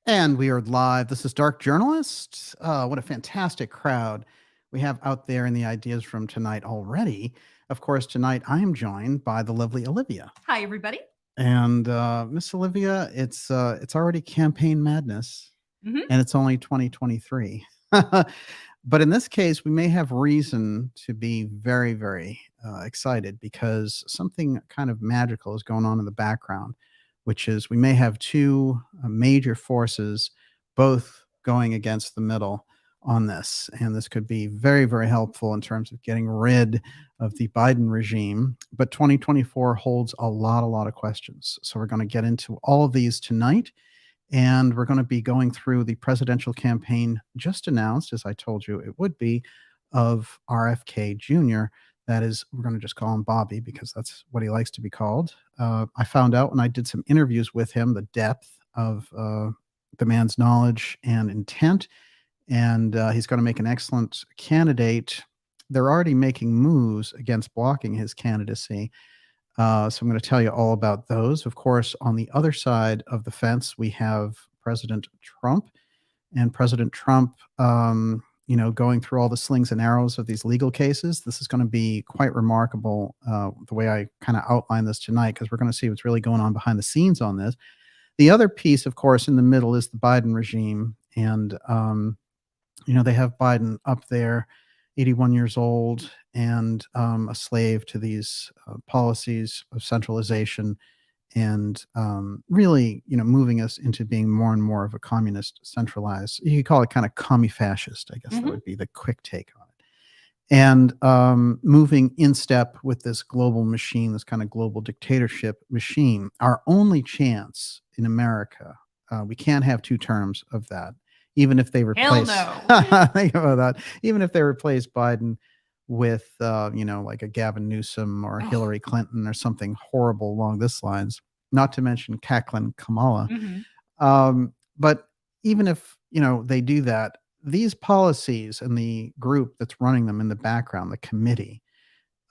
And we are live. This is Dark Journalist. What a fantastic crowd we have out there in the ideas room tonight already. Of course, tonight I am joined by the lovely Olivia. Hi, everybody. And Miss Olivia, it's already campaign madness, Mhm. and it's only 2023. But in this case, we may have reason to be very, very excited because something kind of magical is going on in the background, which is we may have two major forces both going against the middle on this. And this could be very, very helpful in terms of getting rid of the Biden regime. But 2024 holds a lot of questions. So we're going to get into all of these tonight. And we're going to be going through the presidential campaign just announced, as I told you it would be, of RFK Jr. That is, we're going to just call him Bobby because that's what he likes to be called. I found out when I did some interviews with him the depth of the man's knowledge and intent, and he's going to make an excellent candidate. They're already making moves against blocking his candidacy. So I'm going to tell you all about those. Of course, on the other side of the fence, we have President Trump, and President Trump, going through all the slings and arrows of these legal cases. This is going to be quite remarkable, the way I kind of outline this tonight, because we're going to see what's really going on behind the scenes on this. The other piece, of course, in the middle is the Biden regime, and they have Biden up there, 81 years old, and a slave to these policies of centralization and really, moving us into being more and more of a communist centralized. You could call it kind of commie-fascist, I guess that would be the quick take on it. And moving in step with this global machine, this kind of global dictatorship machine. Our only chance in America, we can't have two terms of that. Even if they replace, think about that. Even if they replace Biden with, like a Gavin Newsom or Hillary Clinton or something horrible along this lines, not to mention cackling Kamala. But even if, they do that, these policies and the group that's running them in the background, the committee,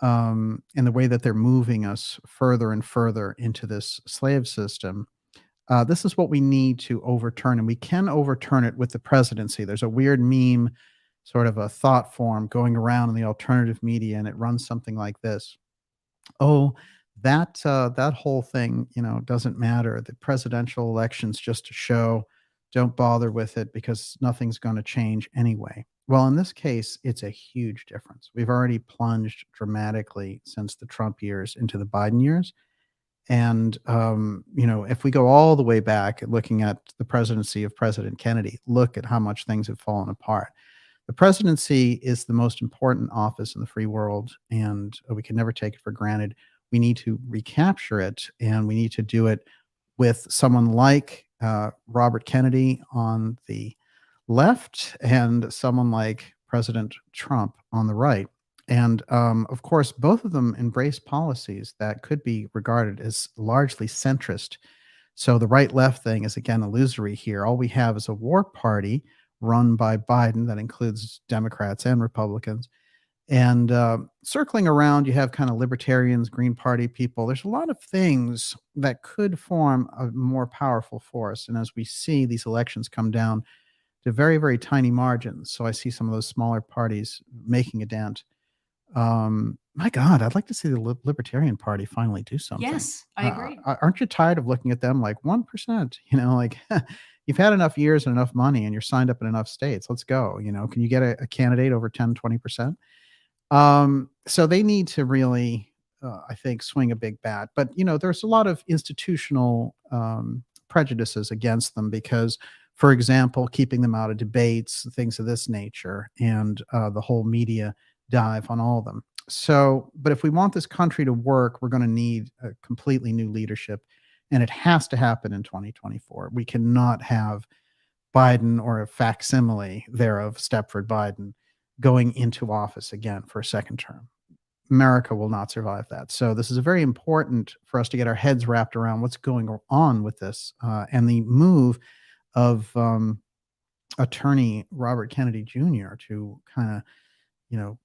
and the way that they're moving us further and further into this slave system, this is what we need to overturn, and we can overturn it with the presidency. There's a weird meme, sort of a thought form going around in the alternative media, and it runs something like this. Oh, that whole thing, doesn't matter. The presidential election's just a show. Don't bother with it because nothing's going to change anyway. Well, in this case, it's a huge difference. We've already plunged dramatically since the Trump years into the Biden years. And, if we go all the way back looking at the presidency of President Kennedy, look at how much things have fallen apart. The presidency is the most important office in the free world, and we can never take it for granted. We need to recapture it, and we need to do it with someone like Robert Kennedy on the left and someone like President Trump on the right. And of course, both of them embrace policies that could be regarded as largely centrist. So the right left thing is, again, illusory here. All we have is a war party run by Biden that includes Democrats and Republicans. And circling around, you have kind of libertarians, Green Party people. There's a lot of things that could form a more powerful force. And as we see these elections come down to very, very tiny margins, so I see some of those smaller parties making a dent. My God, I'd like to see the Libertarian Party finally do something. Yes, I agree. Aren't you tired of looking at them like 1%? Like you've had enough years and enough money and you're signed up in enough states. Let's go. Can you get a candidate over 10, 20%? So they need to really, I think, swing a big bat. But, there's a lot of institutional prejudices against them because, for example, keeping them out of debates, things of this nature, and the whole media dive on all of them. So, but if we want this country to work, we're going to need a completely new leadership, and it has to happen in 2024. We cannot have Biden or a facsimile thereof, Stepford Biden, going into office again for a second term. America will not survive that. So this is very important for us to get our heads wrapped around what's going on with this, and the move of attorney Robert Kennedy Jr. to kind of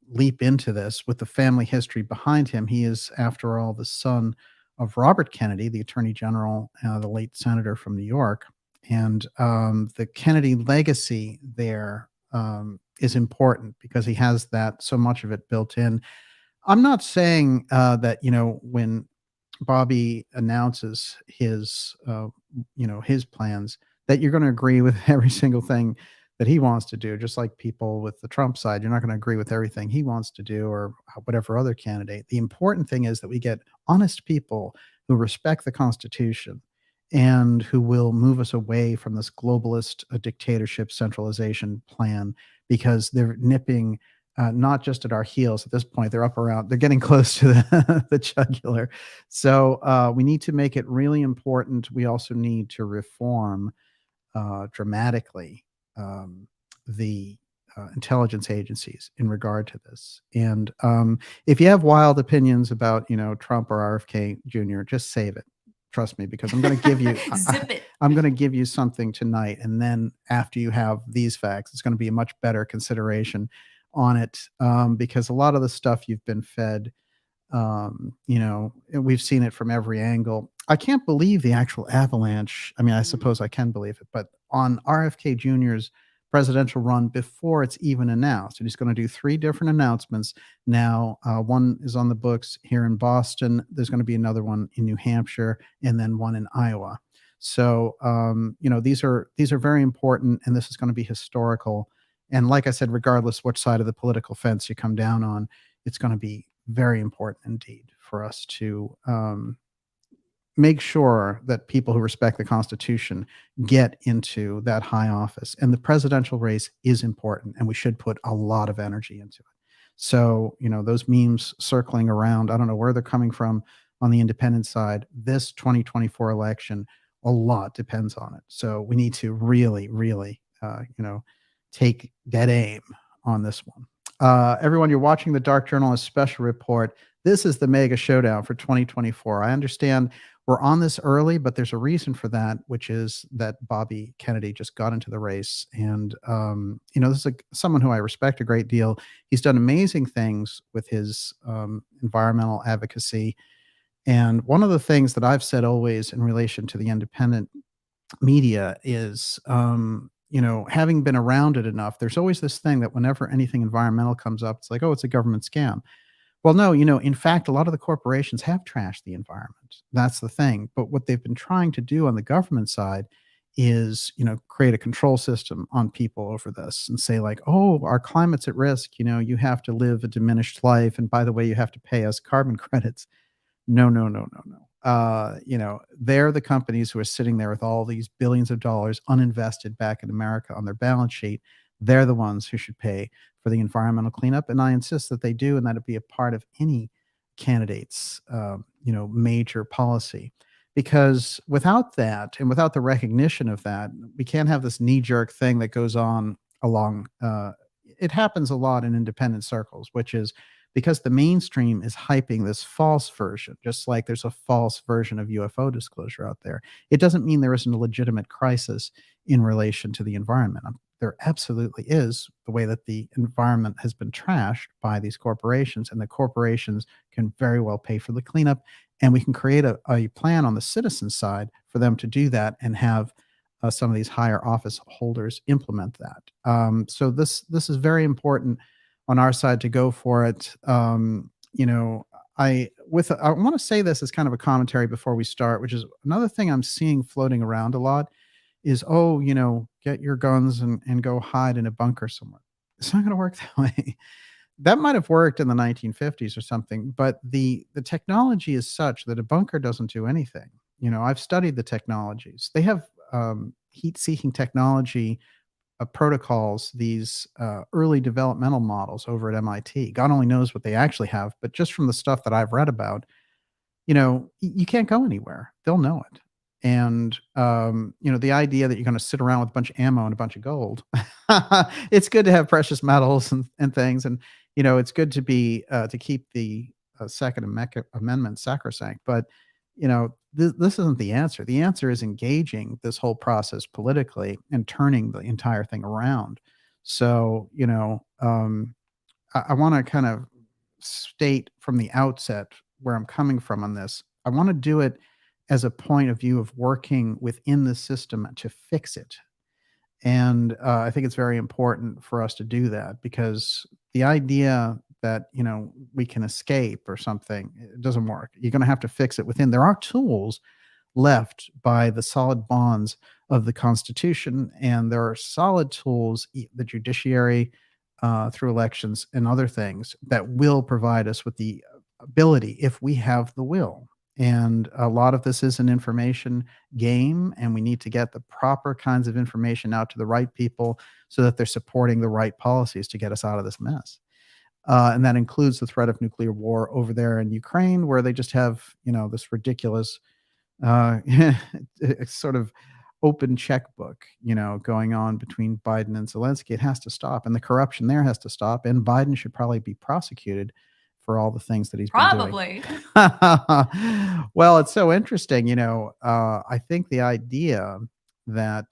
leap into this with the family history behind him. He is, after all, the son of Robert Kennedy, the Attorney General, the late senator from New York. And the Kennedy legacy there is important because he has that so much of it built in. I'm not saying that when Bobby announces his plans, that you're going to agree with every single thing that he wants to do. Just like people with the Trump side, you're not going to agree with everything he wants to do or whatever other candidate. The important thing is that we get honest people who respect the Constitution and who will move us away from this globalist dictatorship centralization plan, because they're nipping not just at our heels at this point. They're up around, they're getting close to the jugular. So we need to make it really important. We also need to reform dramatically the intelligence agencies in regard to this. And if you have wild opinions about, Trump or RFK Jr., just save it. Trust me, because I'm going to give you Zip it. I'm going to give you something tonight, and then after you have these facts, it's going to be a much better consideration on it, because a lot of the stuff you've been fed, we've seen it from every angle. I can't believe the actual avalanche. I mean, I suppose I can believe it, but on RFK Jr.'s presidential run, before it's even announced, and he's going to do 3 different announcements now. One is on the books here in Boston. There's going to be another one in New Hampshire, and then one in Iowa. So, these are very important, and this is going to be historical. And like I said, regardless which side of the political fence you come down on, it's going to be very important indeed for us to make sure that people who respect the Constitution get into that high office. And the presidential race is important, and we should put a lot of energy into it. So, those memes circling around, I don't know where they're coming from on the independent side. This 2024 election, a lot depends on it. So we need to really, really, take dead aim on this one. Everyone, you're watching the Dark Journalist Special Report. This is the mega showdown for 2024. I understand we're on this early, but there's a reason for that, which is that Bobby Kennedy just got into the race. And, this is someone who I respect a great deal. He's done amazing things with his environmental advocacy. And one of the things that I've said always in relation to the independent media is, having been around it enough, there's always this thing that whenever anything environmental comes up, it's like, oh, it's a government scam. Well, no, in fact, a lot of the corporations have trashed the environment. That's the thing. But what they've been trying to do on the government side is, create a control system on people over this and say, like, oh, our climate's at risk. You have to live a diminished life. And by the way, you have to pay us carbon credits. No, no, no, no, no. They're the companies who are sitting there with all these billions of dollars uninvested back in America on their balance sheet. They're the ones who should pay for the environmental cleanup, and I insist that they do, and that it be a part of any candidate's, major policy. Because without that, and without the recognition of that, we can't have this knee-jerk thing that goes on along. It happens a lot in independent circles, which is because the mainstream is hyping this false version, just like there's a false version of UFO disclosure out there. It doesn't mean there isn't a legitimate crisis in relation to the environment. There absolutely is, the way that the environment has been trashed by these corporations, and the corporations can very well pay for the cleanup. And we can create a plan on the citizen side for them to do that and have some of these higher office holders implement that. So this is very important on our side to go for it. I want to say this as kind of a commentary before we start, which is another thing I'm seeing floating around a lot is, oh, get your guns and go hide in a bunker somewhere. It's not going to work that way. That might have worked in the 1950s or something, but the technology is such that a bunker doesn't do anything. I've studied the technologies. They have heat-seeking technology protocols, these early developmental models over at MIT. God only knows what they actually have, but just from the stuff that I've read about, you can't go anywhere. They'll know it. And, the idea that you're going to sit around with a bunch of ammo and a bunch of gold, it's good to have precious metals and things. And, it's good to be, to keep the Second Amendment sacrosanct. But, this isn't the answer. The answer is engaging this whole process politically and turning the entire thing around. So, I want to kind of state from the outset where I'm coming from on this. I want to do it as a point of view of working within the system to fix it. And I think it's very important for us to do that, because the idea that, we can escape or something, it doesn't work. You're going to have to fix it within. There are tools left by the solid bonds of the Constitution, and there are solid tools, the judiciary, through elections and other things, that will provide us with the ability if we have the will. And a lot of this is an information game, and we need to get the proper kinds of information out to the right people so that they're supporting the right policies to get us out of this mess. And that includes the threat of nuclear war over there in Ukraine, where they just have, this ridiculous uh, sort of open checkbook, going on between Biden and Zelensky. It has to stop, and the corruption there has to stop. And Biden should probably be prosecuted for all the things that he's been doing. Probably. Well, it's so interesting. I think the idea that,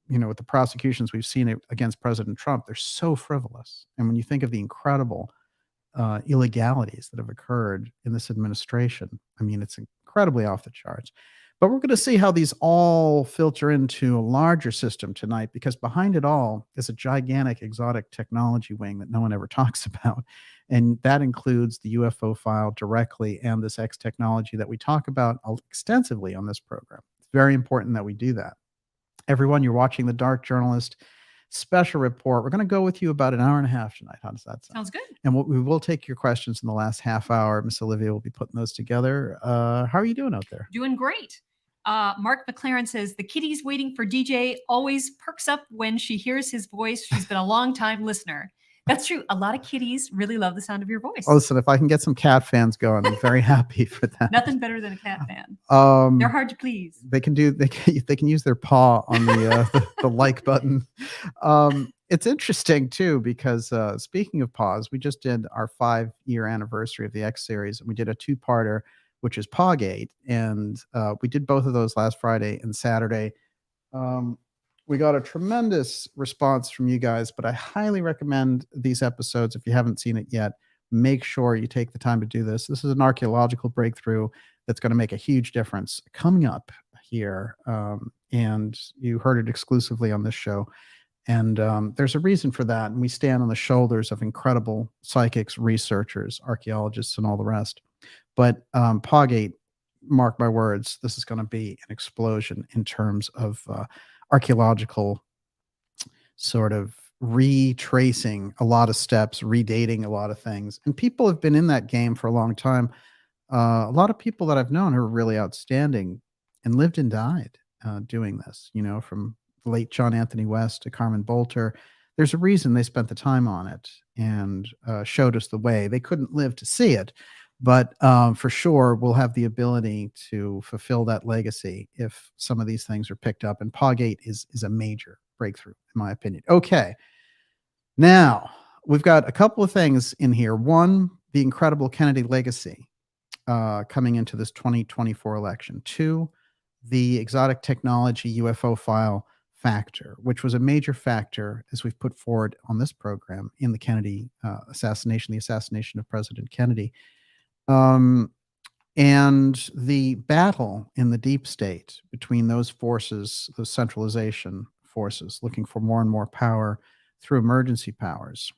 with the prosecutions we've seen against President Trump, they're so frivolous. And when you think of the incredible illegalities that have occurred in this administration, I mean, it's incredibly off the charts. But we're going to see how these all filter into a larger system tonight, because behind it all is a gigantic exotic technology wing that no one ever talks about. And that includes the UFO file directly, and this X technology that we talk about extensively on this program. It's very important that we do that. Everyone, you're watching the Dark Journalist special report. We're going to go with you about an hour and a half tonight. How does that sound? Sounds good. And we will take your questions in the last half hour. Miss Olivia will be putting those together. How are you doing out there? Doing great. Mark McLaren says, the kitty's waiting for DJ always perks up when she hears his voice. She's been a long time listener. That's true. A lot of kitties really love the sound of your voice. Oh, listen, if I can get some cat fans going, I'm very happy for that. Nothing better than a cat fan. They're hard to please. They can use their paw on the like button. It's interesting too, because speaking of paws, we just did our 5-year anniversary of the X series, and we did a 2-parter, which is Pawgate, and we did both of those last Friday and Saturday. We got a tremendous response from you guys, but I highly recommend these episodes. If you haven't seen it yet, make sure you take the time to do this. This is an archaeological breakthrough that's going to make a huge difference coming up here. And you heard it exclusively on this show. And there's a reason for that. And we stand on the shoulders of incredible psychics, researchers, archaeologists, and all the rest. But Pawgate, mark my words, this is going to be an explosion in terms of archaeological sort of retracing a lot of steps, redating a lot of things. And people have been in that game for a long time. A lot of people that I've known who are really outstanding and lived and died doing this, from the late John Anthony West to Carmen Bolter. There's a reason they spent the time on it and showed us the way. They couldn't live to see it, but for sure we'll have the ability to fulfill that legacy if some of these things are picked up. And Pawgate is a major breakthrough, in my opinion. Okay, now we've got a couple of things in here. One, the incredible Kennedy legacy coming into this 2024 election. Two, the exotic technology UFO file factor, which was a major factor, as we've put forward on this program, in the Kennedy assassination, the assassination of President Kennedy. And the battle in the deep state between those forces, those centralization forces, looking for more and more power through emergency powers,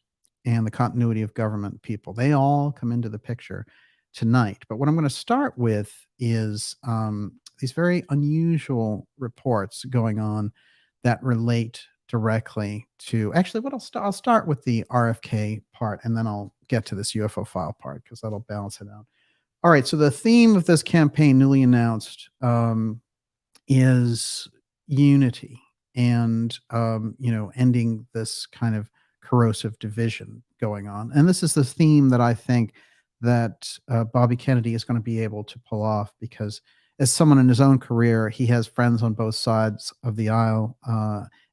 and the continuity of government people, they all come into the picture tonight. But what I'm going to start with is these very unusual reports going on that relate directly to, actually, what I'll start with the RFK part, and then I'll get to this UFO file part, because that'll balance it out. All right, so the theme of this campaign, newly announced, is unity and ending this kind of corrosive division going on. And this is the theme that I think that Bobby Kennedy is going to be able to pull off, because as someone in his own career, he has friends on both sides of the aisle,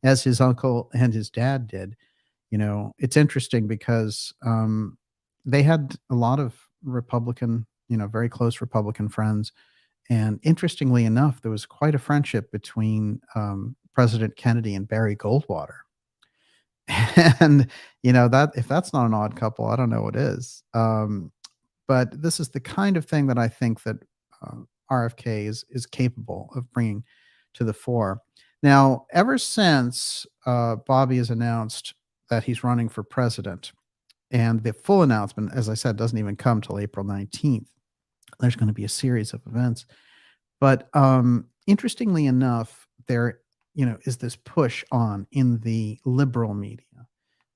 as his uncle and his dad did. It's interesting because they had a lot of Republican, very close Republican friends. And interestingly enough, there was quite a friendship between President Kennedy and Barry Goldwater. And, that if that's not an odd couple, I don't know what is. But this is the kind of thing that I think that RFK is capable of bringing to the fore. Now, ever since Bobby has announced that he's running for president, and the full announcement, as I said, doesn't even come till April 19th, there's going to be a series of events. But interestingly enough, there is this push on in the liberal media,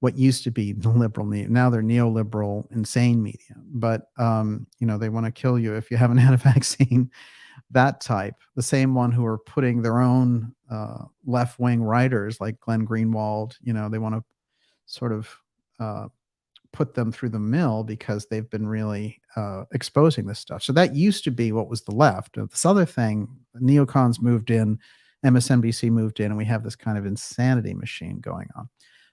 what used to be the liberal media. Now they're neoliberal, insane media. But they want to kill you if you haven't had a vaccine. That type, the same one who are putting their own left-wing writers like Glenn Greenwald. They want to sort of put them through the mill because they've been really exposing this stuff. So that used to be what was the left. This other thing, neocons moved in, MSNBC moved in, and we have this kind of insanity machine going on.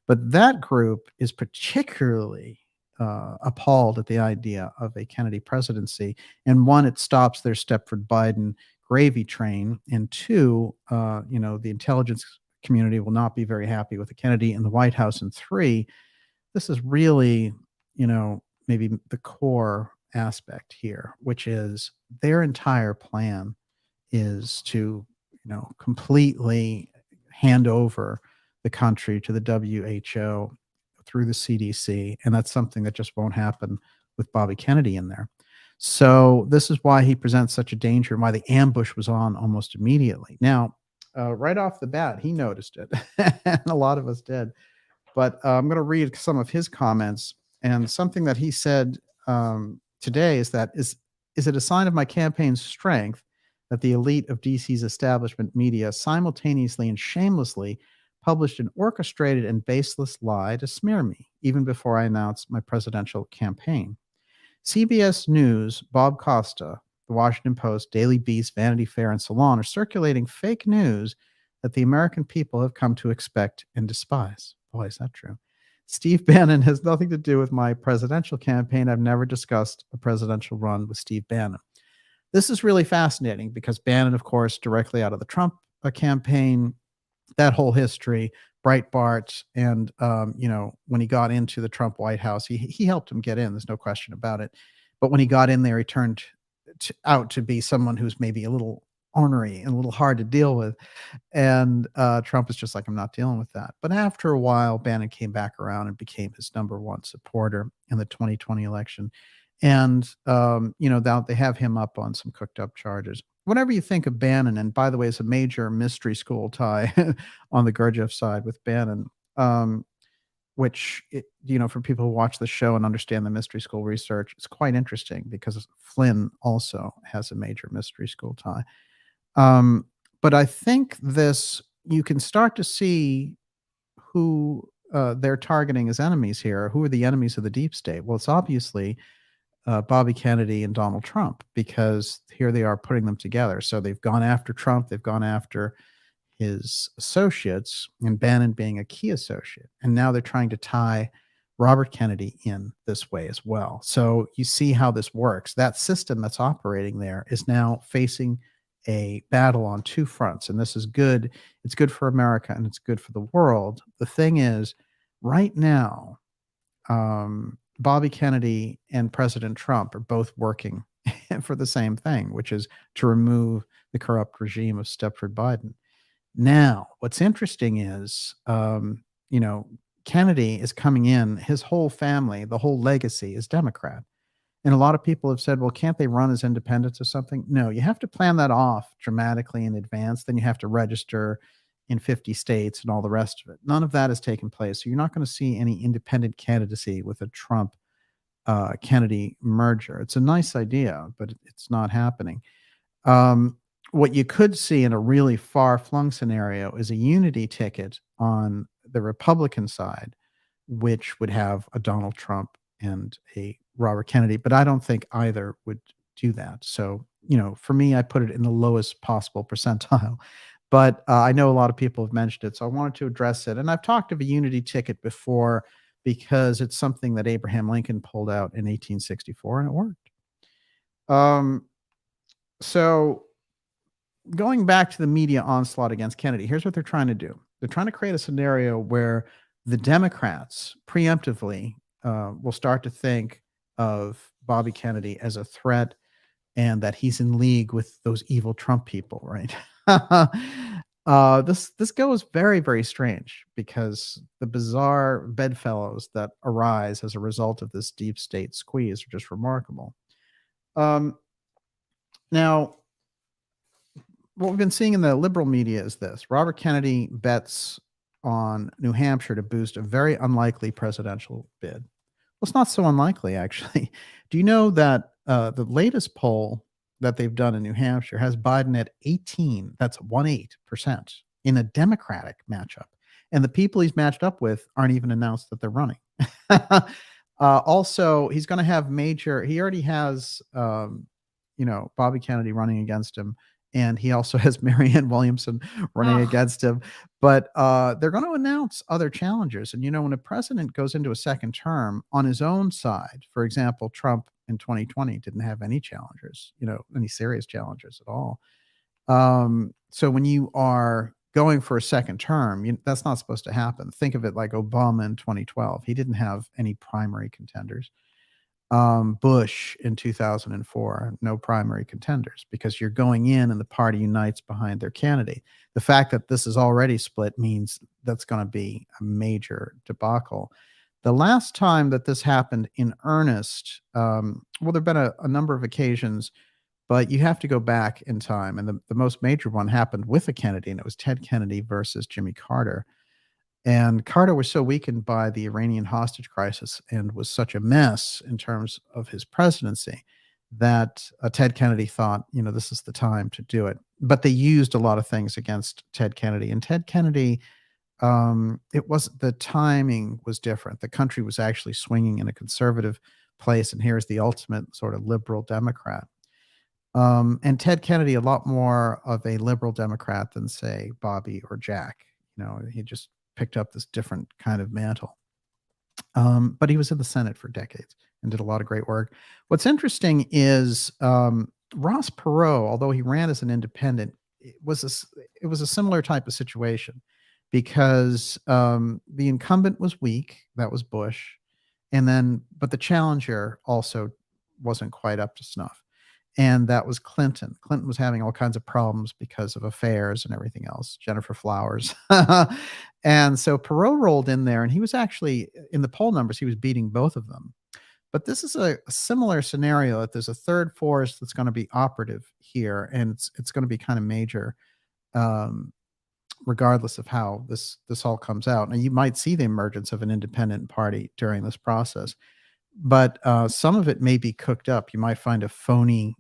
But that group is particularly appalled at the idea of a Kennedy presidency. And one, it stops their Stepford Biden gravy train. And two, the intelligence community will not be very happy with the Kennedy in the White House. And three, this is really, maybe the core aspect here, which is their entire plan is to, completely hand over the country to the WHO through the CDC. And that's something that just won't happen with Bobby Kennedy in there. So this is why he presents such a danger and why the ambush was on almost immediately. Now, right off the bat, he noticed it, and a lot of us did. But I'm going to read some of his comments, and something that he said today is that, is it a sign of my campaign's strength that the elite of DC's establishment media simultaneously and shamelessly published an orchestrated and baseless lie to smear me, even before I announced my presidential campaign? CBS News, Bob Costa, the Washington Post, Daily Beast, Vanity Fair, and Salon are circulating fake news that the American people have come to expect and despise. Boy, is that true. Steve Bannon has nothing to do with my presidential campaign. I've never discussed a presidential run with Steve Bannon. This is really fascinating because Bannon, of course, directly out of the Trump campaign, that whole history, Breitbart, and when he got into the Trump White House, he helped him get in. There's no question about it. But when he got in there, he turned out to be someone who's maybe a little ornery and a little hard to deal with. And Trump is just like, I'm not dealing with that. But after a while, Bannon came back around and became his number one supporter in the 2020 election. And, now they have him up on some cooked up charges. Whenever you think of Bannon, and by the way, it's a major mystery school tie on the Gurdjieff side with Bannon, which, for people who watch the show and understand the mystery school research, it's quite interesting because Flynn also has a major mystery school tie. But I think you can start to see who they're targeting as enemies here. Who are the enemies of the deep state? Well, it's obviously Bobby Kennedy and Donald Trump, because here they are putting them together. So they've gone after Trump, they've gone after his associates, and Bannon being a key associate. And now they're trying to tie Robert Kennedy in this way as well. So you see how this works. That system that's operating there is now facing a battle on two fronts. And this is good. It's good for America and it's good for the world. The thing is, right now, Bobby Kennedy and President Trump are both working for the same thing, which is to remove the corrupt regime of Stepford Biden. Now, what's interesting is, Kennedy is coming in, his whole family, the whole legacy is Democrat. And a lot of people have said, well, can't they run as independents or something? No, you have to plan that off dramatically in advance. Then you have to register in 50 states and all the rest of it. None of that has taken place. So you're not going to see any independent candidacy with a Trump Kennedy merger. It's a nice idea, but it's not happening. What you could see in a really far-flung scenario is a unity ticket on the Republican side, which would have a Donald Trump and a Robert Kennedy, but I don't think either would do that. So, for me, I put it in the lowest possible percentile. But I know a lot of people have mentioned it, so I wanted to address it. And I've talked of a unity ticket before because it's something that Abraham Lincoln pulled out in 1864, and it worked. So going back to the media onslaught against Kennedy, here's what they're trying to do. They're trying to create a scenario where the Democrats preemptively will start to think of Bobby Kennedy as a threat and that he's in league with those evil Trump people, right? This goes very, very strange because the bizarre bedfellows that arise as a result of this deep state squeeze are just remarkable. Now, what we've been seeing in the liberal media is this: Robert Kennedy bets on New Hampshire to boost a very unlikely presidential bid. Well, it's not so unlikely, actually. Do you know that the latest poll that they've done in New Hampshire has Biden at 18, that's 18% in a Democratic matchup. And the people he's matched up with aren't even announced that they're running. Also, he's going to have he already has, Bobby Kennedy running against him. And he also has Marianne Williamson running against him. But they're going to announce other challengers. And, when a president goes into a second term on his own side, for example, Trump in 2020 didn't have any challengers, any serious challengers at all. So when you are going for a second term, that's not supposed to happen. Think of it like Obama in 2012. He didn't have any primary contenders. Bush in 2004, no primary contenders, because you're going in and the party unites behind their candidate. The fact that this is already split means that's going to be a major debacle. The last time that this happened in earnest, there have been a number of occasions, but you have to go back in time. And the most major one happened with a Kennedy, and it was Ted Kennedy versus Jimmy Carter. And Carter was so weakened by the Iranian hostage crisis and was such a mess in terms of his presidency that Ted Kennedy thought, this is the time to do it. But they used a lot of things against Ted Kennedy. And Ted Kennedy, the timing was different. The country was actually swinging in a conservative place. And here's the ultimate sort of liberal Democrat. And Ted Kennedy, a lot more of a liberal Democrat than, say, Bobby or Jack. He just picked up this different kind of mantle. But he was in the Senate for decades and did a lot of great work. What's interesting is Ross Perot, although he ran as an independent, it was a similar type of situation because the incumbent was weak. That was Bush. But the challenger also wasn't quite up to snuff. And that was Clinton. Clinton was having all kinds of problems because of affairs and everything else, Jennifer Flowers. And so Perot rolled in there, and he was actually, in the poll numbers, he was beating both of them. But this is a similar scenario that there's a third force that's going to be operative here, and it's going to be kind of major, regardless of how this all comes out. And you might see the emergence of an independent party during this process. But some of it may be cooked up. You might find a phony,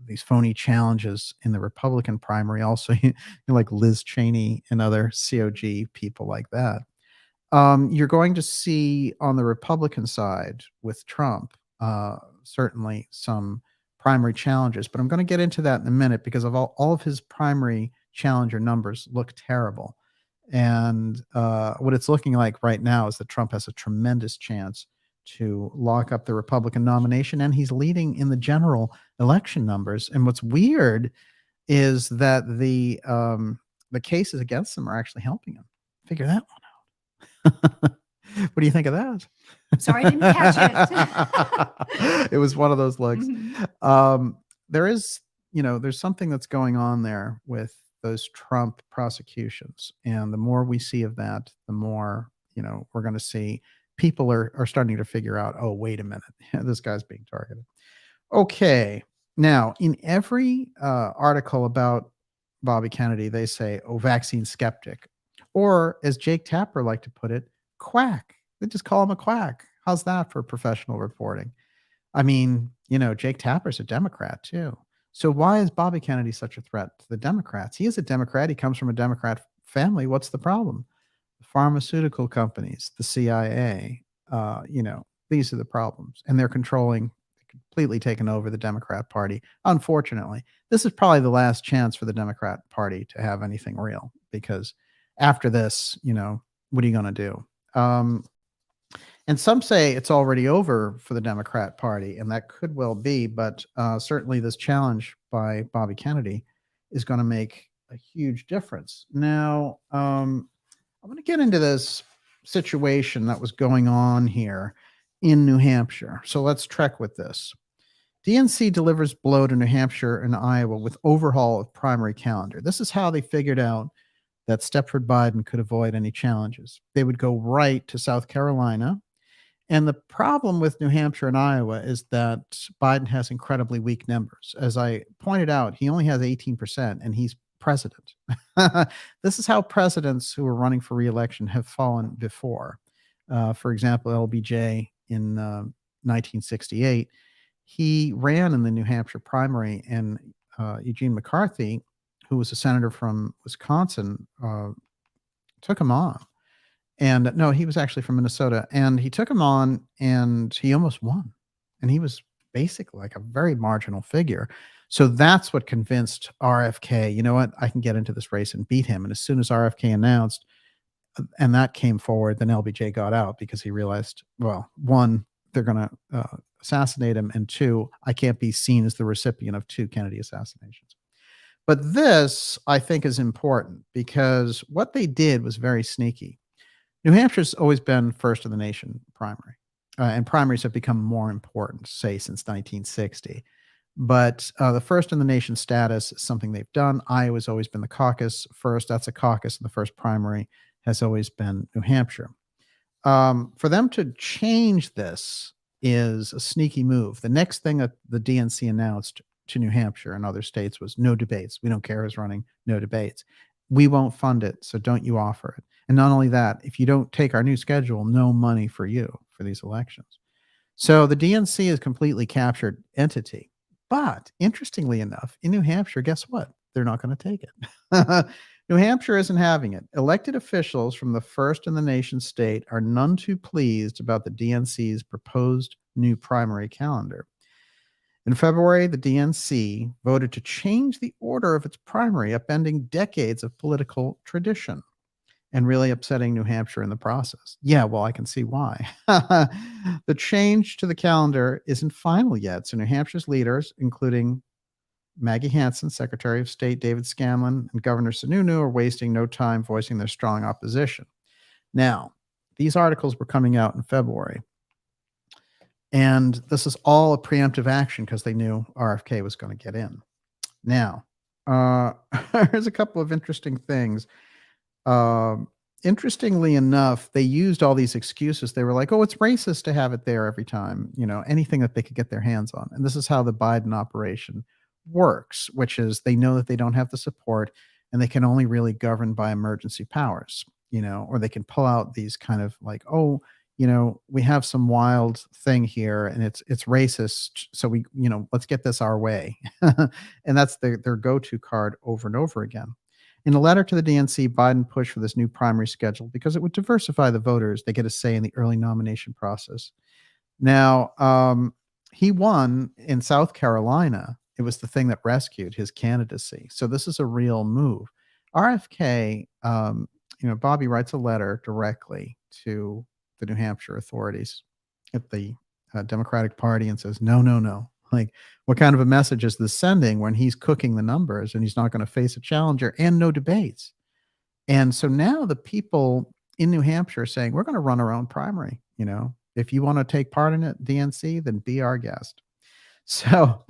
these phony challenges in the Republican primary. Also, like Liz Cheney and other COG people like that. You're going to see on the Republican side with Trump, certainly some primary challenges. But I'm going to get into that in a minute because of all of his primary challenger numbers look terrible. And what it's looking like right now is that Trump has a tremendous chance to lock up the Republican nomination, and he's leading in the general election numbers. And what's weird is that the cases against him are actually helping him. Figure that one out. What do you think of that? Sorry, I didn't catch it. It was one of those looks. Mm-hmm. There's something that's going on there with those Trump prosecutions, and the more we see of that, the more we're going to see. People are starting to figure out, oh, wait a minute, this guy's being targeted. Okay. Now, in every article about Bobby Kennedy, they say, oh, vaccine skeptic. Or, as Jake Tapper liked to put it, quack. They just call him a quack. How's that for professional reporting? I mean, Jake Tapper's a Democrat, too. So why is Bobby Kennedy such a threat to the Democrats? He is a Democrat. He comes from a Democrat family. What's the problem? Pharmaceutical companies, the CIA, these are the problems. And they're completely taken over the Democrat Party. Unfortunately, this is probably the last chance for the Democrat Party to have anything real, because after this, what are you going to do? And some say it's already over for the Democrat Party, and that could well be, but certainly this challenge by Bobby Kennedy is going to make a huge difference. Now, I'm going to get into this situation that was going on here in New Hampshire. So let's trek with this. DNC delivers blow to New Hampshire and Iowa with overhaul of primary calendar. This is how they figured out that Stepford Biden could avoid any challenges. They would go right to South Carolina. And the problem with New Hampshire and Iowa is that Biden has incredibly weak numbers. As I pointed out, he only has 18% and he's president. This is how presidents who are running for reelection have fallen before. For example, LBJ in 1968, he ran in the New Hampshire primary, and Eugene McCarthy, who was a senator from Wisconsin, took him on. And no, he was actually from Minnesota, and he took him on and he almost won. And he was basically like a very marginal figure. So that's what convinced RFK, you know what, I can get into this race and beat him. And as soon as RFK announced, and that came forward, then LBJ got out because he realized, well, one, they're going to assassinate him, and two, I can't be seen as the recipient of 2 Kennedy assassinations. But this, I think, is important because what they did was very sneaky. New Hampshire's always been first in the nation primary, and primaries have become more important, say, since 1960. But the first in the nation status is something they've done. Iowa's always been the caucus first. That's a caucus, and the first primary has always been New Hampshire. For them to change this is a sneaky move. The next thing that the DNC announced to New Hampshire and other states was no debates. We don't care who's running, no debates. We won't fund it, so don't you offer it. And not only that, if you don't take our new schedule, no money for you for these elections. So the DNC is a completely captured entity. But interestingly enough, in New Hampshire, guess what? They're not going to take it. New Hampshire isn't having it. Elected officials from the first in the nation state are none too pleased about the DNC's proposed new primary calendar. In February, the DNC voted to change the order of its primary, upending decades of political tradition and really upsetting New Hampshire in the process. Yeah, well, I can see why. The change to the calendar isn't final yet, so New Hampshire's leaders, including Maggie Hansen, Secretary of State David Scanlon, and Governor Sununu, are wasting no time voicing their strong opposition. Now, these articles were coming out in February, and this is all a preemptive action because they knew RFK was going to get in. Now, there's a couple of interesting things. Interestingly enough, they used all these excuses. They were like, oh, it's racist to have it there every time, you know, anything that they could get their hands on. And this is how the Biden operation works, which is they know that they don't have the support and they can only really govern by emergency powers, you know, or they can pull out these kind of like, oh, you know, we have some wild thing here and it's racist. So we, you know, let's get this our way. And that's their go-to card over and over again. In a letter to the DNC, Biden pushed for this new primary schedule because it would diversify the voters. They get a say in the early nomination process. Now, he won in South Carolina. It was the thing that rescued his candidacy. So this is a real move. RFK, you know, Bobby writes a letter directly to the New Hampshire authorities at the Democratic Party and says, no, no, no. Like, what kind of a message is this sending when he's cooking the numbers and he's not going to face a challenger and no debates? And so now the people in New Hampshire are saying, we're going to run our own primary. You know, if you want to take part in it, DNC, then be our guest. So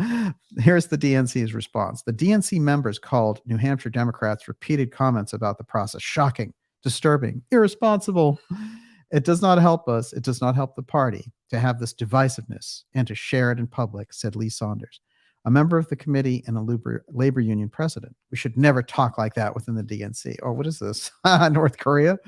here's the DNC's response. The DNC members called New Hampshire Democrats repeated comments about the process shocking, disturbing, irresponsible. It does not help us. It does not help the party to have this divisiveness and to share it in public, said Lee Saunders, a member of the committee and a labor union president. We should never talk like that within the DNC. Oh, what is this? North Korea?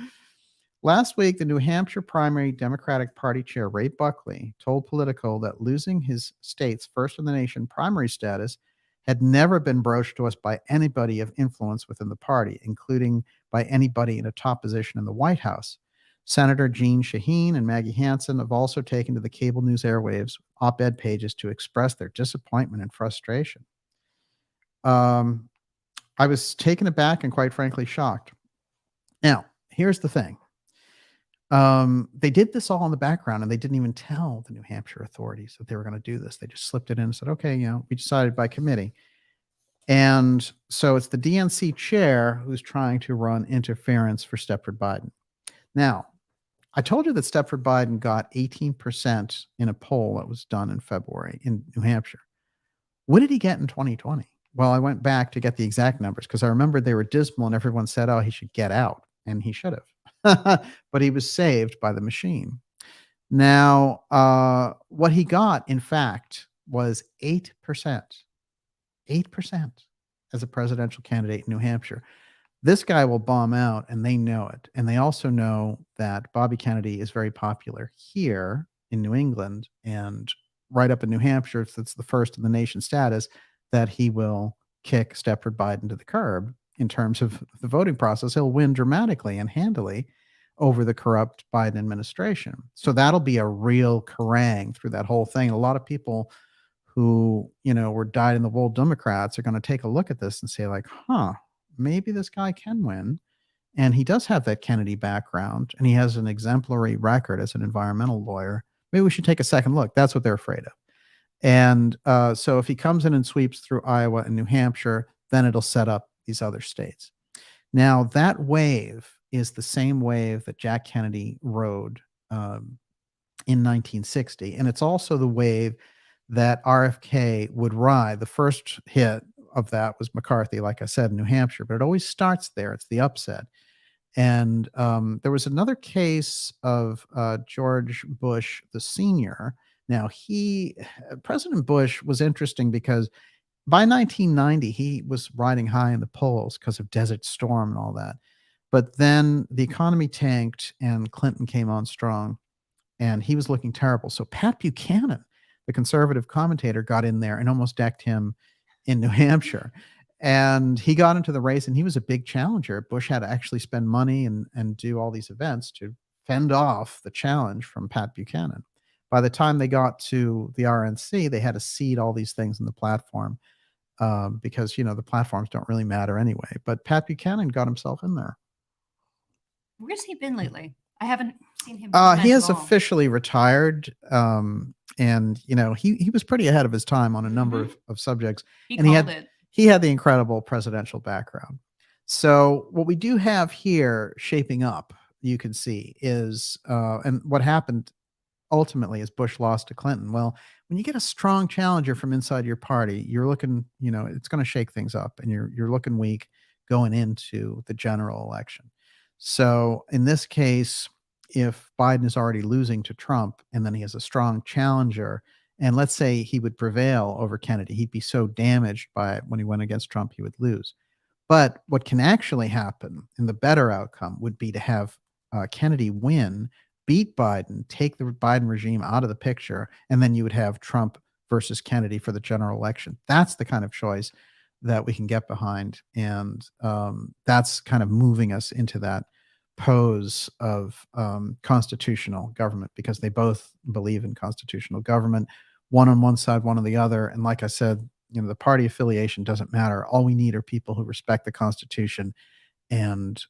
Last week, the New Hampshire primary Democratic Party chair, Ray Buckley, told Politico that losing his state's first in the nation primary status had never been broached to us by anybody of influence within the party, including by anybody in a top position in the White House. Senator Jeanne Shaheen and Maggie Hansen have also taken to the cable news airwaves op-ed pages to express their disappointment and frustration. I was taken aback and quite frankly shocked. Now, here's the thing. They did this all in the background and they didn't even tell the New Hampshire authorities that they were going to do this. They just slipped it in and said, okay, you know, we decided by committee. And so it's the DNC chair who's trying to run interference for Stepford Biden. Now, I told you that Stepford Biden got 18% in a poll that was done in February in New Hampshire. What did he get in 2020? Well, I went back to get the exact numbers because I remembered they were dismal and everyone said, oh, he should get out. And he should have. But he was saved by the machine. Now, what he got, in fact, was 8%. 8% as a presidential candidate in New Hampshire. This guy will bomb out, and they know it. And they also know that Bobby Kennedy is very popular here in New England and right up in New Hampshire. If it's the first in the nation status, that he will kick Stepford Biden to the curb in terms of the voting process. He'll win dramatically and handily over the corrupt Biden administration. So that'll be a real harangue through that whole thing. A lot of people who, were dyed in the wool Democrats are going to take a look at this and say, like, maybe this guy can win. And he does have that Kennedy background, and he has an exemplary record as an environmental lawyer. Maybe we should take a second look. That's what they're afraid of. And so if he comes in and sweeps through Iowa and New Hampshire, then it'll set up these other states. Now, that wave is the same wave that Jack Kennedy rode in 1960. And it's also the wave that RFK would ride. The first hit of that was McCarthy, like I said, in New Hampshire, but it always starts there. It's the upset. And there was another case of George Bush, the senior. Now, President Bush was interesting because by 1990, he was riding high in the polls because of Desert Storm and all that. But then the economy tanked and Clinton came on strong and he was looking terrible. So Pat Buchanan, the conservative commentator, got in there and almost decked him in New Hampshire. And he got into the race and he was a big challenger. Bush had to actually spend money and do all these events to fend off the challenge from Pat Buchanan. By the time they got to the RNC, they had to seed all these things in the platform because, the platforms don't really matter anyway. But Pat Buchanan got himself in there. Where's he been lately? I haven't seen him. He has officially retired. And, he was pretty ahead of his time on a number of subjects. He had the incredible presidential background. So what we do have here shaping up, you can see, is and what happened ultimately is Bush lost to Clinton. Well, when you get a strong challenger from inside your party, you're looking, it's going to shake things up, and you're looking weak going into the general election. So in this case, if Biden is already losing to Trump and then he has a strong challenger, and let's say he would prevail over Kennedy, he'd be so damaged by it when he went against Trump, he would lose. But what can actually happen, and the better outcome, would be to have Kennedy win, beat Biden, take the Biden regime out of the picture, and then you would have Trump versus Kennedy for the general election. That's the kind of choice that we can get behind. And that's kind of moving us into that pose of constitutional government, because they both believe in constitutional government, one on one side, one on the other. And like I said, the party affiliation doesn't matter. All we need are people who respect the Constitution and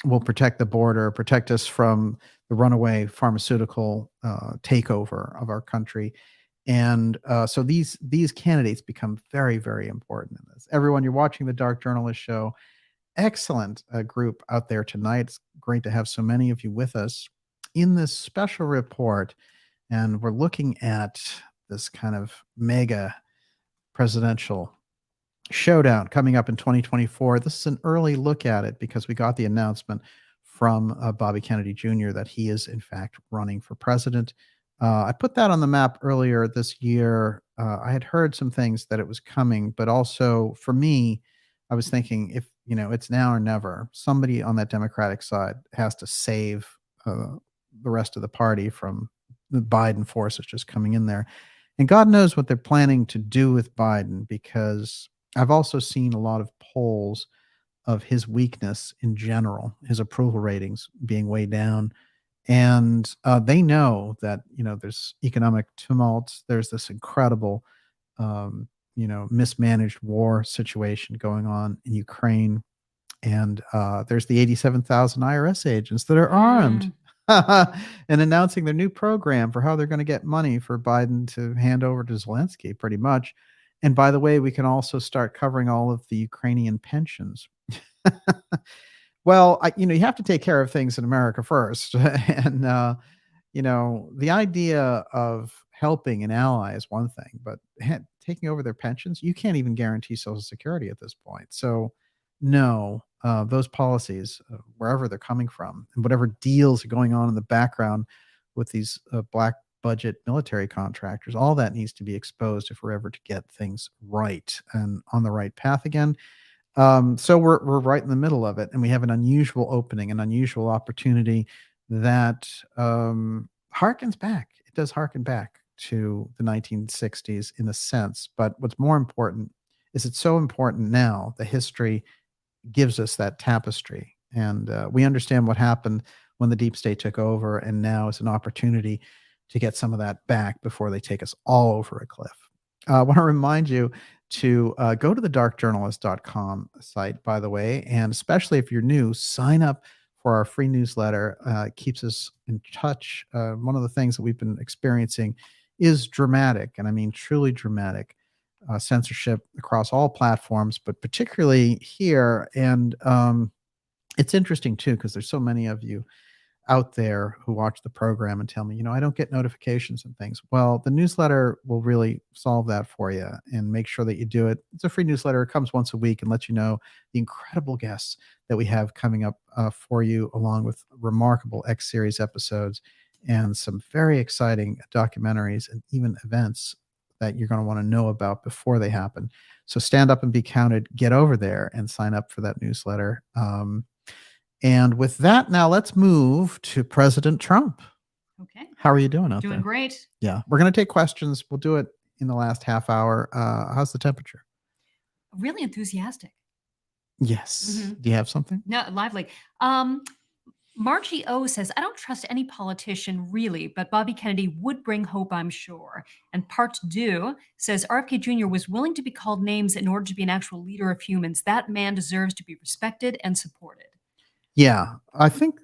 will protect the border, protect us from the runaway pharmaceutical takeover of our country. And so these candidates become very, very important in this. Everyone, you're watching the Dark Journalist Show. Excellent group out there tonight. It's great to have so many of you with us in this special report. And we're looking at this kind of mega presidential showdown coming up in 2024. This is an early look at it because we got the announcement from Bobby Kennedy Jr. that he is in fact running for president. I put that on the map earlier this year. I had heard some things that it was coming, but also for me, I was thinking if, it's now or never. Somebody on that Democratic side has to save the rest of the party from the Biden forces just coming in there. And God knows what they're planning to do with Biden, because I've also seen a lot of polls of his weakness in general, his approval ratings being way down. And they know that, there's economic tumult. There's this incredible, mismanaged war situation going on in Ukraine. And there's the 87,000 IRS agents that are armed and announcing their new program for how they're going to get money for Biden to hand over to Zelensky, pretty much. And by the way, we can also start covering all of the Ukrainian pensions. Well, you have to take care of things in America first. And, the idea of helping an ally is one thing, but taking over their pensions, you can't even guarantee Social Security at this point. So, no, those policies, wherever they're coming from, and whatever deals are going on in the background with these black budget military contractors, all that needs to be exposed if we're ever to get things right and on the right path again. So we're right in the middle of it, and we have an unusual opening, an unusual opportunity that harkens back. It does harken back to the 1960s in a sense, but what's more important is it's so important now. The history gives us that tapestry, and we understand what happened when the deep state took over, and now it's an opportunity to get some of that back before they take us all over a cliff. I want to remind you to go to the darkjournalist.com site, by the way, and especially if you're new, sign up for our free newsletter. It keeps us in touch. One of the things that we've been experiencing is dramatic, and I mean truly dramatic, censorship across all platforms, but particularly here. And it's interesting too, because there's so many of you out there who watch the program and tell me, I don't get notifications and things. Well, the newsletter will really solve that for you and make sure that you do it. It's a free newsletter. It comes once a week and lets you know the incredible guests that we have coming up for you, along with remarkable X series episodes and some very exciting documentaries and even events that you're going to want to know about before they happen. So stand up and be counted. Get over there and sign up for that newsletter. And with that, now let's move to President Trump. Okay. How are you doing out there? Doing great. Yeah. We're going to take questions. We'll do it in the last half hour. How's the temperature? Really enthusiastic. Yes. Mm-hmm. Do you have something? No, lively. Margie O says, I don't trust any politician really, but Bobby Kennedy would bring hope, I'm sure. And Part 2 says, RFK Jr. was willing to be called names in order to be an actual leader of humans. That man deserves to be respected and supported. Yeah, I think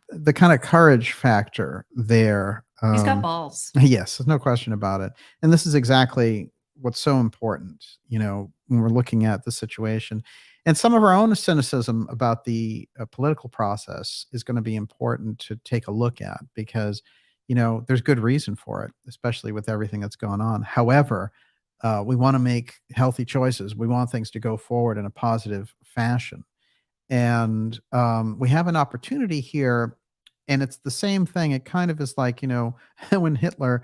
the kind of courage factor there. He's got balls. Yes, there's no question about it. And this is exactly what's so important, when we're looking at the situation. And some of our own cynicism about the political process is going to be important to take a look at because, there's good reason for it, especially with everything that's going on. However, we want to make healthy choices. We want things to go forward in a positive fashion. And we have an opportunity here, and it's the same thing. It kind of is like, when Hitler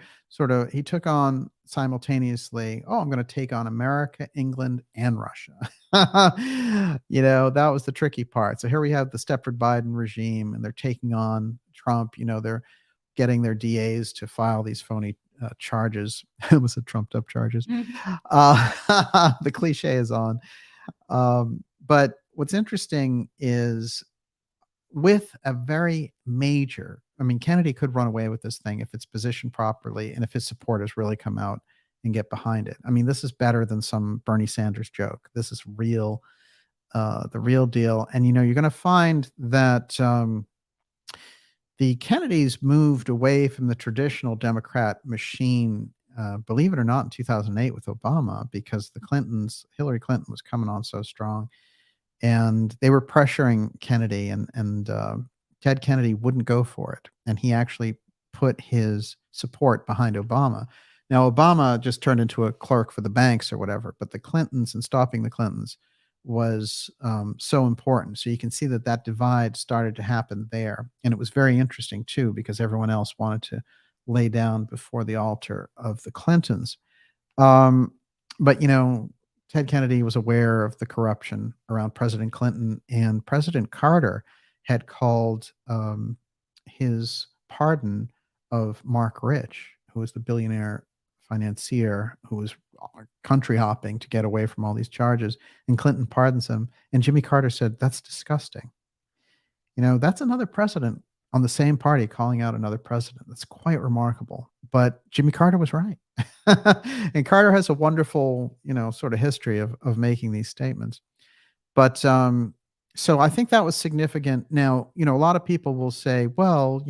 he took on simultaneously, I'm going to take on America, England, and Russia. That was the tricky part. So here we have the Stepford Biden regime, and they're taking on Trump. They're getting their DAs to file these phony charges. It was a trumped up charges. Mm-hmm. The cliche is on. But what's interesting is with a very major, Kennedy could run away with this thing if it's positioned properly and if his supporters really come out and get behind it. This is better than some Bernie Sanders joke. This is real, the real deal. And, you're going to find that the Kennedys moved away from the traditional Democrat machine, believe it or not, in 2008 with Obama, because Hillary Clinton was coming on so strong. And they were pressuring Kennedy, and Ted Kennedy wouldn't go for it. And he actually put his support behind Obama. Now, Obama just turned into a clerk for the banks or whatever, but the Clintons and stopping the Clintons was so important. So you can see that divide started to happen there. And it was very interesting, too, because everyone else wanted to lay down before the altar of the Clintons. But, Ted Kennedy was aware of the corruption around President Clinton, and President Carter had called his pardon of Mark Rich, who was the billionaire financier who was country hopping to get away from all these charges, and Clinton pardons him. And Jimmy Carter said, that's disgusting. That's another president on the same party calling out another president. That's quite remarkable. But Jimmy Carter was right. And Carter has a wonderful, sort of history of making these statements. But so I think that was significant. Now, a lot of people will say, well,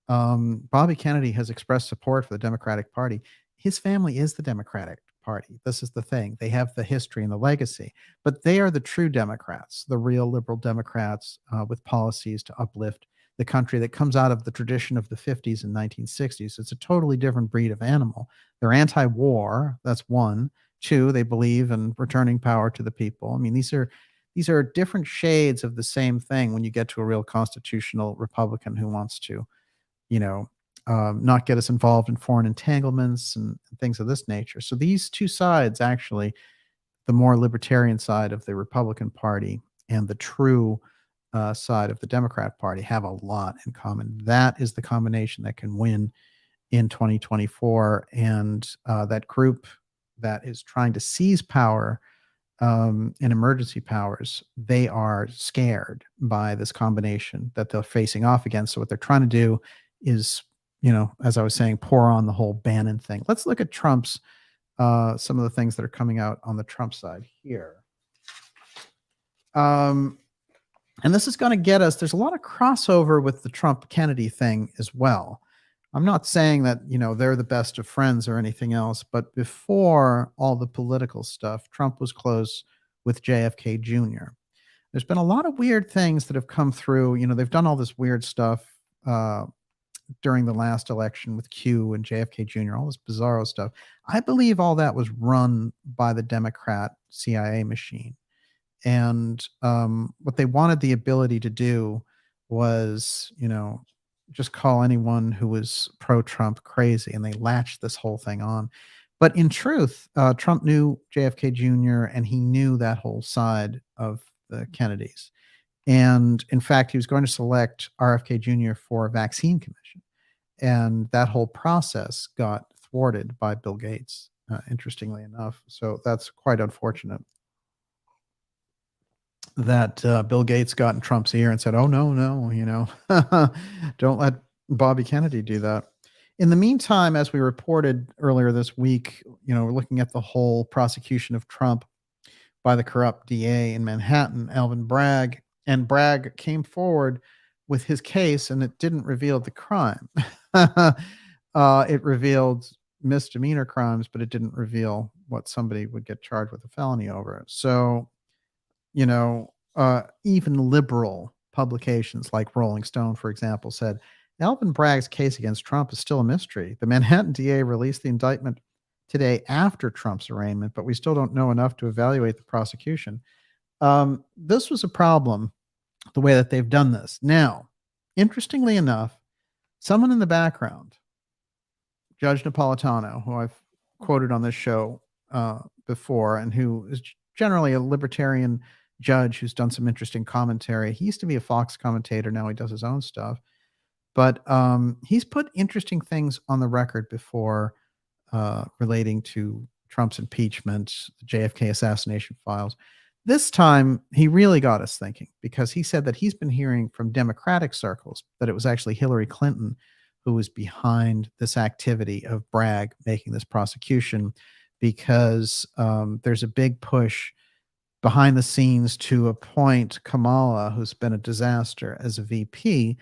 Bobby Kennedy has expressed support for the Democratic Party. His family is the Democratic Party. This is the thing. They have the history and the legacy, but they are the true Democrats, the real liberal Democrats with policies to uplift the country that comes out of the tradition of the 50s and 1960s. It's a totally different breed of animal. They're anti-war. That's one. Two, they believe in returning power to the people. I mean, these are different shades of the same thing when you get to a real constitutional Republican who wants to, you know, not get us involved in foreign entanglements and things of this nature. So these two sides, actually, the more libertarian side of the Republican Party and the true side of the Democrat Party, have a lot in common. That is the combination that can win in 2024. And that group that is trying to seize power and emergency powers, they are scared by this combination that they're facing off against. So what they're trying to do is, as I was saying, pour on the whole Bannon thing. Let's look at Trump's, some of the things that are coming out on the Trump side here. And this is going to get us, there's a lot of crossover with the Trump-Kennedy thing as well. I'm not saying that, they're the best of friends or anything else, but before all the political stuff, Trump was close with JFK Jr. There's been a lot of weird things that have come through. They've done all this weird stuff during the last election with Q and JFK Jr., all this bizarro stuff. I believe all that was run by the Democrat CIA machine. And what they wanted the ability to do was, just call anyone who was pro-Trump crazy, and they latched this whole thing on. But in truth, Trump knew JFK Jr., and he knew that whole side of the Kennedys. And in fact, he was going to select RFK Jr. for a vaccine commission. And that whole process got thwarted by Bill Gates, interestingly enough. So that's quite unfortunate that Bill Gates got in Trump's ear and said, oh, no, don't let Bobby Kennedy do that. In the meantime, as we reported earlier this week, we're looking at the whole prosecution of Trump by the corrupt DA in Manhattan, Alvin Bragg. And Bragg came forward with his case, and it didn't reveal the crime. It revealed misdemeanor crimes, but it didn't reveal what somebody would get charged with a felony over. So, even liberal publications like Rolling Stone, for example, said Alvin Bragg's case against Trump is still a mystery. The Manhattan DA released the indictment today after Trump's arraignment, but we still don't know enough to evaluate the prosecution. This was a problem, the way that they've done this. Now, interestingly enough, someone in the background, Judge Napolitano, who I've quoted on this show before, and who is generally a libertarian judge who's done some interesting commentary. He used to be a Fox commentator. Now he does his own stuff. But he's put interesting things on the record before relating to Trump's impeachment, the JFK assassination files. This time, he really got us thinking, because he said that he's been hearing from Democratic circles that it was actually Hillary Clinton who was behind this activity of Bragg making this prosecution, because there's a big push behind the scenes to appoint Kamala, who's been a disaster, as a VP,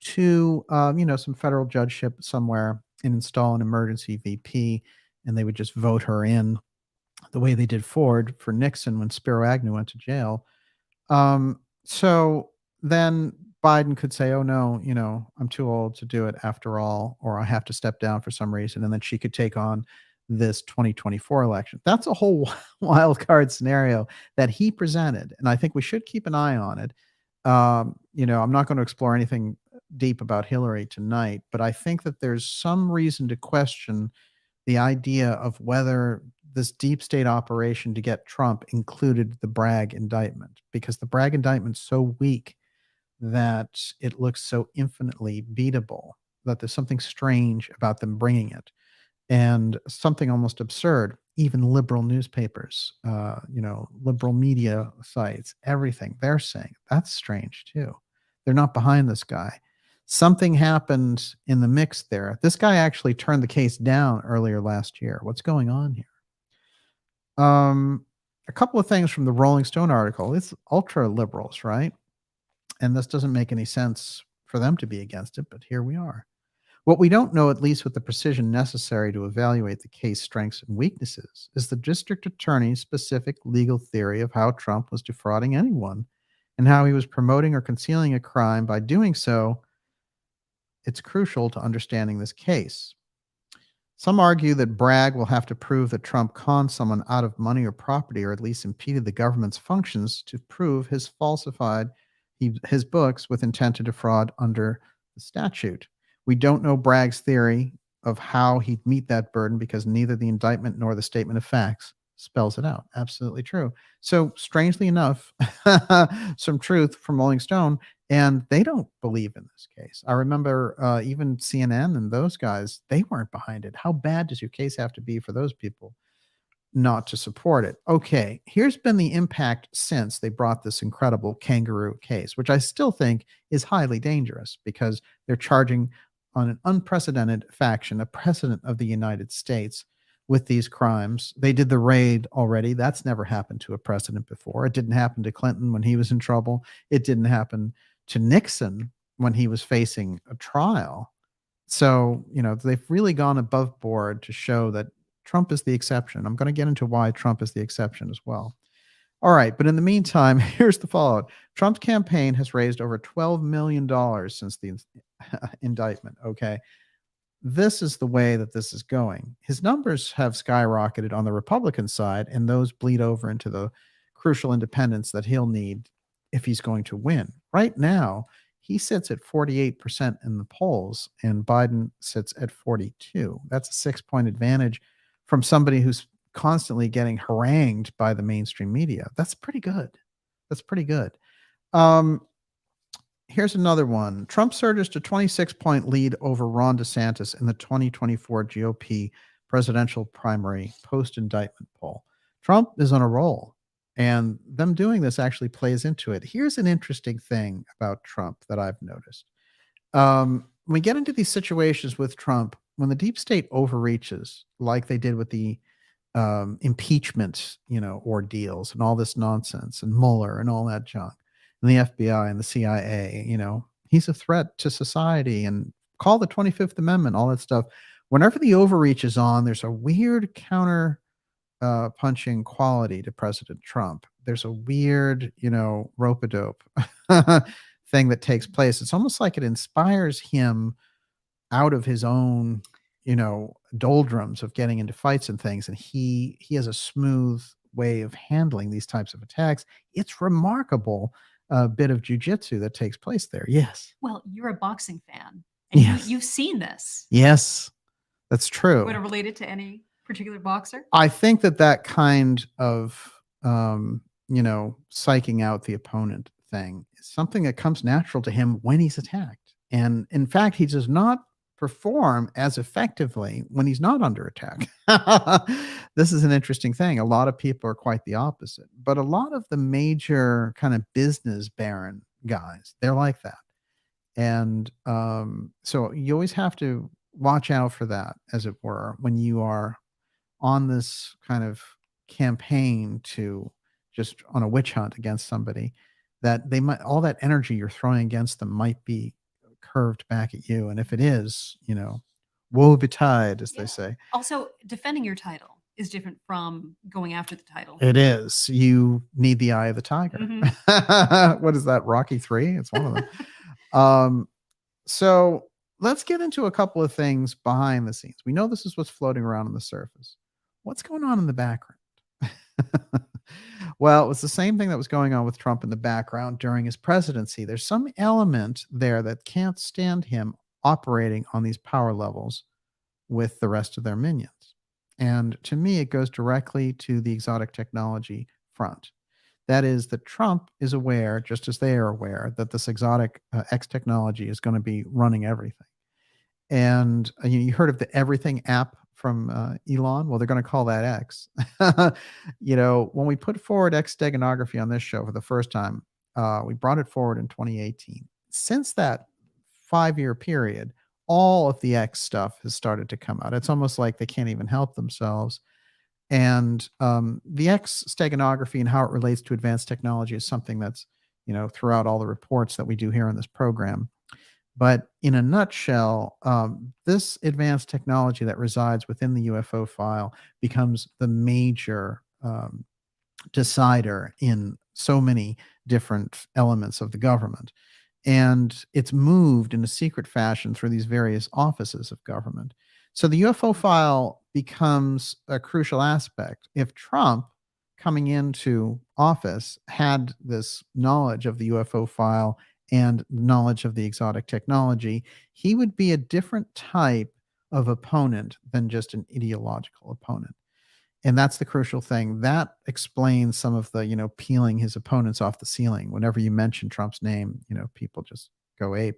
to some federal judgeship somewhere and install an emergency VP, and they would just vote her in the way they did Ford for Nixon when Spiro Agnew went to jail. So then Biden could say, oh, no, I'm too old to do it after all, or I have to step down for some reason. And then she could take on this 2024 election. That's a whole wild card scenario that he presented. And I think we should keep an eye on it. I'm not going to explore anything deep about Hillary tonight, but I think that there's some reason to question the idea of whether this deep state operation to get Trump included the Bragg indictment, because the Bragg indictment's so weak that it looks so infinitely beatable that there's something strange about them bringing it, and something almost absurd. Even liberal newspapers, liberal media sites, everything they're saying, that's strange too. They're not behind this guy. Something happened in the mix there. This guy actually turned the case down earlier last year. What's going on here? A couple of things from the Rolling Stone article. It's ultra liberals, right? And this doesn't make any sense for them to be against it, but here we are. What we don't know, at least with the precision necessary to evaluate the case strengths and weaknesses, is the district attorney's specific legal theory of how Trump was defrauding anyone and how he was promoting or concealing a crime by doing so it's crucial to understanding this case. Some argue that Bragg will have to prove that Trump conned someone out of money or property, or at least impeded the government's functions to prove his falsified his books with intent to defraud under the statute. We don't know Bragg's theory of how he'd meet that burden because neither the indictment nor the statement of facts spells it out. Absolutely true. So, strangely enough, some truth from Rolling Stone, and they don't believe in this case. I remember even CNN and those guys, they weren't behind it. How bad does your case have to be for those people not to support it? Okay, here's been the impact since they brought this incredible kangaroo case, which I still think is highly dangerous because they're charging on an unprecedented faction, a president of the United States, with these crimes. They did the raid already. That's never happened to a president before. It didn't happen to Clinton when he was in trouble. It didn't happen to Nixon when he was facing a trial. So, they've really gone above board to show that Trump is the exception. I'm going to get into why Trump is the exception as well. All right. But in the meantime, here's the fallout. Trump's campaign has raised over $12 million since the indictment. Okay. This is the way that this is going. His numbers have skyrocketed on the Republican side, and those bleed over into the crucial independents that he'll need if he's going to win. Right now, he sits at 48% in the polls, and Biden sits at 42. That's a 6-point advantage from somebody who's constantly getting harangued by the mainstream media. That's pretty good. That's pretty good. Here's another one. Trump surges to 26-point lead over Ron DeSantis in the 2024 GOP presidential primary post-indictment poll. Trump is on a roll, and them doing this actually plays into it. Here's an interesting thing about Trump that I've noticed. When we get into these situations with Trump, when the deep state overreaches, like they did with the impeachment, ordeals and all this nonsense, and Mueller and all that junk, and the FBI and the CIA, he's a threat to society, and call the 25th Amendment, all that stuff. Whenever the overreach is on, there's a weird counter punching quality to President Trump. There's a weird, rope-a-dope thing that takes place. It's almost like it inspires him out of his own, doldrums of getting into fights and things. And he has a smooth way of handling these types of attacks. It's remarkable bit of jujitsu that takes place there. Yes. Well, you're a boxing fan, and Yes. you've seen this. Yes, that's true. Would it relate it to any particular boxer? I think that kind of, psyching out the opponent thing is something that comes natural to him when he's attacked. And in fact, he does not perform as effectively when he's not under attack. This is an interesting thing. A lot of people are quite the opposite, but a lot of the major kind of business baron guys, they're like that. And so you always have to watch out for that, as it were, when you are on this kind of campaign to just on a witch hunt against somebody, that they might, all that energy you're throwing against them might be curved back at you. And if it is, woe betide, as they say. Also, defending your title is different from going after the title. It is. You need the eye of the tiger. Mhm. What is that? Rocky 3? It's one of them. So let's get into a couple of things behind the scenes. We know this is what's floating around on the surface. What's going on in the background? Well, it was the same thing that was going on with Trump in the background during his presidency. There's some element there that can't stand him operating on these power levels with the rest of their minions. And to me, it goes directly to the exotic technology front. That is, that Trump is aware, just as they are aware, that this exotic X technology is going to be running everything. And you heard of the Everything app from Elon? Well, they're going to call that X. When we put forward X steganography on this show for the first time, we brought it forward in 2018. Since that 5-year period, all of the X stuff has started to come out. It's almost like they can't even help themselves. And the X steganography and how it relates to advanced technology is something that's, throughout all the reports that we do here on this program. But in a nutshell, this advanced technology that resides within the UFO file becomes the major decider in so many different elements of the government. and it's moved in a secret fashion through these various offices of government. So the UFO file becomes a crucial aspect. If Trump, coming into office, had this knowledge of the UFO file and knowledge of the exotic technology, he would be a different type of opponent than just an ideological opponent. And that's the crucial thing. That explains some of the, peeling his opponents off the ceiling. Whenever you mention Trump's name, people just go ape.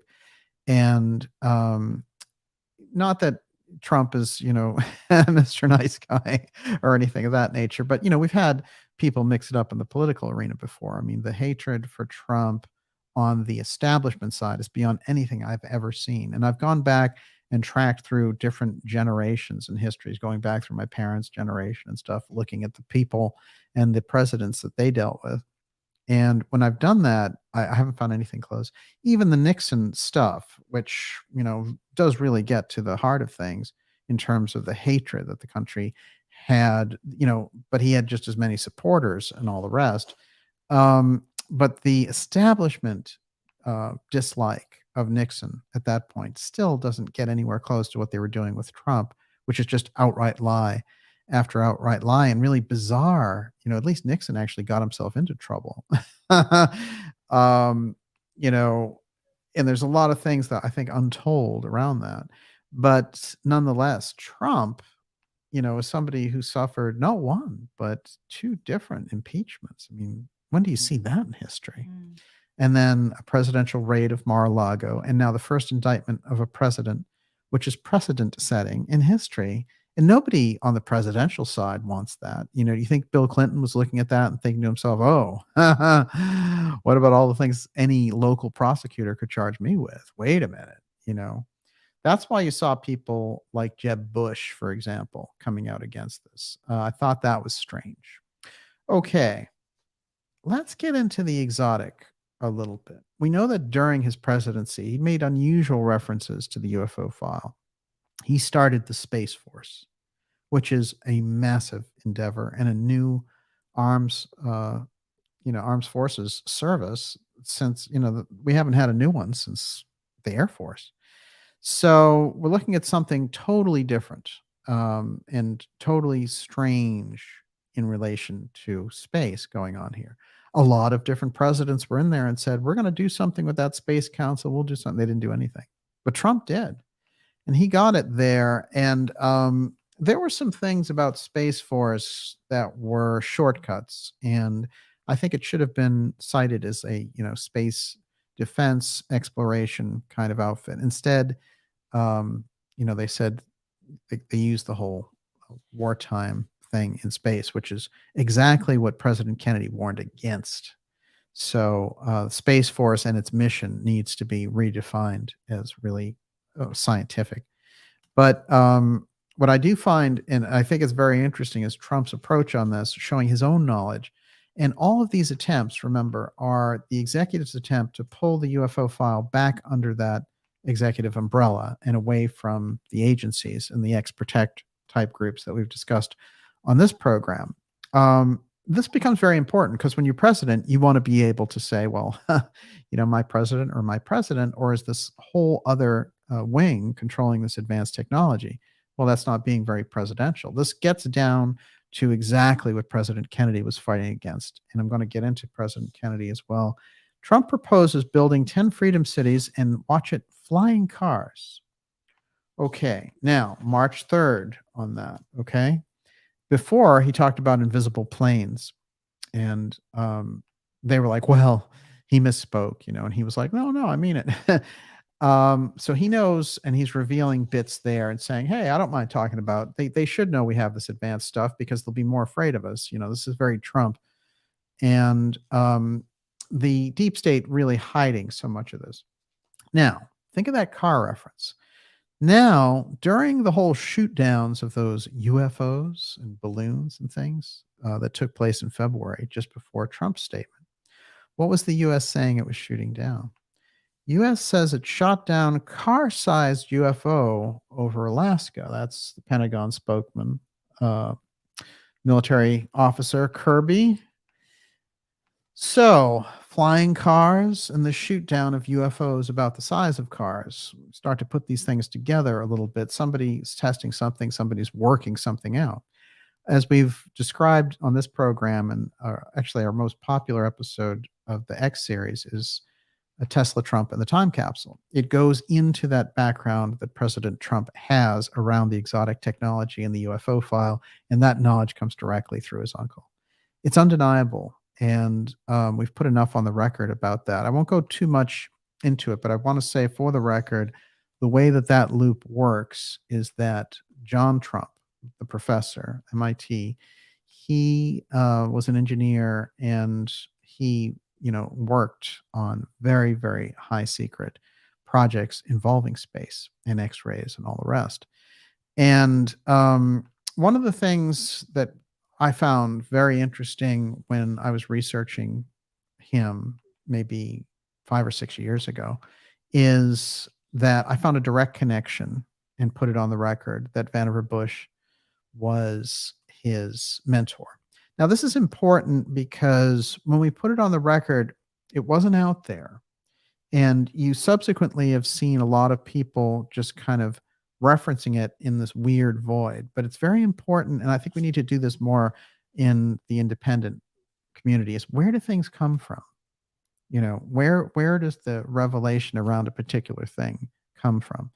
And not that Trump is, Mr. Nice Guy or anything of that nature, but we've had people mix it up in the political arena before. I mean, the hatred for Trump on the establishment side is beyond anything I've ever seen. And I've gone back and tracked through different generations and histories, going back through my parents' generation and stuff, looking at the people and the presidents that they dealt with. And when I've done that, I haven't found anything close. Even the Nixon stuff, which, does really get to the heart of things in terms of the hatred that the country had, but he had just as many supporters and all the rest. But the establishment dislike of Nixon at that point still doesn't get anywhere close to what they were doing with Trump, which is just outright lie after outright lie, and really bizarre. At least Nixon actually got himself into trouble. um, and there's a lot of things that I think untold around that. But nonetheless, Trump, is somebody who suffered not one, but two different impeachments. I mean, when do you see that in history? And then a presidential raid of Mar-a-Lago, and now the first indictment of a president, which is precedent setting in history. And nobody on the presidential side wants that. Do you think Bill Clinton was looking at that and thinking to himself, oh, what about all the things any local prosecutor could charge me with? Wait a minute. That's why you saw people like Jeb Bush, for example, coming out against this. I thought that was strange. Okay, let's get into the exotic a little bit. We know that during his presidency, he made unusual references to the UFO file. He started the Space Force, which is a massive endeavor and a new arms, arms forces service since, we haven't had a new one since the Air Force. So we're looking at something totally different and totally strange in relation to space going on here. A lot of different presidents were in there and said, we're going to do something with that Space Council. We'll do something. They didn't do anything. But Trump did. And he got it there. And there were some things about Space Force that were shortcuts. And I think it should have been cited as a, space defense exploration kind of outfit. Instead, they said they used the whole wartime thing in space, which is exactly what President Kennedy warned against. So Space Force and its mission needs to be redefined as really scientific. But what I do find, and I think it's very interesting, is Trump's approach on this, showing his own knowledge. And all of these attempts, remember, are the executive's attempt to pull the UFO file back under that executive umbrella and away from the agencies and the ex-protect type groups that we've discussed on this program. This becomes very important because when you're president, you want to be able to say, well, my president, or is this whole other wing controlling this advanced technology? Well, that's not being very presidential. This gets down to exactly what President Kennedy was fighting against. And I'm going to get into President Kennedy as well. Trump proposes building 10 freedom cities and watch it, flying cars. Okay, now March 3rd on that. Okay. Before he talked about invisible planes, and they were like, well, he misspoke, and he was like, no, I mean it. So he knows, and he's revealing bits there and saying, hey, I don't mind talking about, they should know we have this advanced stuff because they'll be more afraid of us. This is very Trump. And the deep state really hiding so much of this. Now, think of that car reference. Now, during the whole shoot downs of those UFOs and balloons and things that took place in February, just before Trump's statement, what was the U.S. saying it was shooting down? U.S. says it shot down car-sized UFO over Alaska. That's the Pentagon spokesman, military officer Kirby. So, flying cars and the shoot down of UFOs about the size of cars. Start to put these things together a little bit. Somebody's testing something, somebody's working something out. As we've described on this program, and actually our most popular episode of the X series is a Tesla, Trump, and the time capsule. It goes into that background that President Trump has around the exotic technology and the UFO file, and that knowledge comes directly through his uncle. It's undeniable, and we've put enough on the record about that. I won't go too much into it, but I want to say for the record, the way that that loop works is that John Trump, the professor, MIT, he was an engineer and he worked on very, very high secret projects involving space and X-rays and all the rest. And one of the things that I found very interesting when I was researching him maybe 5 or 6 years ago is that I found a direct connection and put it on the record that Vannevar Bush was his mentor. Now, this is important because when we put it on the record, it wasn't out there. And you subsequently have seen a lot of people just kind of referencing it in this weird void. But it's very important. And I think we need to do this more in the independent community is where do things come from? Where does the revelation around a particular thing come from?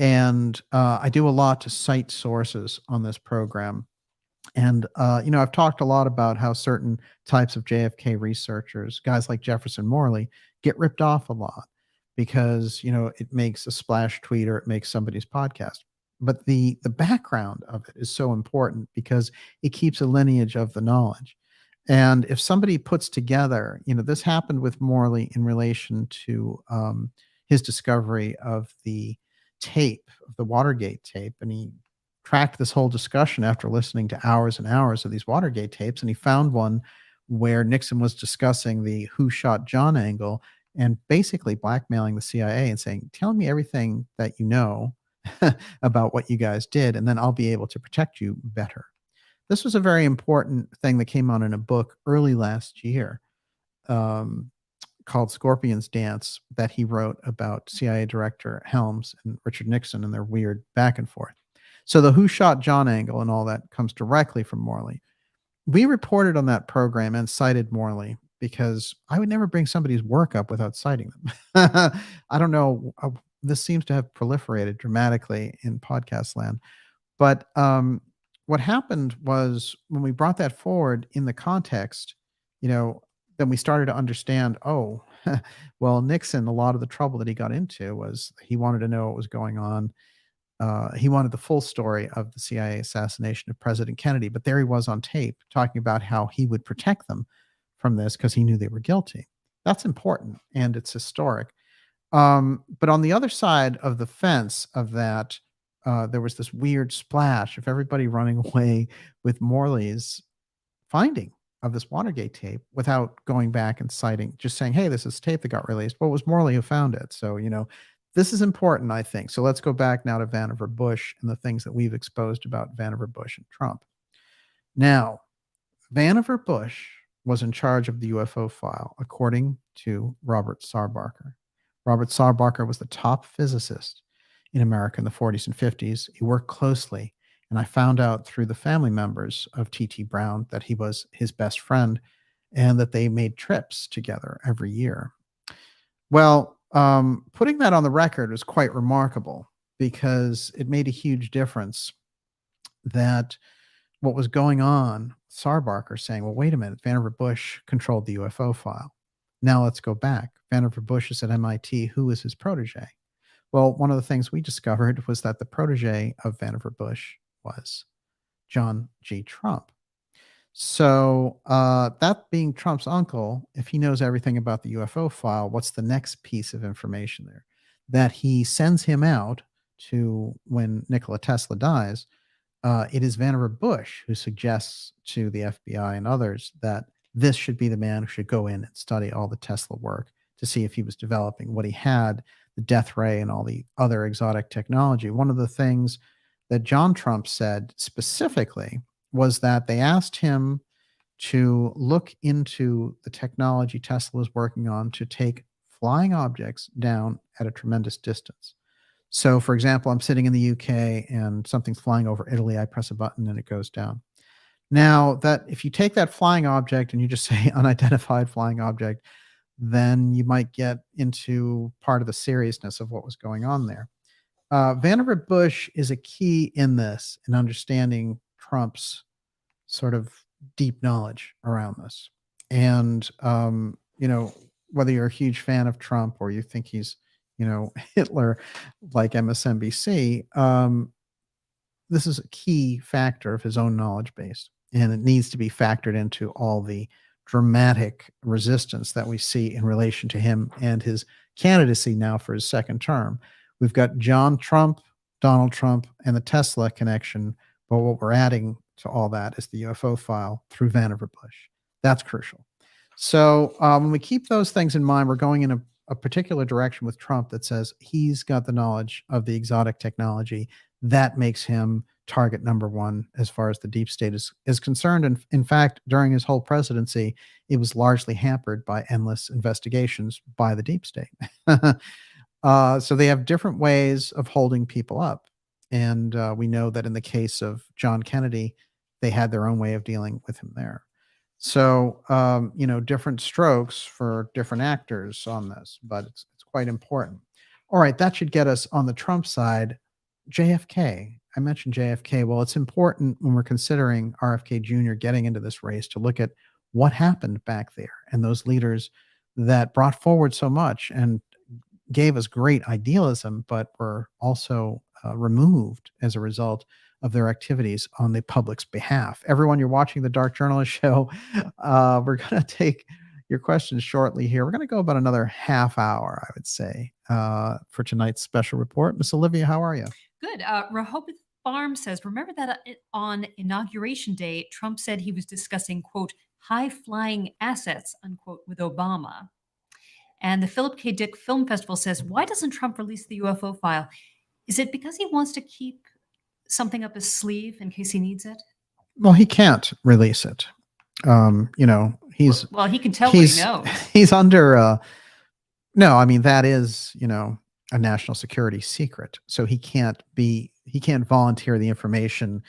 And I do a lot to cite sources on this program. And, I've talked a lot about how certain types of JFK researchers, guys like Jefferson Morley, get ripped off a lot because, it makes a splash tweet or it makes somebody's podcast. But the background of it is so important because it keeps a lineage of the knowledge. And if somebody puts together, this happened with Morley in relation to his discovery of the tape, of the Watergate tape, and he tracked this whole discussion after listening to hours and hours of these Watergate tapes, and he found one where Nixon was discussing the who shot John angle and basically blackmailing the CIA and saying, tell me everything that you know about what you guys did, and then I'll be able to protect you better. This was a very important thing that came out in a book early last year called Scorpion's Dance that he wrote about CIA Director Helms and Richard Nixon and their weird back and forth. So the who shot John angle and all that comes directly from Morley. We reported on that program and cited Morley because I would never bring somebody's work up without citing them. I don't know. This seems to have proliferated dramatically in podcast land. But what happened was when we brought that forward in the context, then we started to understand, well, Nixon, a lot of the trouble that he got into was he wanted to know what was going on. He wanted the full story of the CIA assassination of President Kennedy, but there he was on tape talking about how he would protect them from this because he knew they were guilty. That's important and it's historic. But on the other side of the fence of that, there was this weird splash of everybody running away with Morley's finding of this Watergate tape without going back and citing, just saying, hey, this is tape that got released. Well, it was Morley who found it. So, this is important, I think. So let's go back now to Vannevar Bush and the things that we've exposed about Vannevar Bush and Trump. Now, Vannevar Bush was in charge of the UFO file, according to Robert Sarbarker. Robert Sarbarker was the top physicist in America in the 40s and 50s. He worked closely, and I found out through the family members of T.T. Brown that he was his best friend and that they made trips together every year. Well, putting that on the record was quite remarkable because it made a huge difference that what was going on, Sarbarker saying, well, wait a minute, Vannevar Bush controlled the UFO file. Now let's go back. Vannevar Bush is at MIT. Who is his protege? Well, one of the things we discovered was that the protege of Vannevar Bush was John G. Trump. So that being Trump's uncle, if he knows everything about the UFO file, what's the next piece of information there? That he sends him out to when Nikola Tesla dies. It is Vannevar Bush who suggests to the FBI and others that this should be the man who should go in and study all the Tesla work to see if he was developing what he had, the death ray and all the other exotic technology. One of the things that John Trump said specifically was that they asked him to look into the technology Tesla was working on to take flying objects down at a tremendous distance. So, for example, I'm sitting in the UK and something's flying over Italy. I press a button and it goes down. Now, that if you take that flying object and you just say unidentified flying object, then you might get into part of the seriousness of what was going on there. Vannevar Bush is a key in this, in understanding Trump's sort of deep knowledge around this. And, whether you're a huge fan of Trump or you think he's, Hitler, like MSNBC, this is a key factor of his own knowledge base. And it needs to be factored into all the dramatic resistance that we see in relation to him and his candidacy now for his second term. We've got John Trump, Donald Trump, and the Tesla connection. But what we're adding to all that is the UFO file through Vannevar Bush. That's crucial. So when we keep those things in mind, we're going in a particular direction with Trump that says he's got the knowledge of the exotic technology. That makes him target number one as far as the deep state is concerned. And in fact, during his whole presidency, it was largely hampered by endless investigations by the deep state. So they have different ways of holding people up. And we know that in the case of John Kennedy, they had their own way of dealing with him there. So, different strokes for different actors on this, but it's quite important. All right, that should get us on the Trump side. JFK. I mentioned JFK. Well, it's important when we're considering RFK Jr. getting into this race to look at what happened back there and those leaders that brought forward so much and gave us great idealism, but were also removed as a result of their activities on the public's behalf. Everyone, you're watching the Dark Journalist Show. We're going to take your questions shortly here. We're going to go about another half hour, I would say, for tonight's special report. Miss Olivia, how are you? Good. Rehoboth Farm says, remember that on Inauguration Day, Trump said he was discussing, quote, high-flying assets, unquote, with Obama. And the Philip K. Dick Film Festival says, why doesn't Trump release the UFO file? Is it because he wants to keep something up his sleeve in case he needs it? Well, he can't release it. He's well, he can tell what he knows. He's under no, I mean that is, a national security secret. So he can't volunteer the information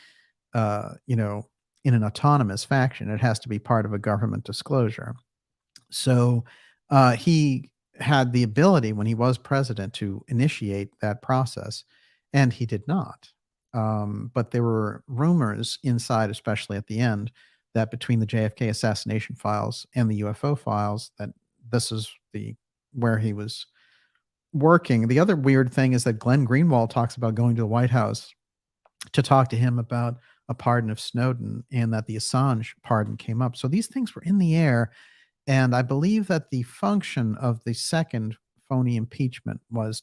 in an autonomous fashion. It has to be part of a government disclosure. So he had the ability when he was president to initiate that process, and he did not. But there were rumors inside, especially at the end, that between the JFK assassination files and the UFO files, that this is where he was working. The other weird thing is that Glenn Greenwald talks about going to the White House to talk to him about a pardon of Snowden, and that the Assange pardon came up. So these things were in the air. And I believe that the function of the second phony impeachment was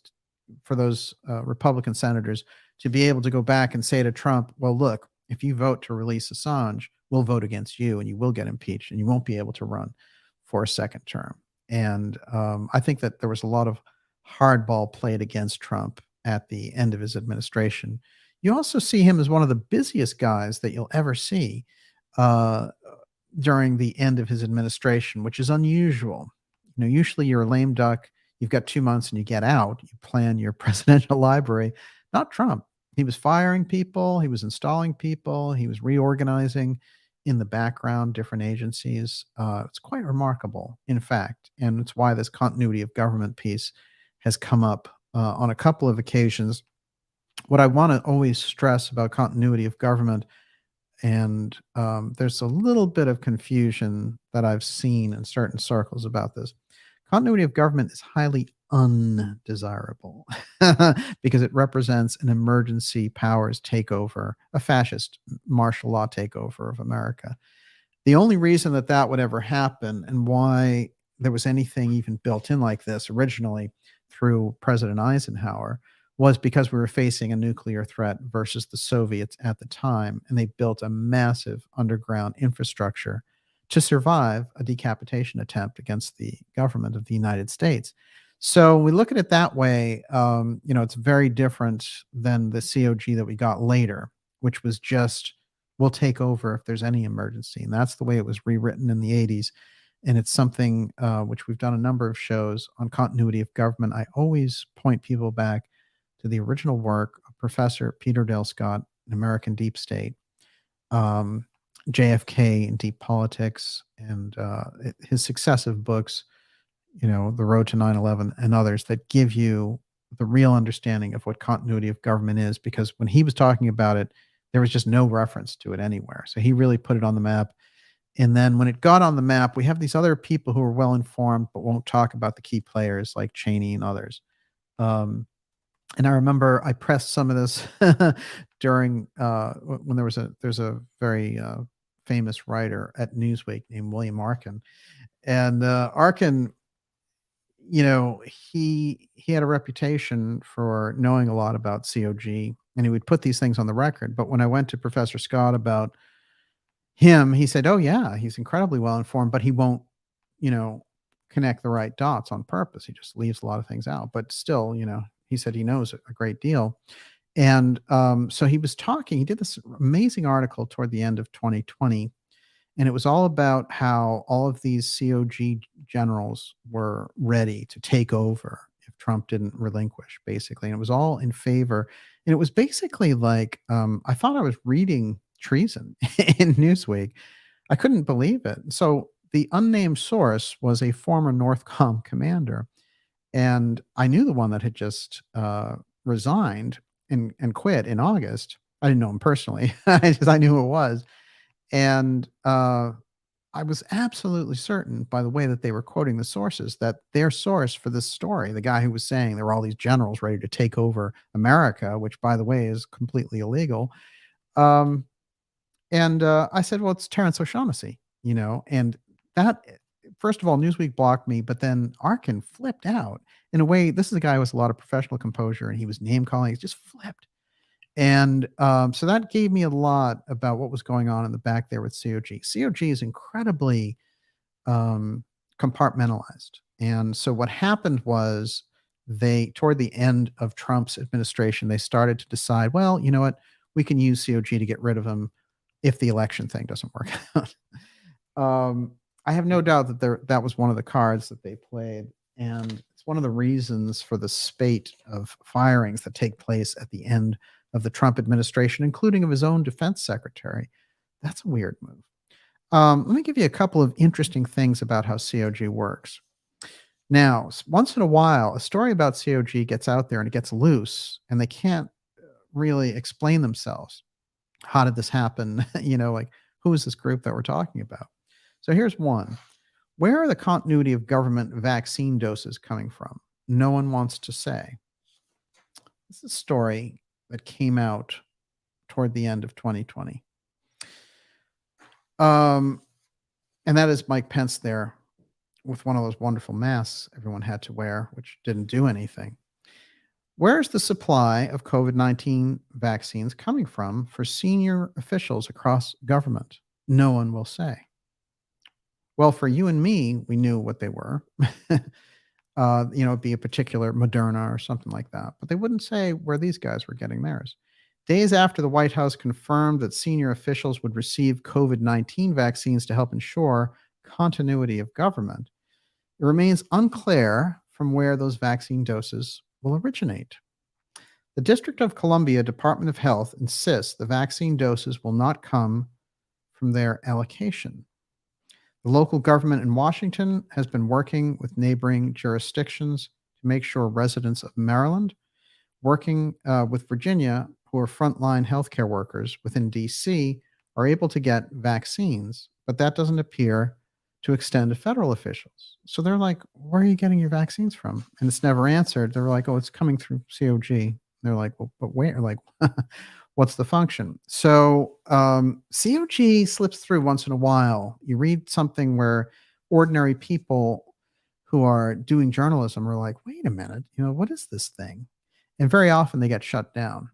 for those Republican senators to be able to go back and say to Trump, well, look, if you vote to release Assange, we'll vote against you and you will get impeached and you won't be able to run for a second term. And I think that there was a lot of hardball played against Trump at the end of his administration. You also see him as one of the busiest guys that you'll ever see during the end of his administration, which is unusual. Usually you're a lame duck. You've got 2 months and you get out. You plan your presidential library. Not Trump. He was firing people. He was installing people. He was reorganizing in the background, different agencies. It's quite remarkable, in fact. And it's why this continuity of government piece has come up on a couple of occasions. What I want to always stress about continuity of government, and there's a little bit of confusion that I've seen in certain circles about this. Continuity of government is highly undesirable because it represents an emergency powers takeover, a fascist martial law takeover of America. The only reason that would ever happen, and why there was anything even built in like this originally through President Eisenhower, was because we were facing a nuclear threat versus the Soviets at the time, and they built a massive underground infrastructure to survive a decapitation attempt against the government of the United States. So we look at it that way. It's very different than the COG that we got later, which was just will take over if there's any emergency. And that's the way it was rewritten in the 80s. And it's something which we've done a number of shows on continuity of government. I always point people back to the original work of Professor Peter Dale Scott, An American Deep State, JFK and Deep Politics, and his successive books, The Road to 9/11 and others that give you the real understanding of what continuity of government is, because when he was talking about it, there was just no reference to it anywhere. So he really put it on the map. And then when it got on the map, we have these other people who are well informed but won't talk about the key players like Cheney and others. And I remember I pressed some of this during when there's a very famous writer at Newsweek named William Arkin, and Arkin, he had a reputation for knowing a lot about COG, and he would put these things on the record. But when I went to Professor Scott about him, he said, "Oh yeah, he's incredibly well informed, but he won't, connect the right dots on purpose. He just leaves a lot of things out. But still, he said he knows a great deal." And so he was talking. He did this amazing article toward the end of 2020, and it was all about how all of these COG generals were ready to take over if Trump didn't relinquish, basically. And it was all in favor. And it was basically like I thought I was reading treason in Newsweek. I couldn't believe it. So the unnamed source was a former Northcom commander, and I knew the one that had just resigned and quit in August. I didn't know him personally. I knew who it was. And I was absolutely certain by the way that they were quoting the sources that their source for this story, the guy who was saying there were all these generals ready to take over America, which by the way is completely illegal. And I said, well, it's Terrence O'Shaughnessy, and that, first of all, Newsweek blocked me, but then Arkin flipped out in a way. This is a guy who has a lot of professional composure, and he was name calling. He just flipped. And so that gave me a lot about what was going on in the back there with COG. COG is incredibly compartmentalized. And so what happened was toward the end of Trump's administration, they started to decide, well, you know what, we can use COG to get rid of him if the election thing doesn't work out. I have no doubt that that was one of the cards that they played. And it's one of the reasons for the spate of firings that take place at the end of the Trump administration, including of his own defense secretary. That's a weird move. Let me give you a couple of interesting things about how COG works. Now, once in a while, a story about COG gets out there and it gets loose, and they can't really explain themselves. How did this happen? Like, who is this group that we're talking about? So here's one. Where are the continuity of government vaccine doses coming from? No one wants to say. This is a story that came out toward the end of 2020. And that is Mike Pence there with one of those wonderful masks everyone had to wear, which didn't do anything. Where's the supply of COVID-19 vaccines coming from for senior officials across government? No one will say. Well, for you and me, we knew what they were. It'd be a particular Moderna or something like that. But they wouldn't say where these guys were getting theirs. Days after the White House confirmed that senior officials would receive COVID-19 vaccines to help ensure continuity of government, it remains unclear from where those vaccine doses will originate. The District of Columbia Department of Health insists the vaccine doses will not come from their allocation. The local government in Washington has been working with neighboring jurisdictions to make sure residents of Maryland, working with Virginia, who are frontline healthcare workers within D.C., are able to get vaccines, but that doesn't appear to extend to federal officials. So they're like, where are you getting your vaccines from? And it's never answered. They're like, oh, it's coming through COG. They're like, well, but where? Like, what's the function? So COG slips through once in a while. You read something where ordinary people who are doing journalism are like, wait a minute, what is this thing? And very often they get shut down.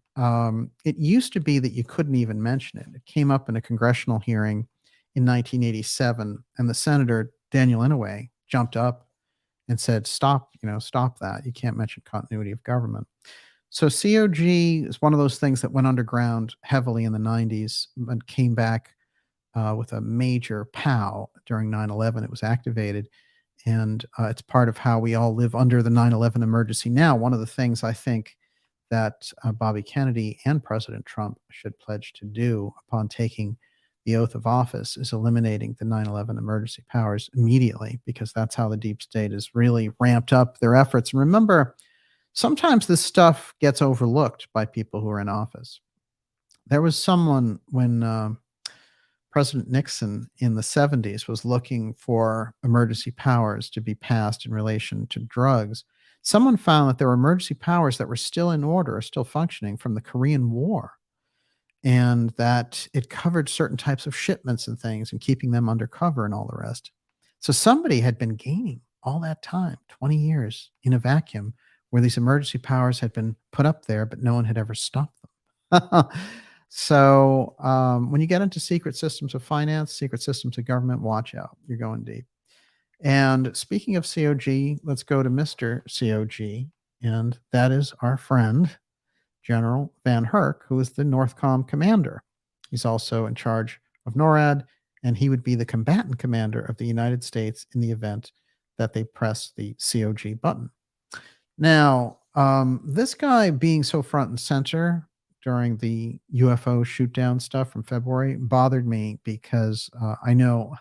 It used to be that you couldn't even mention it. It came up in a congressional hearing in 1987, and the Senator, Daniel Inouye, jumped up and said, stop that. You can't mention continuity of government. So COG is one of those things that went underground heavily in the 90s and came back with a major pow during 9/11. It was activated, and it's part of how we all live under the 9/11 emergency now. One of the things I think that Bobby Kennedy and President Trump should pledge to do upon taking the oath of office is eliminating the 9/11 emergency powers immediately, because that's how the deep state has really ramped up their efforts. And remember, sometimes this stuff gets overlooked by people who are in office. There was someone when President Nixon in the 70s was looking for emergency powers to be passed in relation to drugs. Someone found that there were emergency powers that were still in order, or still functioning from the Korean War, and that it covered certain types of shipments and things and keeping them undercover and all the rest. So somebody had been gaining all that time, 20 years in a vacuum, where these emergency powers had been put up there, but no one had ever stopped them. So when you get into secret systems of finance, secret systems of government, watch out. You're going deep. And speaking of COG, let's go to Mr. COG, and that is our friend, General Van Herk, who is the Northcom commander. He's also in charge of NORAD, and he would be the combatant commander of the United States in the event that they press the COG button. Now, this guy being so front and center during the UFO shoot down stuff from February bothered me, because I know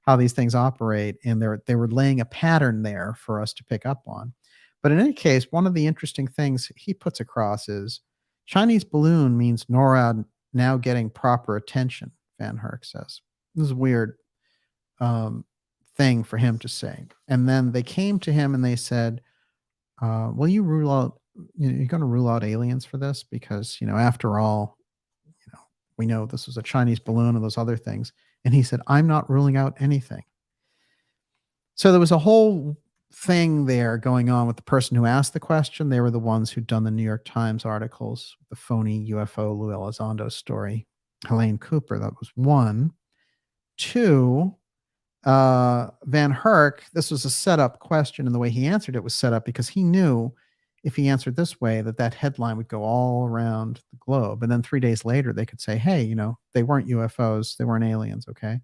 how these things operate, and they were laying a pattern there for us to pick up on. But in any case, one of the interesting things he puts across is Chinese balloon means NORAD now getting proper attention, Van Herk says. This is a weird thing for him to say. And then they came to him and they said, will you rule out, you're going to rule out aliens for this? Because, after all, we know this was a Chinese balloon and those other things. And he said, I'm not ruling out anything. So there was a whole thing there going on with the person who asked the question. They were the ones who'd done the New York Times articles, the phony UFO Lou Elizondo story, Helene Cooper. That was one. Two, Van Herk, this was a setup question, and the way he answered it was set up because he knew if he answered this way, that headline would go all around the globe. And then 3 days later, they could say, hey, they weren't UFOs, they weren't aliens, okay?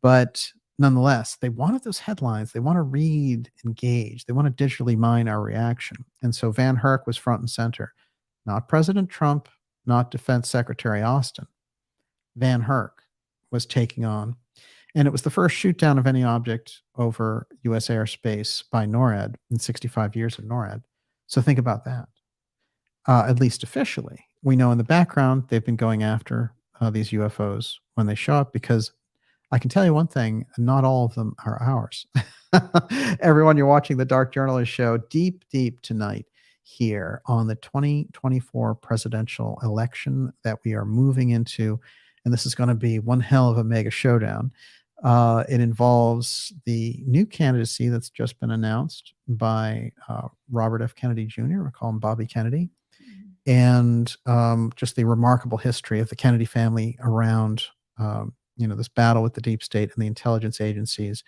But nonetheless, they wanted those headlines. They want to read, engage. They want to digitally mine our reaction. And so Van Herk was front and center. Not President Trump, not Defense Secretary Austin. Van Herk was taking on. And it was the first shoot down of any object over U.S. airspace by NORAD in 65 years of NORAD. So think about that. At least officially. We know in the background they've been going after these UFOs when they show up, because I can tell you one thing, not all of them are ours. Everyone, you're watching the Dark Journalist Show deep tonight here on the 2024 presidential election that we are moving into. And this is going to be one hell of a mega showdown. It involves the new candidacy that's just been announced by Robert F. Kennedy Jr., we call him Bobby Kennedy, and just the remarkable history of the Kennedy family around this battle with the deep state and the intelligence agencies,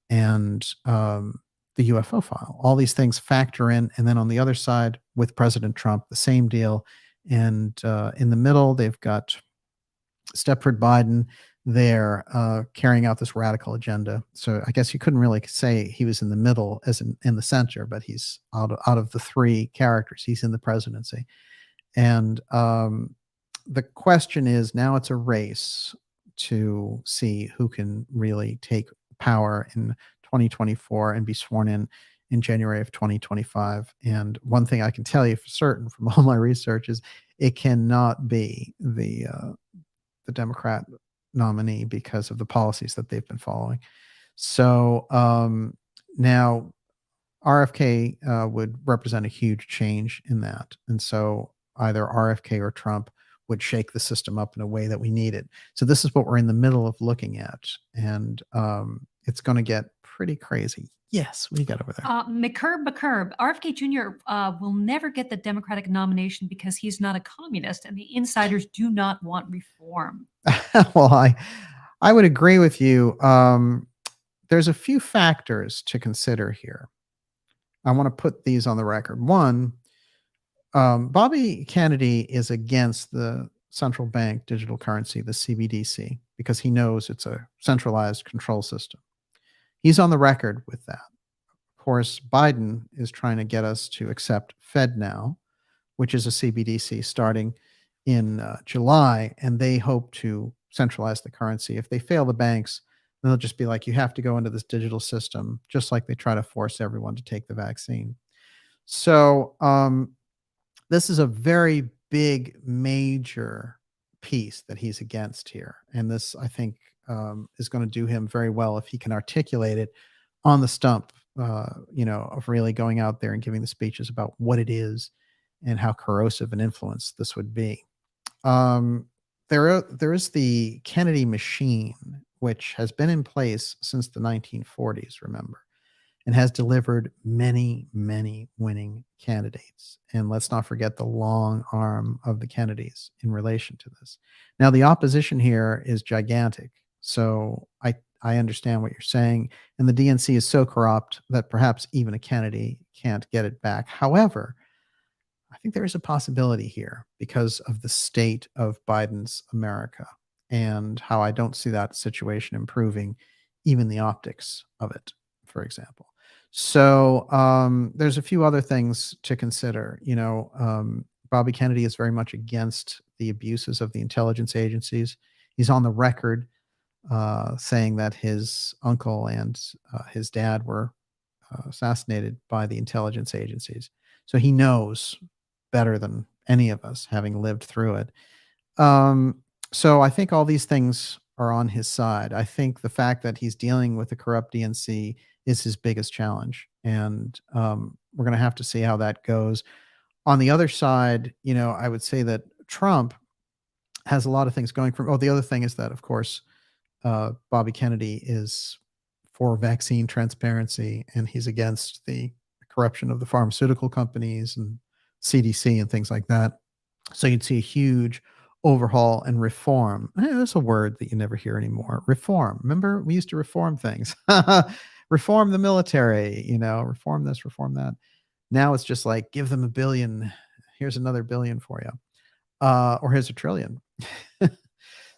and the UFO file. All these things factor in. And then on the other side, with President Trump, the same deal. And in the middle, they've got Stepford Biden there carrying out this radical agenda. So I guess you couldn't really say he was in the middle as in the center, but he's out of the three characters. He's in the presidency. And the question is, now it's a race to see who can really take power in 2024 and be sworn in January of 2025. And one thing I can tell you for certain from all my research is it cannot be the Democrat nominee because of the policies that they've been following. So now RFK would represent a huge change in that. And so either RFK or Trump would shake the system up in a way that we need it. So this is what we're in the middle of looking at. And it's going to get pretty crazy. Yes, what do you got over there? McCurb. RFK Jr. Will never get the Democratic nomination because he's not a communist, and the insiders do not want reform. Well, I would agree with you. There's a few factors to consider here. I want to put these on the record. One, Bobby Kennedy is against the central bank digital currency, the CBDC, because he knows it's a centralized control system. He's on the record with that. Of course, Biden is trying to get us to accept FedNow, which is a CBDC starting in July, and they hope to centralize the currency. If they fail the banks, then they'll just be like, you have to go into this digital system, just like they try to force everyone to take the vaccine. So this is a very big, major piece that he's against here. And this, I think, is going to do him very well if he can articulate it on the stump, of really going out there and giving the speeches about what it is and how corrosive an influence this would be. There is the Kennedy machine, which has been in place since the 1940s, remember, and has delivered many, many winning candidates. And let's not forget the long arm of the Kennedys in relation to this. Now, the opposition here is gigantic. So I understand what you're saying. And the DNC is so corrupt that perhaps even a Kennedy can't get it back. However, I think there is a possibility here because of the state of Biden's America and how I don't see that situation improving, even the optics of it, for example. So there's a few other things to consider. Bobby Kennedy is very much against the abuses of the intelligence agencies. He's on the record saying that his uncle and his dad were assassinated by the intelligence agencies. So he knows better than any of us, having lived through it. So I think all these things are on his side. I think the fact that he's dealing with a corrupt DNC is his biggest challenge. And we're going to have to see how that goes. On the other side, I would say that Trump has a lot of things going for him. Oh, the other thing is that, of course, Bobby Kennedy is for vaccine transparency, and he's against the corruption of the pharmaceutical companies and CDC and things like that. So you'd see a huge overhaul and reform. That's a word that you never hear anymore. Reform. Remember, we used to reform things. Reform the military, reform this, reform that. Now it's just like, give them $1 billion. Here's another $1 billion for you. Or here's $1 trillion.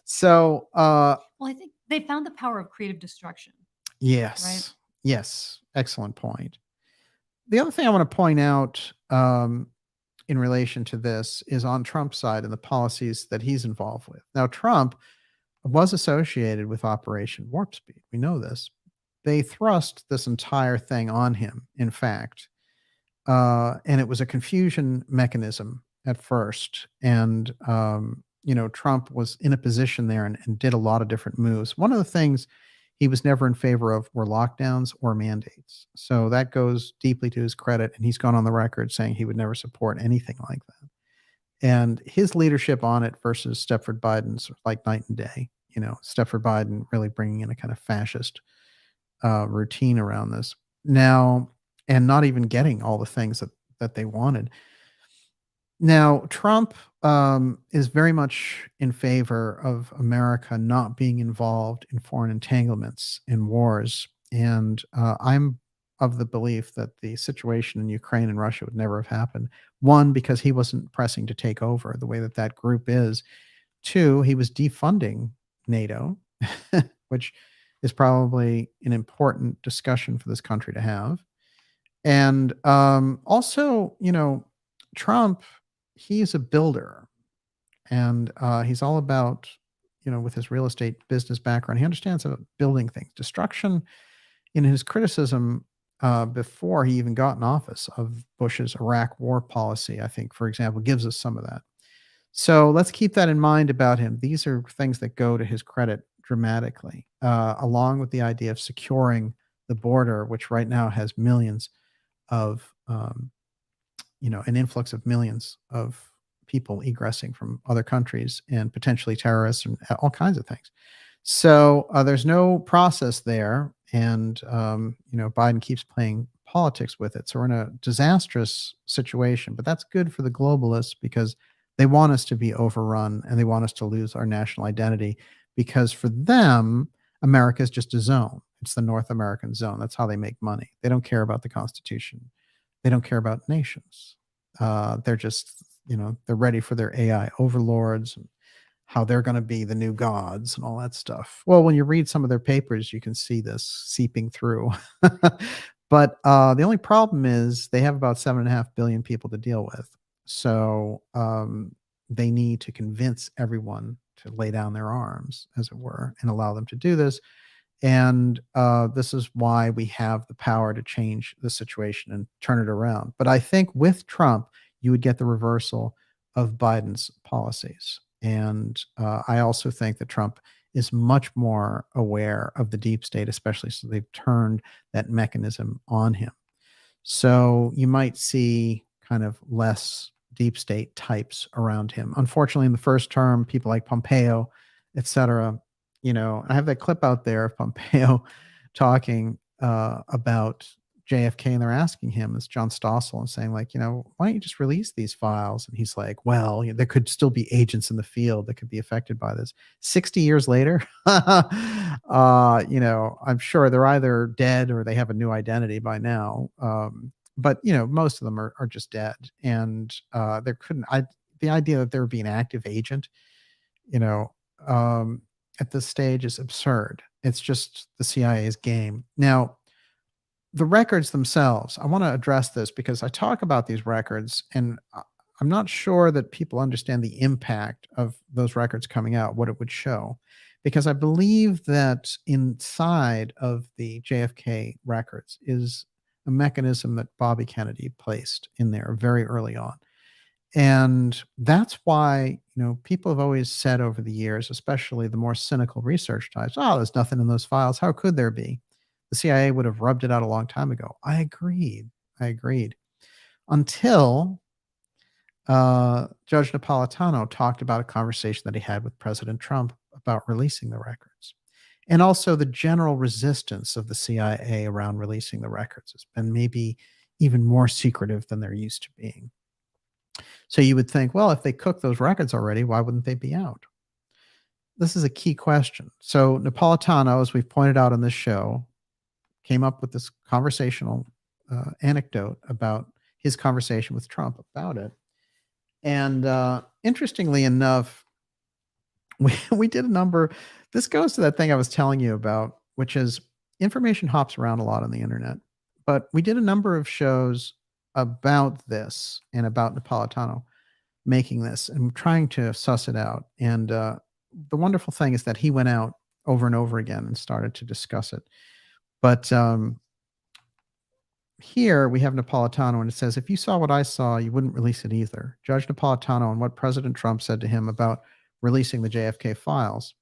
So, well, I think they found the power of creative destruction. Yes. Right? Yes. Excellent point. The other thing I want to point out in relation to this is on Trump's side and the policies that he's involved with. Now, Trump was associated with Operation Warp Speed. We know this. They thrust this entire thing on him, in fact. And it was a confusion mechanism at first. And, Trump was in a position there and did a lot of different moves. One of the things he was never in favor of were lockdowns or mandates. So that goes deeply to his credit. And he's gone on the record saying he would never support anything like that. And his leadership on it versus Stepford Biden's like night and day. Stepford Biden really bringing in a kind of fascist routine around this now, and not even getting all the things that they wanted. Now, Trump is very much in favor of America not being involved in foreign entanglements and wars. And I'm of the belief that the situation in Ukraine and Russia would never have happened. One, because he wasn't pressing to take over the way that group is. Two, he was defunding NATO, which is probably an important discussion for this country to have. And also, Trump, he's a builder, and he's all about, with his real estate business background, he understands about building things. Destruction, in his criticism before he even got in office of Bush's Iraq war policy, I think, for example, gives us some of that. So let's keep that in mind about him. These are things that go to his credit dramatically, along with the idea of securing the border, which right now has millions of, an influx of millions of people egressing from other countries and potentially terrorists and all kinds of things. So there's no process there. And, Biden keeps playing politics with it. So we're in a disastrous situation, but that's good for the globalists because they want us to be overrun and they want us to lose our national identity because for them, America is just a zone. It's the North American zone. That's how they make money. They don't care about the Constitution. They don't care about nations. They're just, they're ready for their AI overlords and how they're going to be the new gods and all that stuff. Well, when you read some of their papers, you can see this seeping through. But the only problem is they have about 7.5 billion people to deal with. So they need to convince everyone to lay down their arms, as it were, and allow them to do this. And this is why we have the power to change the situation and turn it around. But I think with Trump, you would get the reversal of Biden's policies. And I also think that Trump is much more aware of the deep state, especially since they've turned that mechanism on him. So you might see kind of less deep state types around him. Unfortunately, in the first term, people like Pompeo, et cetera, I have that clip out there of Pompeo talking about JFK, and they're asking him, it's John Stossel, and saying like, why don't you just release these files? And he's like, well, there could still be agents in the field that could be affected by this. 60 years later, I'm sure they're either dead or they have a new identity by now. But most of them are just dead. And there couldn't, the idea that there would be an active agent, at this stage is absurd. It's just the CIA's game. Now, the records themselves, I want to address this because I talk about these records and I'm not sure that people understand the impact of those records coming out, what it would show, because I believe that inside of the JFK records is a mechanism that Bobby Kennedy placed in there very early on. And that's why, people have always said over the years, especially the more cynical research types, oh, there's nothing in those files. How could there be? The CIA would have rubbed it out a long time ago. I agreed. Until Judge Napolitano talked about a conversation that he had with President Trump about releasing the records. And also the general resistance of the CIA around releasing the records has been maybe even more secretive than they're used to being. So you would think, well, if they cooked those records already, why wouldn't they be out? This is a key question. So Napolitano, as we've pointed out on this show, came up with this conversational anecdote about his conversation with Trump about it. And interestingly enough, we did a number. This goes to that thing I was telling you about, which is information hops around a lot on the internet. But we did a number of shows about this and about Napolitano making this and trying to suss it out. And the wonderful thing is that he went out over and over again and started to discuss it. But here we have Napolitano, and it says, if you saw what I saw, you wouldn't release it either. Judge Napolitano and what President Trump said to him about releasing the JFK files.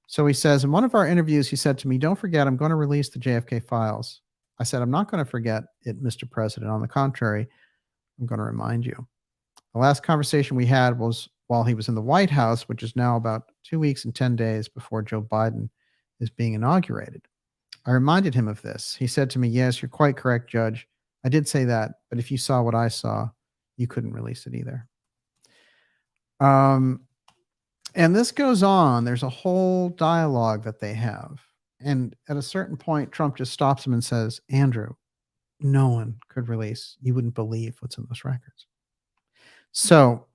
So he says, in one of our interviews, he said to me, don't forget, I'm going to release the JFK files. I said, I'm not going to forget it, Mr. President. On the contrary, I'm going to remind you. The last conversation we had was while he was in the White House, which is now about 2 weeks and 10 days before Joe Biden is being inaugurated. I reminded him of this. He said to me, yes, you're quite correct, Judge. I did say that, but if you saw what I saw, you couldn't release it either. And this goes on. There's a whole dialogue that they have. And at a certain point, Trump just stops him and says, Andrew, no one could release. You wouldn't believe what's in those records. So,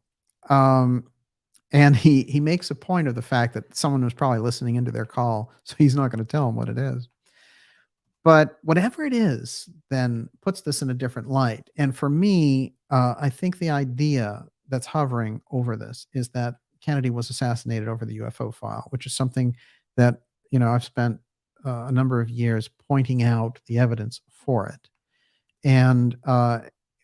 and he makes a point of the fact that someone was probably listening into their call, so he's not going to tell them what it is. But whatever it is, then puts this in a different light. And for me, I think the idea that's hovering over this is that Kennedy was assassinated over the UFO file, which is something that, I've spent a number of years pointing out the evidence for it. And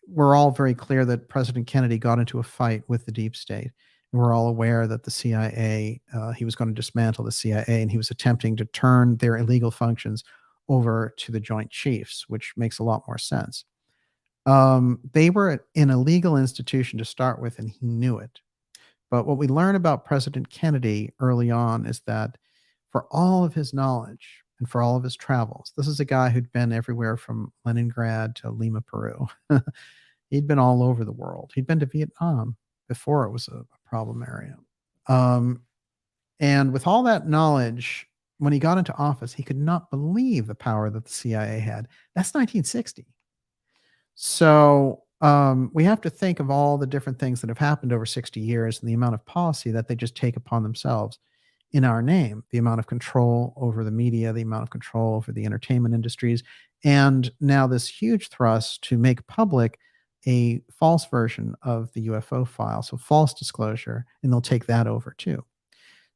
we're all very clear that President Kennedy got into a fight with the deep state. And we're all aware that the CIA, he was going to dismantle the CIA, and he was attempting to turn their illegal functions over to the Joint Chiefs, which makes a lot more sense. They were an illegal institution to start with, and he knew it. But what we learn about President Kennedy early on is that for all of his knowledge and for all of his travels, this is a guy who'd been everywhere from Leningrad to Lima, Peru. He'd been all over the world. He'd been to Vietnam before it was a problem area. And with all that knowledge, when he got into office, he could not believe the power that the CIA had. That's 1960. So we have to think of all the different things that have happened over 60 years and the amount of policy that they just take upon themselves in our name, the amount of control over the media, the amount of control over the entertainment industries, and now this huge thrust to make public a false version of the UFO file, so false disclosure, and they'll take that over too.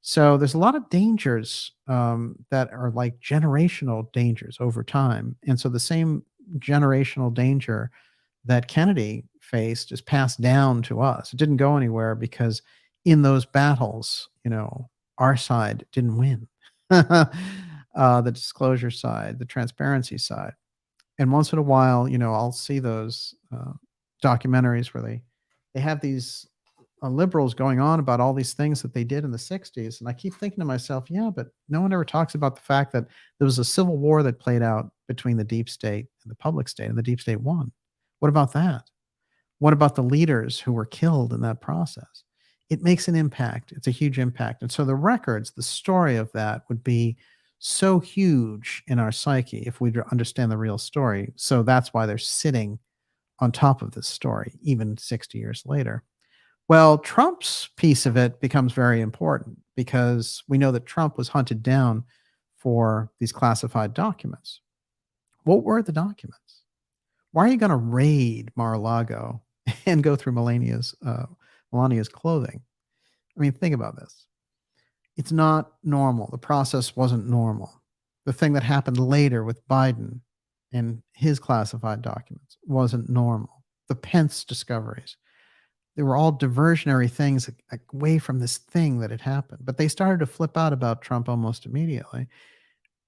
So there's a lot of dangers that are like generational dangers over time. And so the same generational danger that Kennedy faced is passed down to us. It didn't go anywhere because in those battles, our side didn't win. The disclosure side, the transparency side. And once in a while, I'll see those documentaries where they have these liberals going on about all these things that they did in the 60s. And I keep thinking to myself, yeah, but no one ever talks about the fact that there was a civil war that played out between the deep state and the public state, and the deep state won. What about that? What about the leaders who were killed in that process? It makes an impact. It's a huge impact. And so the records, the story of that would be so huge in our psyche if we understand the real story. So that's why they're sitting on top of this story, even 60 years later. Well, Trump's piece of it becomes very important because we know that Trump was hunted down for these classified documents. What were the documents? Why are you going to raid Mar-a-Lago and go through Melania's clothing? I mean, think about this. It's not normal. The process wasn't normal. The thing that happened later with Biden and his classified documents wasn't normal. The Pence discoveries, they were all diversionary things away from this thing that had happened. But they started to flip out about Trump almost immediately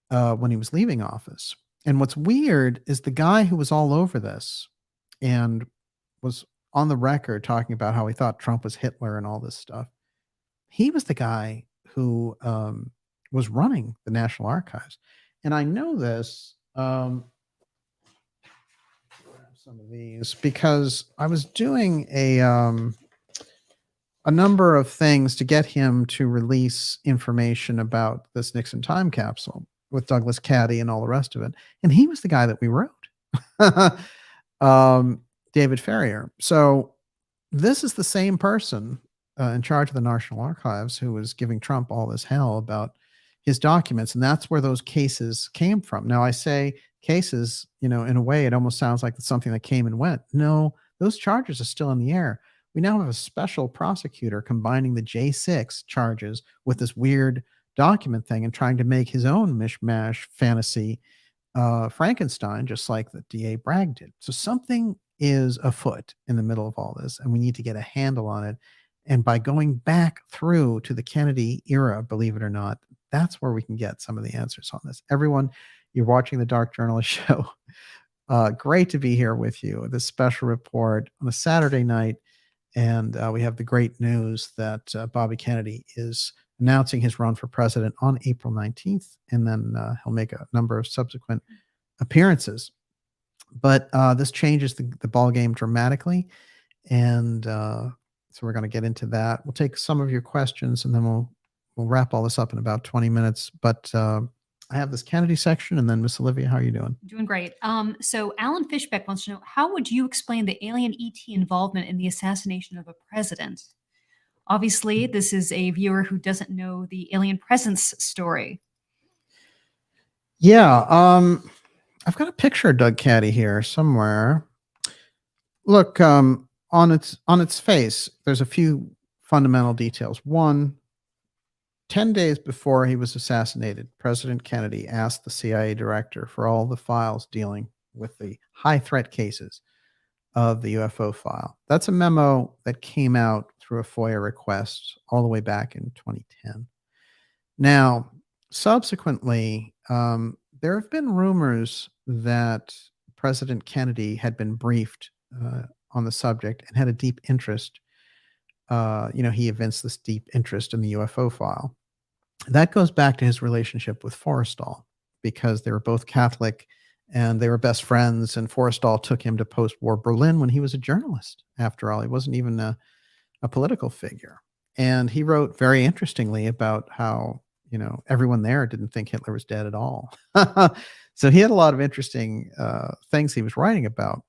when he was leaving office. And what's weird is the guy who was all over this and was on the record talking about how he thought Trump was Hitler and all this stuff. He was the guy who was running the National Archives. And I know this, some of these, because I was doing a number of things to get him to release information about this Nixon time capsule with Douglas Caddy and all the rest of it. And he was the guy that we wrote, David Ferrier. So this is the same person in charge of the National Archives who was giving Trump all this hell about his documents. And that's where those cases came from. Now I say cases, in a way, it almost sounds like it's something that came and went. No, those charges are still in the air. We now have a special prosecutor combining the J6 charges with this weird document thing and trying to make his own mishmash fantasy Frankenstein, just like the DA Bragg did. So something is afoot in the middle of all this, and we need to get a handle on it. And by going back through to the Kennedy era, believe it or not, that's where we can get some of the answers on this. Everyone, you're watching the Dark Journalist Show. Great to be here with you. This special report on a Saturday night. And we have the great news that Bobby Kennedy is announcing his run for president on April 19th. And then he'll make a number of subsequent appearances. But this changes the ball game dramatically. And so we're going to get into that. We'll take some of your questions and then we'll wrap all this up in about 20 minutes. But I have this Kennedy section, and then Miss Olivia, how are you doing? Doing great. So Alan Fishbeck wants to know, how would you explain the alien ET involvement in the assassination of a president? Obviously, this is a viewer who doesn't know the alien presence story. Yeah, I've got a picture of Doug Caddy here somewhere. Look, on its face, there's a few fundamental details. One, 10 days before he was assassinated, President Kennedy asked the CIA director for all the files dealing with the high threat cases of the UFO file. That's a memo that came out through a FOIA request all the way back in 2010. Now, subsequently, there have been rumors that President Kennedy had been briefed on the subject and had a deep interest. He evinced this deep interest in the UFO file. That goes back to his relationship with Forrestal, because they were both Catholic and they were best friends. And Forrestal took him to post-war Berlin when he was a journalist. After all, he wasn't even a political figure. And he wrote very interestingly about how, everyone there didn't think Hitler was dead at all. So he had a lot of interesting things he was writing about.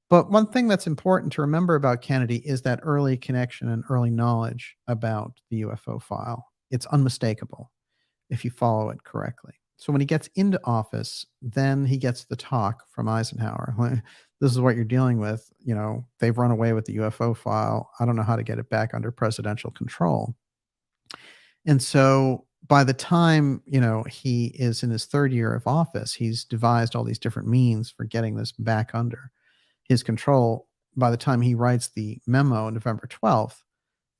But one thing that's important to remember about Kennedy is that early connection and early knowledge about the UFO file. It's unmistakable if you follow it correctly. So when he gets into office, then he gets the talk from Eisenhower. This is what you're dealing with. They've run away with the UFO file. I don't know how to get it back under presidential control. And so by the time, he is in his third year of office, he's devised all these different means for getting this back under his control. By the time he writes the memo November 12th,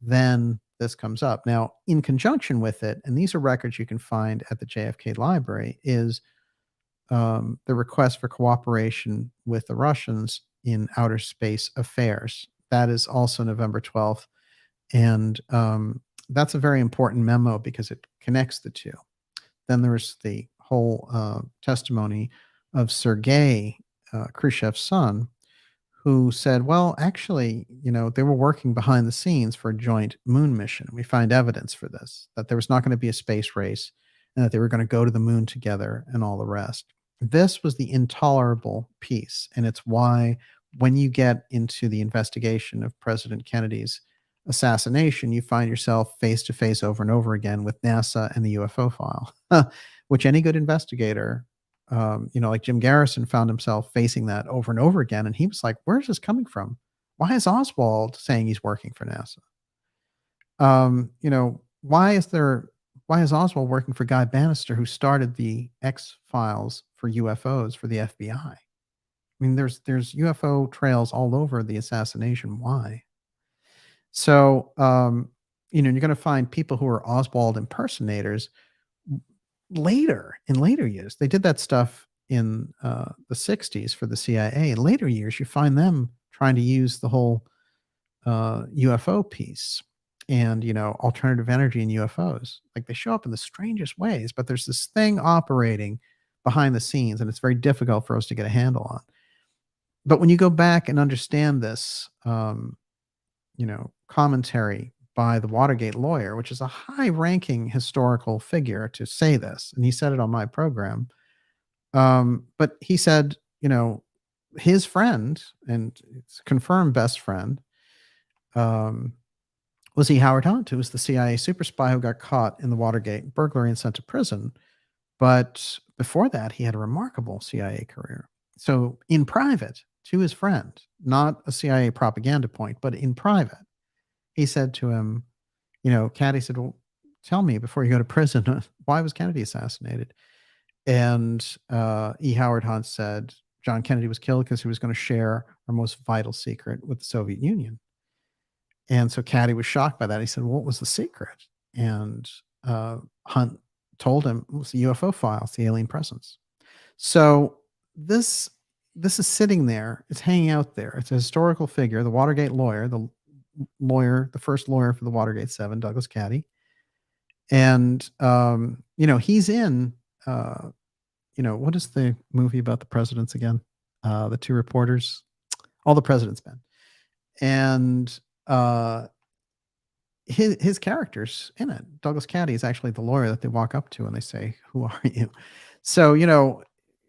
then this comes up. Now, in conjunction with it, and these are records you can find at the JFK Library, is the request for cooperation with the Russians in outer space affairs. That is also November 12th. And that's a very important memo because it connects the two. Then there's the whole testimony of Sergei, Khrushchev's son, who said, well, actually, they were working behind the scenes for a joint moon mission. We find evidence for this, that there was not going to be a space race and that they were going to go to the moon together and all the rest. This was the intolerable piece. And it's why when you get into the investigation of President Kennedy's assassination, you find yourself face to face over and over again with NASA and the UFO file, which any good investigator, like Jim Garrison found himself facing that over and over again. And he was like, where's this coming from? Why is Oswald saying he's working for NASA? Why is Oswald working for Guy Bannister, who started the X Files for UFOs for the FBI? I mean, there's UFO trails all over the assassination. Why? So, you're going to find people who are Oswald impersonators in later years. They did that stuff in the 60s for the CIA. In later years, you find them trying to use the whole UFO piece and, alternative energy and UFOs. Like, they show up in the strangest ways, but there's this thing operating behind the scenes, and it's very difficult for us to get a handle on. But when you go back and understand this, commentary by the Watergate lawyer, which is a high-ranking historical figure to say this, and he said it on my program. But he said, his friend and it's confirmed best friend was E. Howard Hunt, who was the CIA super spy who got caught in the Watergate burglary and sent to prison. But before that, he had a remarkable CIA career. So in private, to his friend, not a CIA propaganda point, but in private, he said to him, Caddy said, well, tell me before you go to prison, why was Kennedy assassinated? And E. Howard Hunt said, John Kennedy was killed because he was going to share our most vital secret with the Soviet Union. And so Caddy was shocked by that. He said, well, what was the secret? And Hunt told him it was the UFO file, it's the alien presence. So this is sitting there. It's hanging out there. It's a historical figure, the Watergate lawyer, the first lawyer for the Watergate 7, Douglas Caddy. And, he's in, what is the movie about the presidents again? The two reporters, All the President's Men. And his character's in it. Douglas Caddy is actually the lawyer that they walk up to and they say, who are you? So,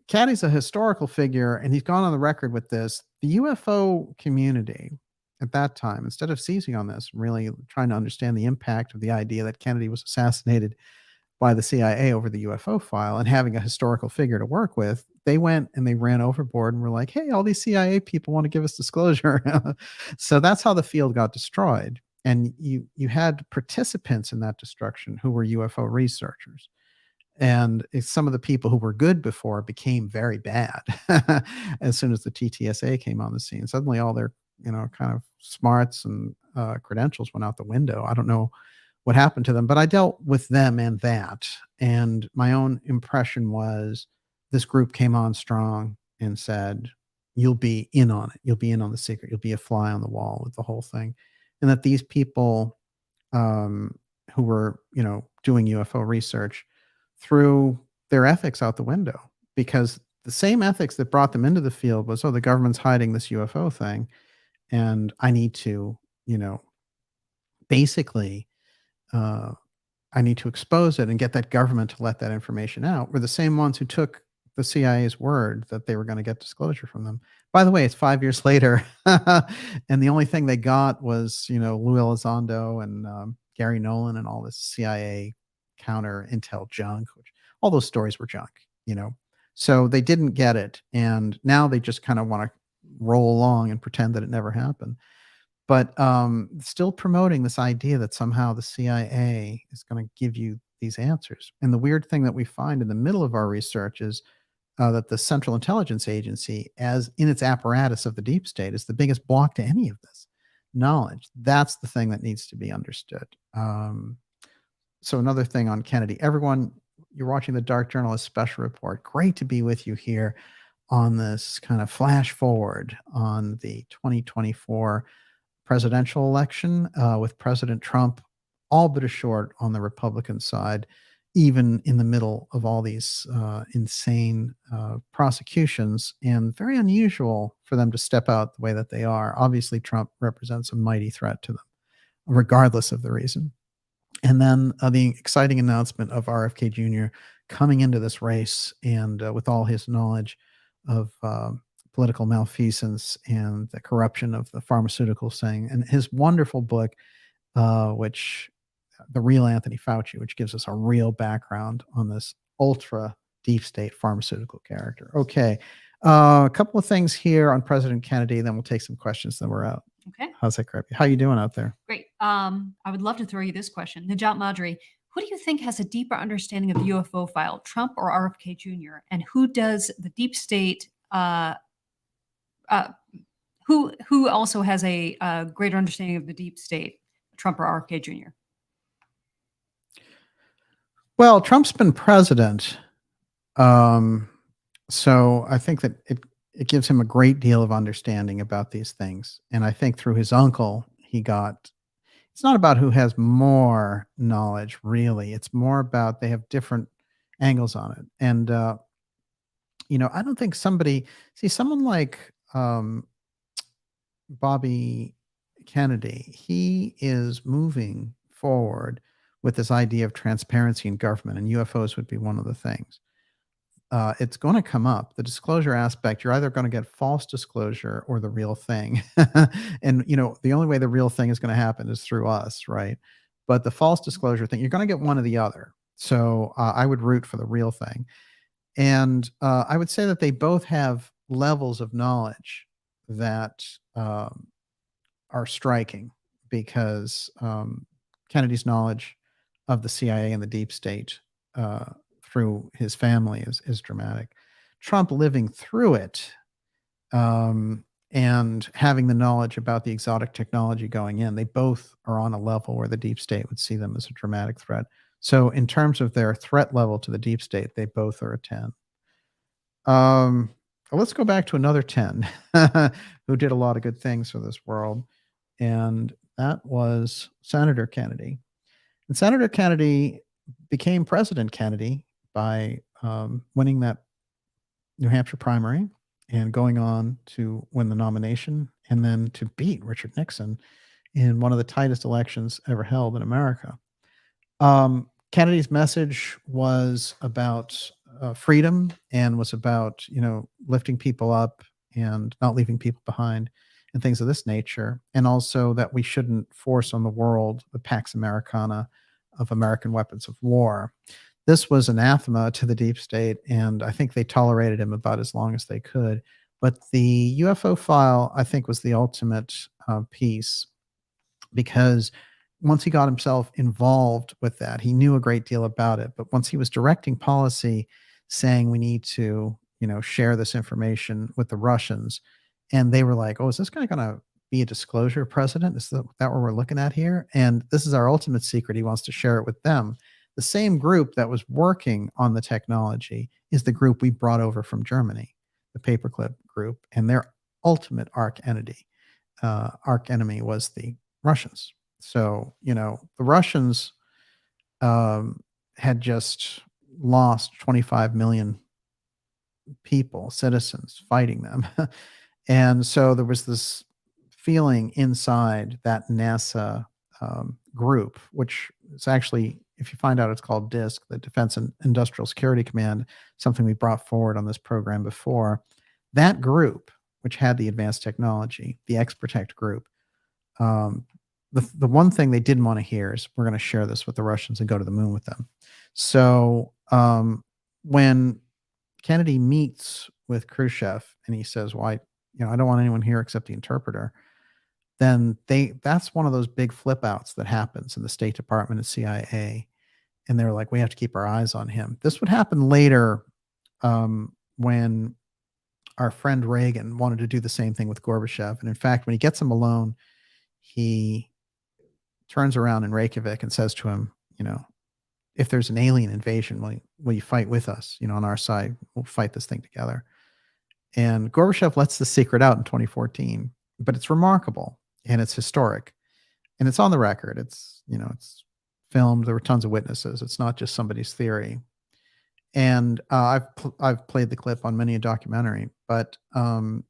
Caddy's a historical figure, and he's gone on the record with this. The UFO community at that time, instead of seizing on this, really trying to understand the impact of the idea that Kennedy was assassinated by the CIA over the UFO file and having a historical figure to work with, they went and they ran overboard and were like, hey, all these CIA people want to give us disclosure. So that's how the field got destroyed. And you had participants in that destruction who were UFO researchers. And some of the people who were good before became very bad as soon as the TTSA came on the scene. Suddenly all their, kind of smarts and credentials went out the window. I don't know what happened to them, but I dealt with them and that. And my own impression was this group came on strong and said, you'll be in on it. You'll be in on the secret. You'll be a fly on the wall with the whole thing. And that these people who were, doing UFO research threw their ethics out the window, because the same ethics that brought them into the field was, the government's hiding this UFO thing. And I need to, basically, I need to expose it and get that government to let that information out, were the same ones who took the CIA's word that they were going to get disclosure from them. By the way, it's 5 years later, and the only thing they got was, Lou Elizondo and Gary Nolan and all this CIA counter intel junk, which all those stories were junk. So they didn't get it, and now they just kind of want to roll along and pretend that it never happened. But still promoting this idea that somehow the CIA is going to give you these answers. And the weird thing that we find in the middle of our research is that the Central Intelligence Agency, as in its apparatus of the deep state, is the biggest block to any of this knowledge. That's the thing that needs to be understood. So another thing on Kennedy, everyone, you're watching the Dark Journalist Special Report. Great to be with you here on this kind of flash forward on the 2024 presidential election with President Trump all but assured on the Republican side, even in the middle of all these insane prosecutions, and very unusual for them to step out the way that they are. Obviously, Trump represents a mighty threat to them, regardless of the reason. And then the exciting announcement of RFK Jr. coming into this race and with all his knowledge of political malfeasance and the corruption of the pharmaceutical thing, and his wonderful book, which The Real Anthony Fauci, which gives us a real background on this ultra deep state pharmaceutical character. Okay. A couple of things here on President Kennedy, then we'll take some questions, then we're out. Okay. How's that, Crappy? How you doing out there? Great. I would love to throw you this question. Najat Madri, who do you think has a deeper understanding of the UFO file, Trump or RFK Jr.? And who does the deep state, who also has a greater understanding of the deep state, Trump or RFK Jr.? Well, Trump's been president. So I think that it gives him a great deal of understanding about these things. And I think through his uncle, it's not about who has more knowledge, really. It's more about they have different angles on it. And, I don't think someone like Bobby Kennedy, he is moving forward with this idea of transparency in government, and UFOs would be one of the things. It's going to come up. The disclosure aspect, you're either going to get false disclosure or the real thing. And, the only way the real thing is going to happen is through us, right? But the false disclosure thing, you're going to get one or the other. So I would root for the real thing. And I would say that they both have levels of knowledge that are striking, because Kennedy's knowledge of the CIA and the deep state through his family is dramatic. Trump living through it and having the knowledge about the exotic technology going in, they both are on a level where the deep state would see them as a dramatic threat. So in terms of their threat level to the deep state, they both are a 10. Let's go back to another 10 who did a lot of good things for this world, and that was Senator Kennedy. And Senator Kennedy became President Kennedy by winning that New Hampshire primary and going on to win the nomination and then to beat Richard Nixon in one of the tightest elections ever held in America. Kennedy's message was about freedom and was about, lifting people up and not leaving people behind and things of this nature. And also that we shouldn't force on the world the Pax Americana of American weapons of war. This was anathema to the deep state, and I think they tolerated him about as long as they could. But the UFO file, I think, was the ultimate piece, because once he got himself involved with that, he knew a great deal about it. But once he was directing policy, saying we need to, share this information with the Russians, and they were like, "Oh, is this guy going to be a disclosure president? Is that what we're looking at here? And this is our ultimate secret. He wants to share it with them." The same group that was working on the technology is the group we brought over from Germany, the Paperclip group, and their ultimate arch enemy was the Russians. So, the Russians had just lost 25 million people, citizens, fighting them. And so there was this feeling inside that NASA group, which is actually if you find out it's called DISC, the Defense and Industrial Security Command, something we brought forward on this program before, that group, which had the advanced technology, the X-Protect group, the one thing they didn't want to hear is we're going to share this with the Russians and go to the moon with them. So when Kennedy meets with Khrushchev and he says, "Why, I don't want anyone here except the interpreter," then that's one of those big flip outs that happens in the State Department and CIA. And they're like, we have to keep our eyes on him. This would happen later when our friend Reagan wanted to do the same thing with Gorbachev. And in fact, when he gets him alone, he turns around in Reykjavik and says to him, if there's an alien invasion, will you fight with us? On our side, we'll fight this thing together. And Gorbachev lets the secret out in 2014, but it's remarkable and it's historic and it's on the record. It's, it's filmed. There were tons of witnesses. It's not just somebody's theory. And I've played the clip on many a documentary, but one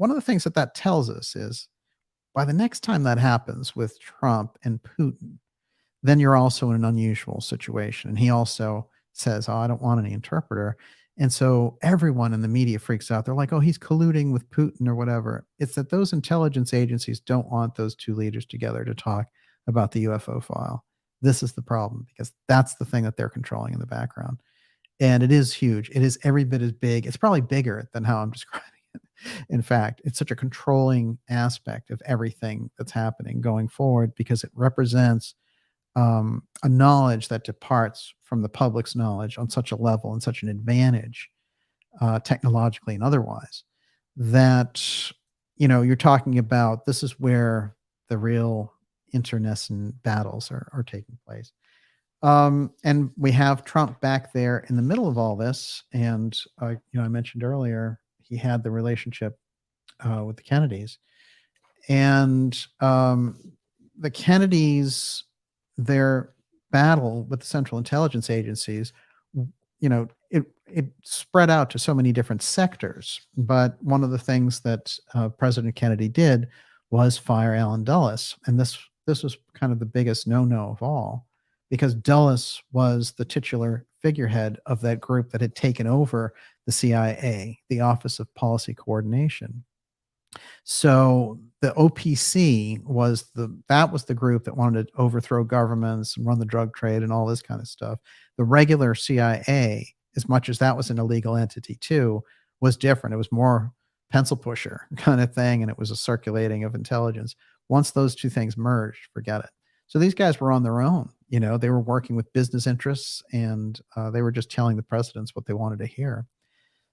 of the things that tells us is by the next time that happens with Trump and Putin, then you're also in an unusual situation. And he also says, "Oh, I don't want any interpreter." And so everyone in the media freaks out. They're like, "Oh, he's colluding with Putin or whatever." It's that those intelligence agencies don't want those two leaders together to talk about the UFO file. This is the problem because that's the thing that they're controlling in the background. And it is huge. It is every bit as big. It's probably bigger than how I'm describing it. In fact, it's such a controlling aspect of everything that's happening going forward because it represents a knowledge that departs from the public's knowledge on such a level and such an advantage technologically and otherwise that, you're talking about this is where the real internecine battles are taking place. And we have Trump back there in the middle of all this. And, I mentioned earlier, he had the relationship with the Kennedys. And the Kennedys, their battle with the Central Intelligence Agencies, it spread out to so many different sectors. But one of the things that President Kennedy did was fire Allen Dulles. And this was kind of the biggest no-no of all, because Dulles was the titular figurehead of that group that had taken over the CIA, the Office of Policy Coordination. So the OPC was the group that wanted to overthrow governments and run the drug trade and all this kind of stuff. The regular CIA, as much as that was an illegal entity too, was different. It was more pencil pusher kind of thing, and it was a circulating of intelligence. Once those two things merged, forget it. So these guys were on their own. They were working with business interests, and they were just telling the presidents what they wanted to hear.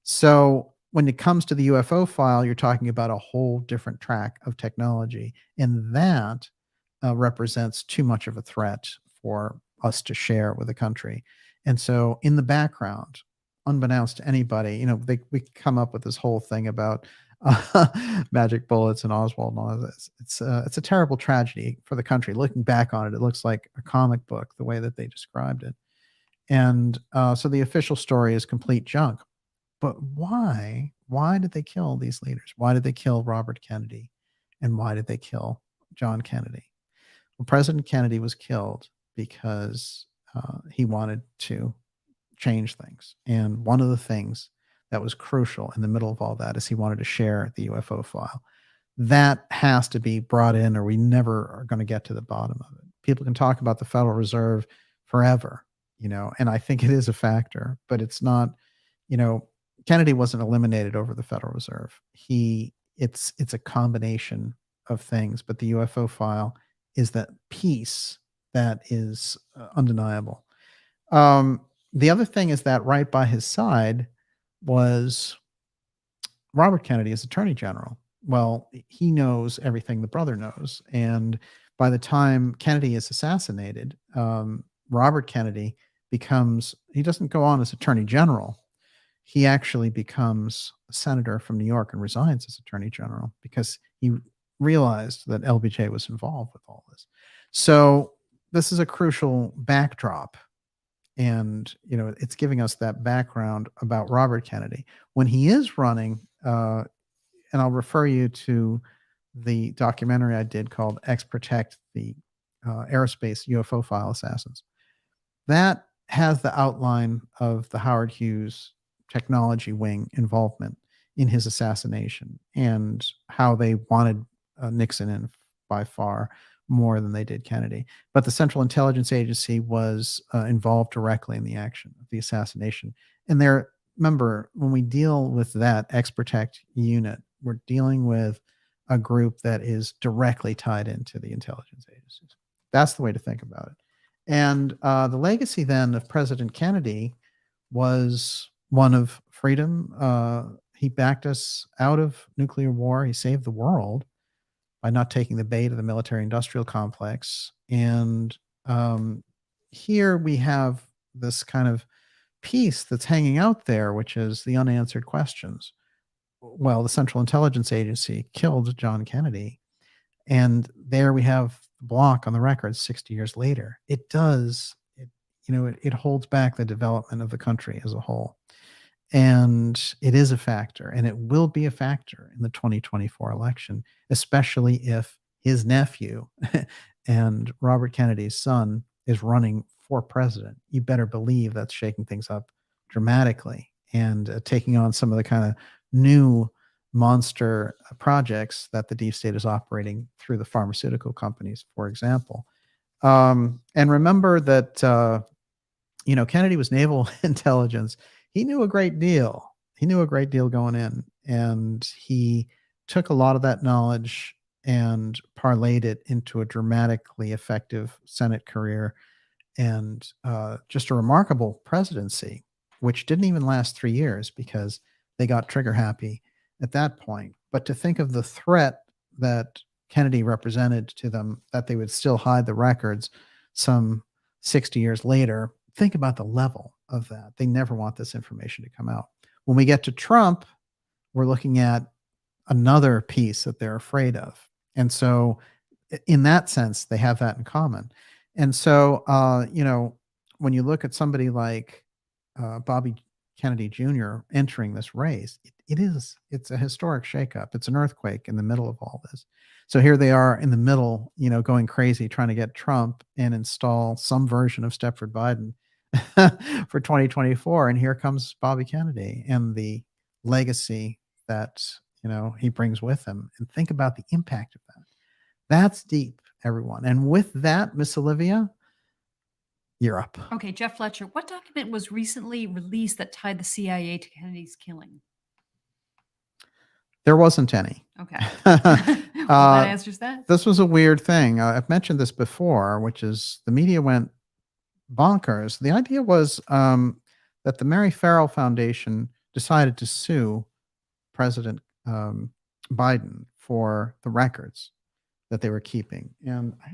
So when it comes to the UFO file, you're talking about a whole different track of technology, and that represents too much of a threat for us to share with the country. And so in the background, unbeknownst to anybody, we come up with this whole thing about magic bullets and Oswald and all of this. It's a terrible tragedy for the country. Looking back on it, it looks like a comic book, the way that they described it. And so the official story is complete junk. But why? Why did they kill these leaders? Why did they kill Robert Kennedy? And why did they kill John Kennedy? Well, President Kennedy was killed because he wanted to change things. And one of the things that was crucial in the middle of all that is he wanted to share the UFO file. That has to be brought in, or we never are going to get to the bottom of it. People can talk about the Federal Reserve forever, and I think it is a factor, but it's not, Kennedy wasn't eliminated over the Federal Reserve. It's a combination of things, but the UFO file is that piece that is undeniable. The other thing is that right by his side was Robert Kennedy as Attorney General. Well, he knows everything the brother knows. And by the time Kennedy is assassinated, Robert Kennedy he doesn't go on as Attorney General. He actually becomes a senator from New York and resigns as Attorney General because he realized that LBJ was involved with all this. So this is a crucial backdrop. And, it's giving us that background about Robert Kennedy. When he is running, and I'll refer you to the documentary I did called X Protect, the Aerospace UFO File Assassins. that has the outline of the Howard Hughes technology wing involvement in his assassination and how they wanted Nixon in by far more than they did Kennedy. But the Central Intelligence Agency was involved directly in the action of the assassination. And there, remember, when we deal with that Ex-Protect unit, we're dealing with a group that is directly tied into the intelligence agencies. That's the way to think about it. And the legacy then of President Kennedy was one of freedom. He backed us out of nuclear war. He saved the world by not taking the bait of the military-industrial complex. And here we have this kind of piece that's hanging out there, which is the unanswered questions. Well, the Central Intelligence Agency killed John Kennedy. And there we have the block on the record 60 years later. It does, it holds back the development of the country as a whole. And it is a factor, and it will be a factor in the 2024 election, especially if his nephew and Robert Kennedy's son is running for president. You better believe that's shaking things up dramatically and taking on some of the kind of new monster projects that the deep state is operating through the pharmaceutical companies, for example. And remember that, Kennedy was naval intelligence. He knew a great deal. He knew a great deal going in, and he took a lot of that knowledge and parlayed it into a dramatically effective Senate career and just a remarkable presidency, which didn't even last 3 years because they got trigger happy at that point. But to think of the threat that Kennedy represented to them, that they would still hide the records some 60 years later, think about the level of that. They never want this information to come out. When we get to Trump, we're looking at another piece that they're afraid of. And so in that sense, they have that in common. And so, when you look at somebody like Bobby Kennedy Jr. entering this race, it's a historic shakeup. It's an earthquake in the middle of all this. So here they are in the middle, going crazy, trying to get Trump and install some version of Stepford Biden for 2024. And here comes Bobby Kennedy and the legacy that, he brings with him. And think about the impact of that. That's deep, everyone. And with that, Miss Olivia, you're up. Okay, Jeff Fletcher, what document was recently released that tied the CIA to Kennedy's killing? There wasn't any. Okay. Well, that answers that. This was a weird thing. I've mentioned this before, which is the media went bonkers. The idea was that the Mary Farrell Foundation decided to sue President Biden for the records that they were keeping. And I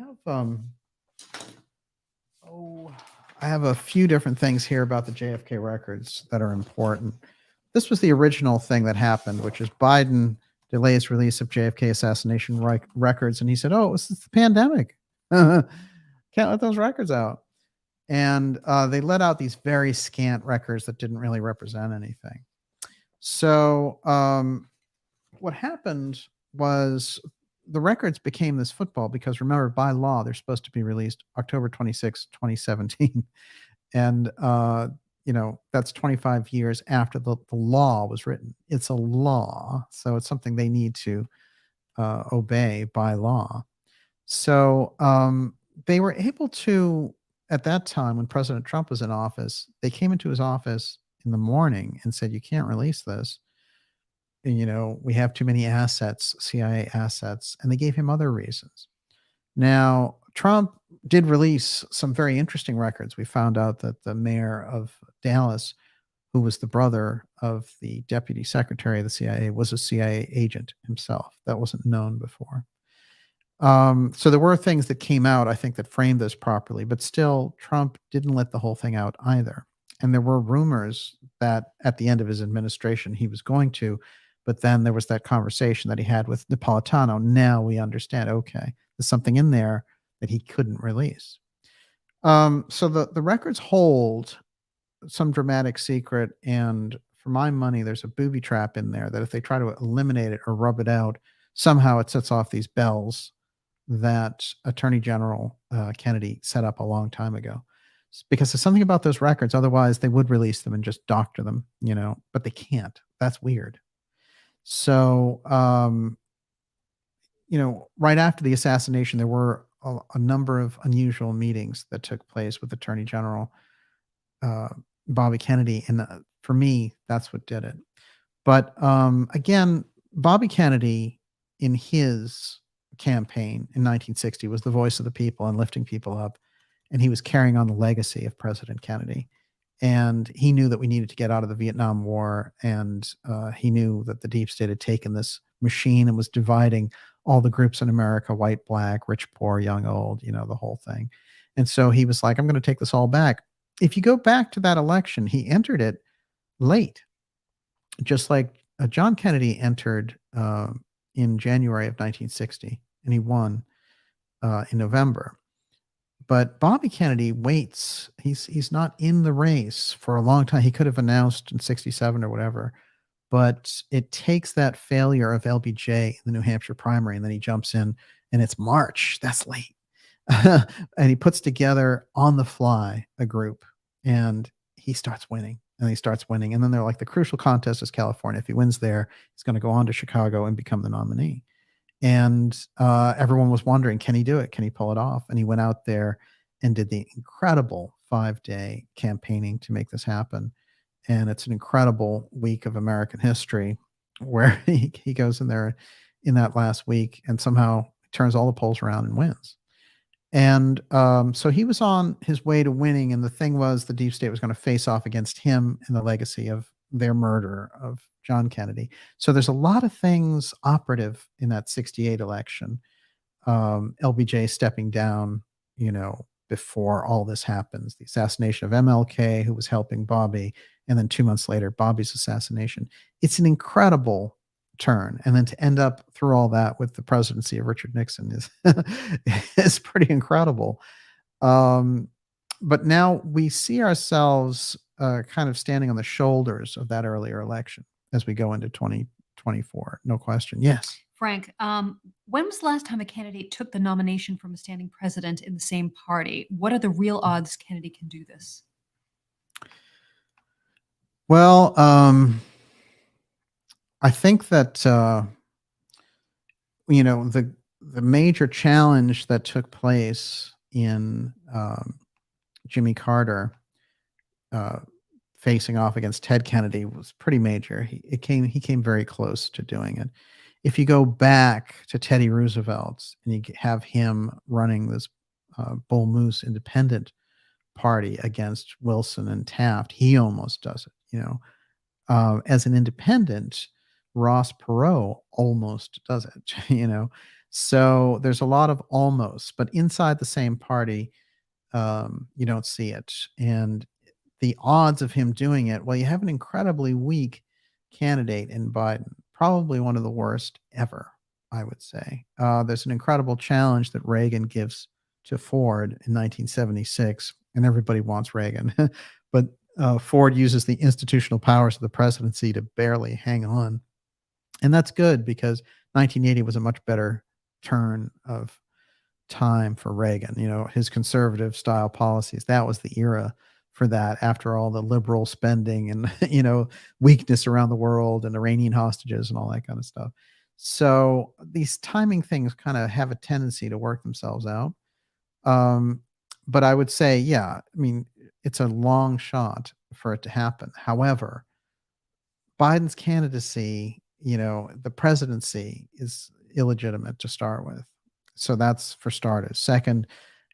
have a few different things here about the JFK records that are important. This was the original thing that happened, which is Biden delays release of JFK assassination records. And he said, oh, it's the pandemic. Can't let those records out. And they let out these very scant records that didn't really represent anything. So what happened was the records became this football because, remember, by law, they're supposed to be released October 26, 2017. And, that's 25 years after the law was written. It's a law, so it's something they need to obey by law. So they were able to, at that time when President Trump was in office, they came into his office in the morning and said, you can't release this. We have too many assets, CIA assets, and they gave him other reasons. Now, Trump did release some very interesting records. We found out that the mayor of Dallas, who was the brother of the deputy secretary of the CIA, was a CIA agent himself. That wasn't known before. So there were things that came out, I think, that framed this properly, but still Trump didn't let the whole thing out either. And there were rumors that at the end of his administration, he was going to, but then there was that conversation that he had with Napolitano. Now we understand, okay, there's something in there that he couldn't release. So the records hold some dramatic secret. And for my money, there's a booby trap in there that if they try to eliminate it or rub it out, somehow it sets off these bells that Attorney General Kennedy set up a long time ago. because there's something about those records. Otherwise, they would release them and just doctor them, but they can't. That's weird. So, right after the assassination, there were a number of unusual meetings that took place with Attorney General uh, Bobby Kennedy, and for me, that's what did it. But again, Bobby Kennedy, in his campaign in 1960, was the voice of the people and lifting people up, and he was carrying on the legacy of President Kennedy. And he knew that we needed to get out of the Vietnam War, and he knew that the deep state had taken this machine and was dividing all the groups in America: white, black, rich, poor, young, old, the whole thing. And so he was like, I'm going to take this all back. If you go back to that election, he entered it late, just like John Kennedy entered in January of 1960, and he won in November. But Bobby Kennedy waits. He's not in the race for a long time. He could have announced in 67 or whatever, but it takes that failure of LBJ in the New Hampshire primary, and then he jumps in, and it's March. That's late. And he puts together on the fly a group, and he starts winning. And And then they're like, the crucial contest is California. If he wins there, he's going to go on to Chicago and become the nominee. And everyone was wondering, can he do it? Can he pull it off? And he went out there and did the incredible 5-day campaigning to make this happen. And it's an incredible week of American history where he goes in there in that last week and somehow turns all the polls around and wins. And so he was on his way to winning. And the thing was, the deep state was going to face off against him and the legacy of their murder of John Kennedy. So there's a lot of things operative in that 68 election. LBJ stepping down, before all this happens, the assassination of MLK, who was helping Bobby, and then 2 months later, Bobby's assassination. It's an incredible turn. And then to end up through all that with the presidency of Richard Nixon is pretty incredible. But now we see ourselves kind of standing on the shoulders of that earlier election as we go into 2024. No question. Yes. Frank, when was the last time a candidate took the nomination from a standing president in the same party? What are the real odds Kennedy can do this? Well, I think that the major challenge that took place in Jimmy Carter facing off against Ted Kennedy was pretty major. He came very close to doing it. If you go back to Teddy Roosevelt and you have him running this Bull Moose independent party against Wilson and Taft, he almost does it. As an independent, Ross Perot almost does it. So there's a lot of almost, but inside the same party, you don't see it. And the odds of him doing it, well, you have an incredibly weak candidate in Biden, probably one of the worst ever, I would say. There's an incredible challenge that Reagan gives to Ford in 1976, and everybody wants Reagan. But Ford uses the institutional powers of the presidency to barely hang on. And that's good because 1980 was a much better turn of time for Reagan. His conservative style policies, that was the era for that, after all the liberal spending and, weakness around the world and Iranian hostages and all that kind of stuff. So these timing things kind of have a tendency to work themselves out. But I would say, yeah, it's a long shot for it to happen. However, Biden's candidacy, the presidency is illegitimate to start with. So that's for starters. Second,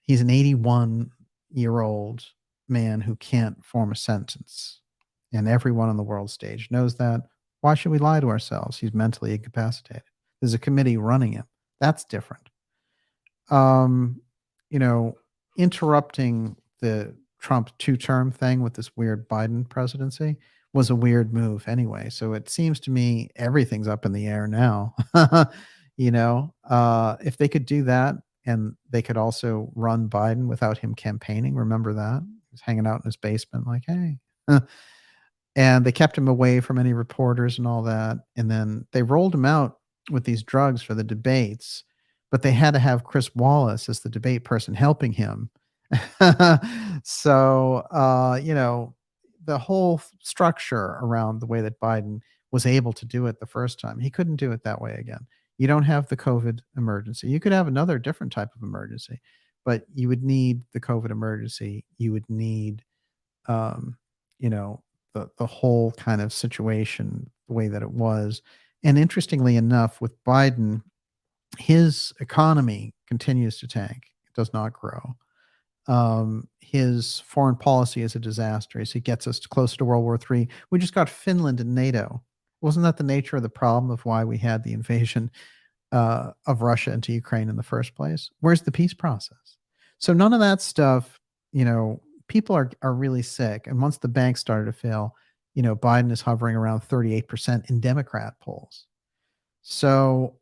he's an 81-year-old man who can't form a sentence. And everyone on the world stage knows that. Why should we lie to ourselves? He's mentally incapacitated. There's a committee running him. That's different. Interrupting the Trump 2-term thing with this weird Biden presidency was a weird move anyway. So it seems to me everything's up in the air now. If they could do that, and they could also run Biden without him campaigning. Remember that? He was hanging out in his basement like, hey. And they kept him away from any reporters and all that. And then they rolled him out with these drugs for the debates, but they had to have Chris Wallace as the debate person helping him. So, the whole structure around the way that Biden was able to do it the first time, he couldn't do it that way again. You don't have the COVID emergency. You could have another different type of emergency, but you would need the COVID emergency. You would need, um, you know, the whole kind of situation the way that it was. And interestingly enough, with Biden, his economy continues to tank. It does not grow. His foreign policy is a disaster as he gets us closer to World War III. We just got Finland in NATO. Wasn't that the nature of the problem of why we had the invasion of Russia into Ukraine in the first place? Where's the peace process? So none of that stuff, people are really sick. And once the banks started to fail, Biden is hovering around 38% in Democrat polls. So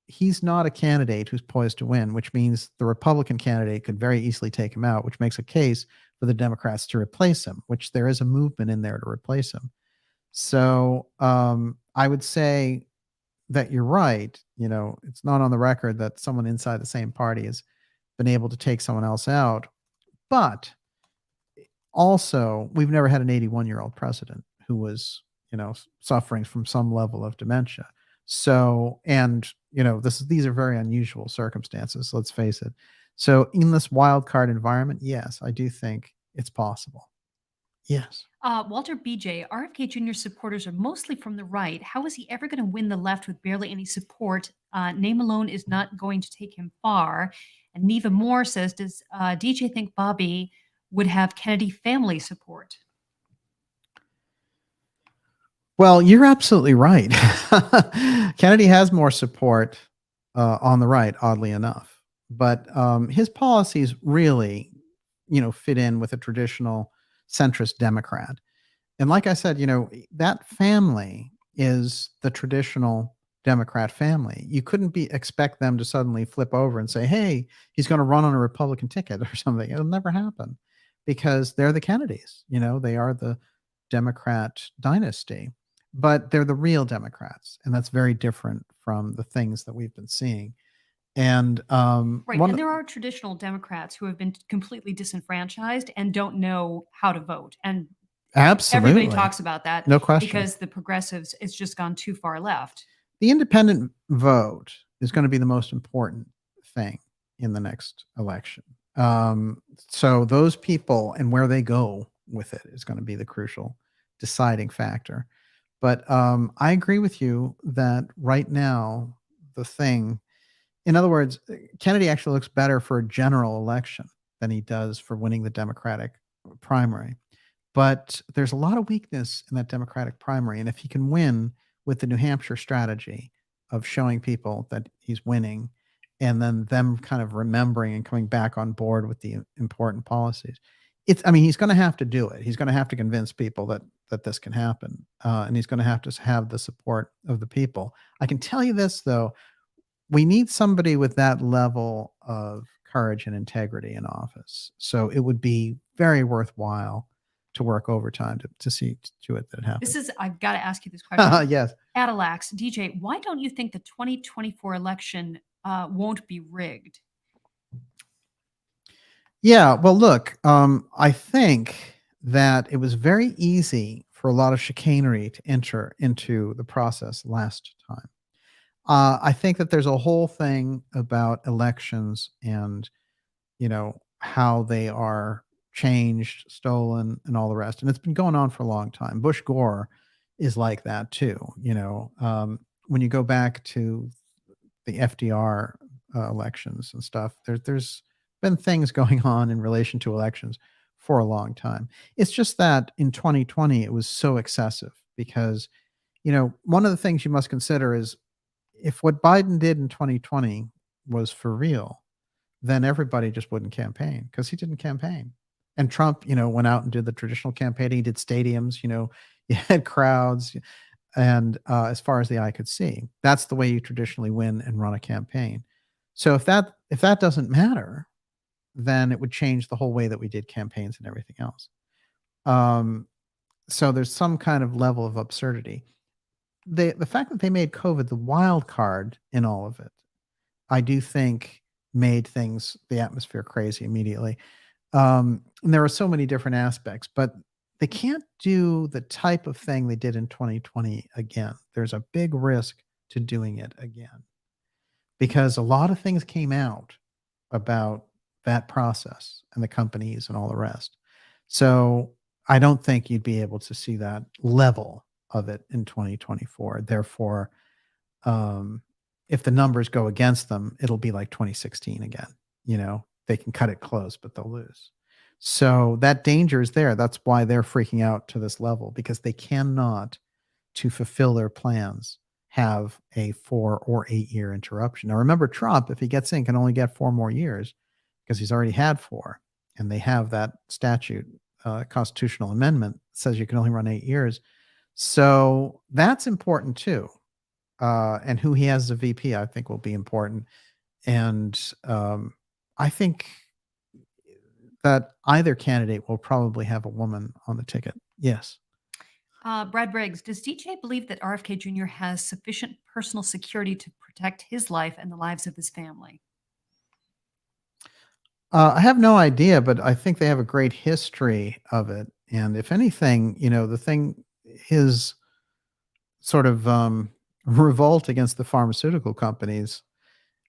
he's not a candidate who's poised to win, which means the Republican candidate could very easily take him out, which makes a case for the Democrats to replace him, which there is a movement in there to replace him. So I would say that you're right. It's not on the record that someone inside the same party has been able to take someone else out. But also, we've never had an 81-year-old president who was, suffering from some level of dementia. So, and these are very unusual circumstances. Let's face it. So, in this wild card environment, yes, I do think it's possible. Yes. Walter BJ, RFK Jr. supporters are mostly from the right. How is he ever going to win the left with barely any support? Name alone is not going to take him far. And Neva Moore says, does DJ think Bobby would have Kennedy family support? Well, you're absolutely right. Kennedy has more support on the right, oddly enough. But his policies really, fit in with a traditional centrist Democrat. And like I said, that family is the traditional Democrat family. You couldn't expect them to suddenly flip over and say, hey, he's going to run on a Republican ticket or something. It'll never happen because they're the Kennedys. They are the Democrat dynasty, but they're the real Democrats. And that's very different from the things that we've been seeing. And right. And there are traditional Democrats who have been completely disenfranchised and don't know how to vote. And absolutely, everybody talks about that. No question. Because the progressives, it's just gone too far left. The independent vote is going to be the most important thing in the next election. So those people and where they go with it is going to be the crucial deciding factor. But I agree with you that right now, in other words, Kennedy actually looks better for a general election than he does for winning the Democratic primary. But there's a lot of weakness in that Democratic primary. And if he can win with the New Hampshire strategy of showing people that he's winning and then them kind of remembering and coming back on board with the important policies, he's going to have to do it. He's going to have to convince people that this can happen. And he's going to have the support of the people. I can tell you this, though. We need somebody with that level of courage and integrity in office. So it would be very worthwhile to work overtime to see to it that it happens. I've got to ask you this question. Yes. Adelax, DJ, why don't you think the 2024 election won't be rigged? Yeah, well, look, I think that it was very easy for a lot of chicanery to enter into the process last time. I think that there's a whole thing about elections and, how they are changed, stolen, and all the rest. And it's been going on for a long time. Bush Gore is like that too. When you go back to the FDR elections and stuff, there's been things going on in relation to elections for a long time. It's just that in 2020, it was so excessive because, one of the things you must consider is if what Biden did in 2020 was for real, then everybody just wouldn't campaign because he didn't campaign. And Trump, went out and did the traditional campaigning. He did stadiums, you had crowds. And as far as the eye could see, that's the way you traditionally win and run a campaign. So if that doesn't matter, then it would change the whole way that we did campaigns and everything else. So there's some kind of level of absurdity. The fact that they made COVID the wild card in all of it, I do think made the atmosphere crazy immediately. And there are so many different aspects, but they can't do the type of thing they did in 2020 again. There's a big risk to doing it again because a lot of things came out about that process and the companies and all the rest. So I don't think you'd be able to see that level of it in 2024. Therefore, um, if the numbers go against them, it'll be like 2016 again. They can cut it close, but they'll lose. So that danger is there. That's why they're freaking out to this level because they cannot, to fulfill their plans, have a 4 or 8 year interruption. Now, remember, Trump, if he gets in, can only get 4 more years because he's already had 4. And they have that statute, constitutional amendment that says you can only run 8 years. So that's important too. And who he has as a VP, I think, will be important. And I think that either candidate will probably have a woman on the ticket. Yes. Brad Briggs, does DJ believe that RFK Jr. has sufficient personal security to protect his life and the lives of his family? I have no idea, but I think they have a great history of it. And if anything, his sort of revolt against the pharmaceutical companies.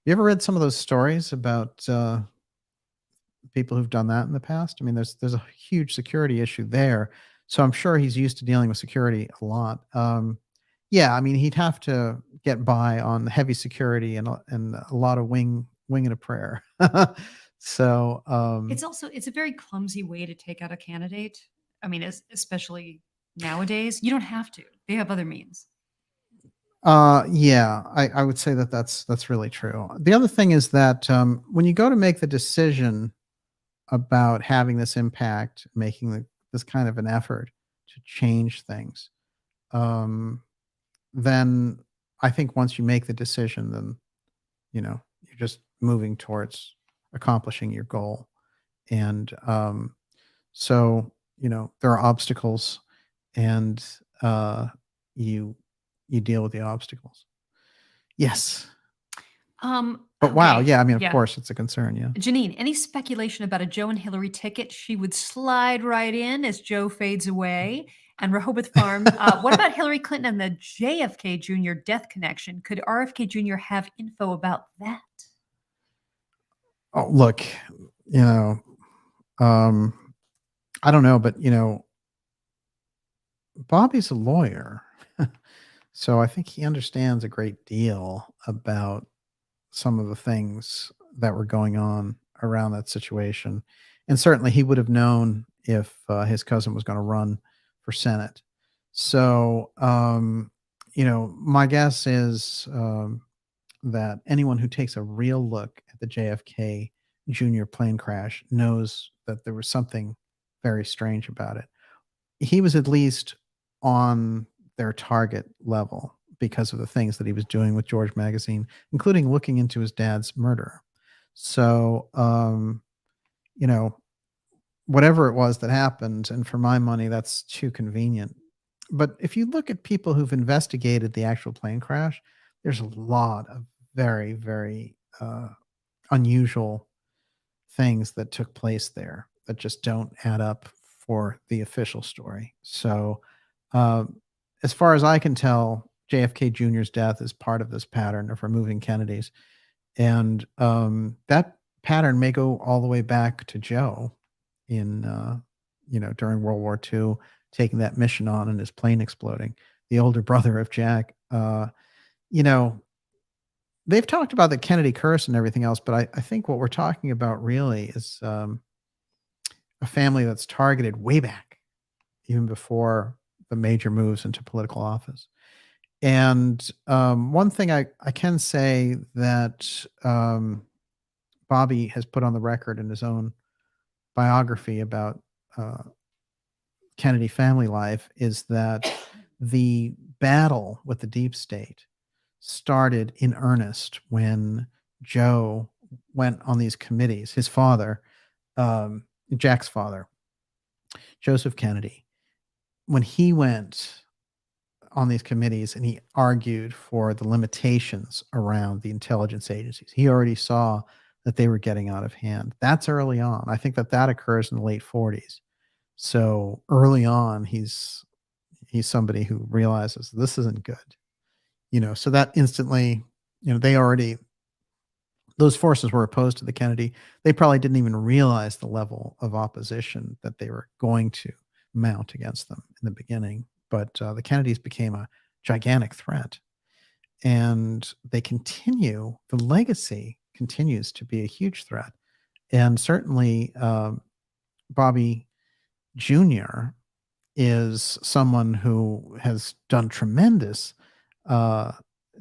You ever read some of those stories about people who've done that in the past? I mean, there's a huge security issue there. So I'm sure he's used to dealing with security a lot. Yeah, I mean, he'd have to get by on heavy security and a lot of wing and a prayer. So It's a very clumsy way to take out a candidate. I mean, especially nowadays, you don't have to. They have other means. yeah, I would say that's really true. The other thing is that when you go to make the decision about having this impact, making this kind of an effort to change things, then I think once you make the decision, then you're just moving towards accomplishing your goal. And so there are obstacles, and you deal with the obstacles. Yes. But wow, Okay, yeah, I mean, of yeah. course, it's a concern. Yeah. Janine, any speculation about a Joe and Hillary ticket? She would slide right in as Joe fades away. And Rehoboth Farm, what about Hillary Clinton and the JFK Jr. death connection? Could RFK Jr. have info about that? Oh, look, I don't know, but Bobby's a lawyer, so I think he understands a great deal about some of the things that were going on around that situation. And certainly he would have known if his cousin was going to run for Senate. So, my guess is that anyone who takes a real look at the JFK Jr. plane crash knows that there was something very strange about it. He was at least on their target level because of the things that he was doing with George Magazine, including looking into his dad's murder. So, whatever it was that happened, and for my money, that's too convenient. But if you look at people who've investigated the actual plane crash, there's a lot of very, very unusual things that took place there that just don't add up for the official story. So, as far as I can tell, JFK Jr.'s death is part of this pattern of removing Kennedys. And that pattern may go all the way back to Joe in, during World War II, taking that mission on and his plane exploding, the older brother of Jack. They've talked about the Kennedy curse and everything else, but I think what we're talking about really is a family that's targeted way back, even before the major moves into political office. And one thing I can say that Bobby has put on the record in his own biography about Kennedy family life is that the battle with the deep state started in earnest when Joe went on these committees. His father, Jack's father, Joseph Kennedy, when he went on these committees and he argued for the limitations around the intelligence agencies, he already saw that they were getting out of hand. That's early on. I think that occurs in the late 40s. So early on, he's somebody who realizes this isn't good. So that instantly, those forces were opposed to the Kennedy. They probably didn't even realize the level of opposition that they were going to mount against them in the beginning. But the Kennedys became a gigantic threat. And the legacy continues to be a huge threat. And certainly Bobby Jr. is someone who has done tremendous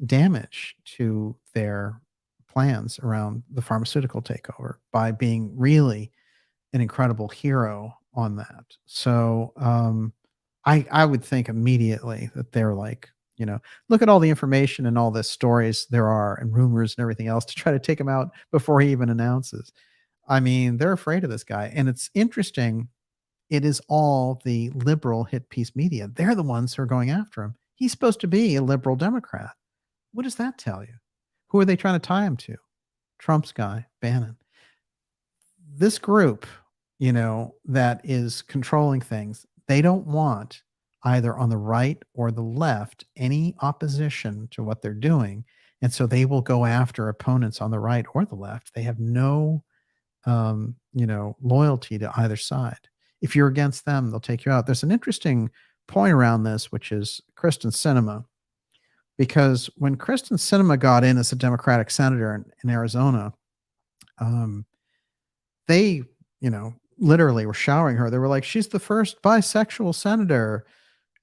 damage to their plans around the pharmaceutical takeover by being really an incredible hero on that. So I would think immediately that they're like, look at all the information and all the stories there are and rumors and everything else to try to take him out before he even announces. I mean, they're afraid of this guy. And it's interesting. It is all the liberal hit piece media. They're the ones who are going after him. He's supposed to be a liberal Democrat. What does that tell you? Who are they trying to tie him to? Trump's guy, Bannon. This group, that is controlling things, they don't want either on the right or the left any opposition to what they're doing. And so they will go after opponents on the right or the left. They have no, loyalty to either side. If you're against them, they'll take you out. There's an interesting point around this, which is Kristen Sinema, because when Kristen Sinema got in as a Democratic senator in Arizona, they, literally were showering her. They were like, she's the first bisexual senator.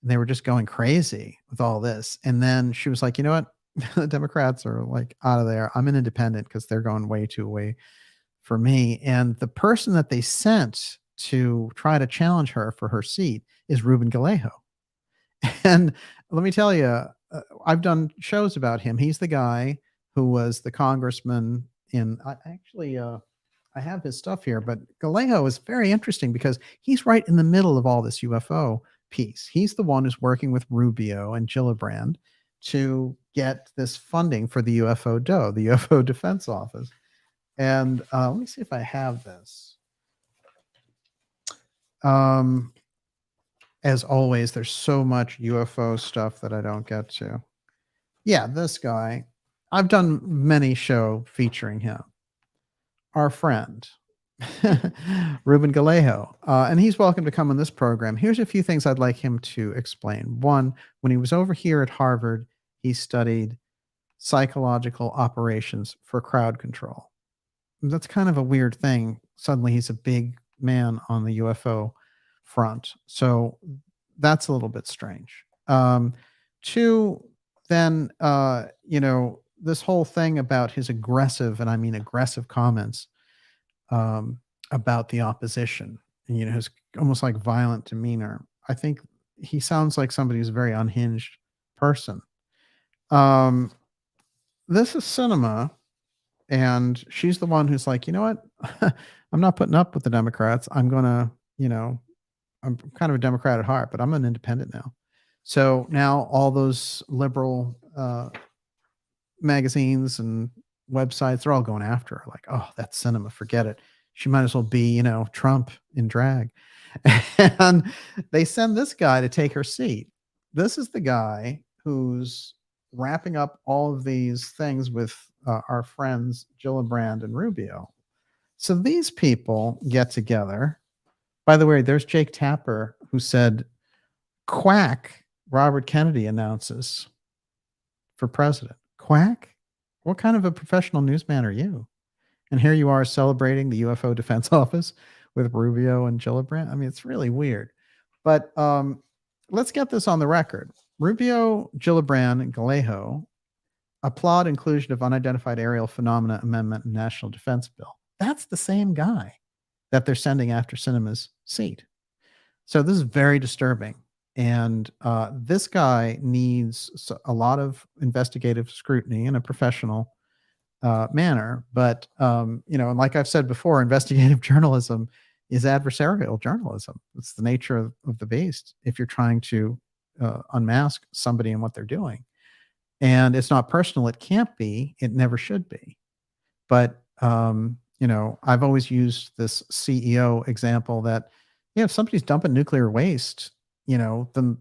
And they were just going crazy with all this. And then she was like, you know what? The Democrats are like out of there. I'm an independent because they're going way too away for me. And the person that they sent to try to challenge her for her seat is Ruben Gallego. And let me tell you, I've done shows about him. He's the guy who was the congressman I have his stuff here, but Gallego is very interesting because he's right in the middle of all this UFO piece. He's the one who's working with Rubio and Gillibrand to get this funding for the UFO DOE, the UFO Defense Office. And let me see if I have this. As always, there's so much UFO stuff that I don't get to. Yeah, this guy. I've done many shows featuring him. Our friend, Ruben Gallego. And he's welcome to come on this program. Here's a few things I'd like him to explain. One, when he was over here at Harvard, he studied psychological operations for crowd control. That's kind of a weird thing. Suddenly he's a big man on the UFO front. So that's a little bit strange. Two, then, this whole thing about his aggressive, and I mean aggressive comments about the opposition, and, his almost like violent demeanor. I think he sounds like somebody who's a very unhinged person. This is Sinema, and she's the one who's like, you know what? I'm not putting up with the Democrats. I'm going to, I'm kind of a Democrat at heart, but I'm an independent now. So now all those liberal magazines and websites, they're all going after her. Like, oh, that's Sinema. Forget it. She might as well be, Trump in drag. And they send this guy to take her seat. This is the guy who's wrapping up all of these things with our friends Gillibrand and Rubio. So these people get together. By the way, there's Jake Tapper, who said, quack, Robert Kennedy announces for president. Quack? What kind of a professional newsman are you? And here you are celebrating the UFO Defense Office with Rubio and Gillibrand. I mean, it's really weird. But let's get this on the record. Rubio, Gillibrand, and Gallego applaud inclusion of unidentified aerial phenomena amendment in National Defense Bill. That's the same guy that they're sending after Sinema's seat. So this is very disturbing. And this guy needs a lot of investigative scrutiny in a professional manner. But, and like I've said before, investigative journalism is adversarial journalism. It's the nature of the beast if you're trying to unmask somebody and what they're doing. And it's not personal. It can't be. It never should be. But I've always used this CEO example that, if somebody's dumping nuclear waste, then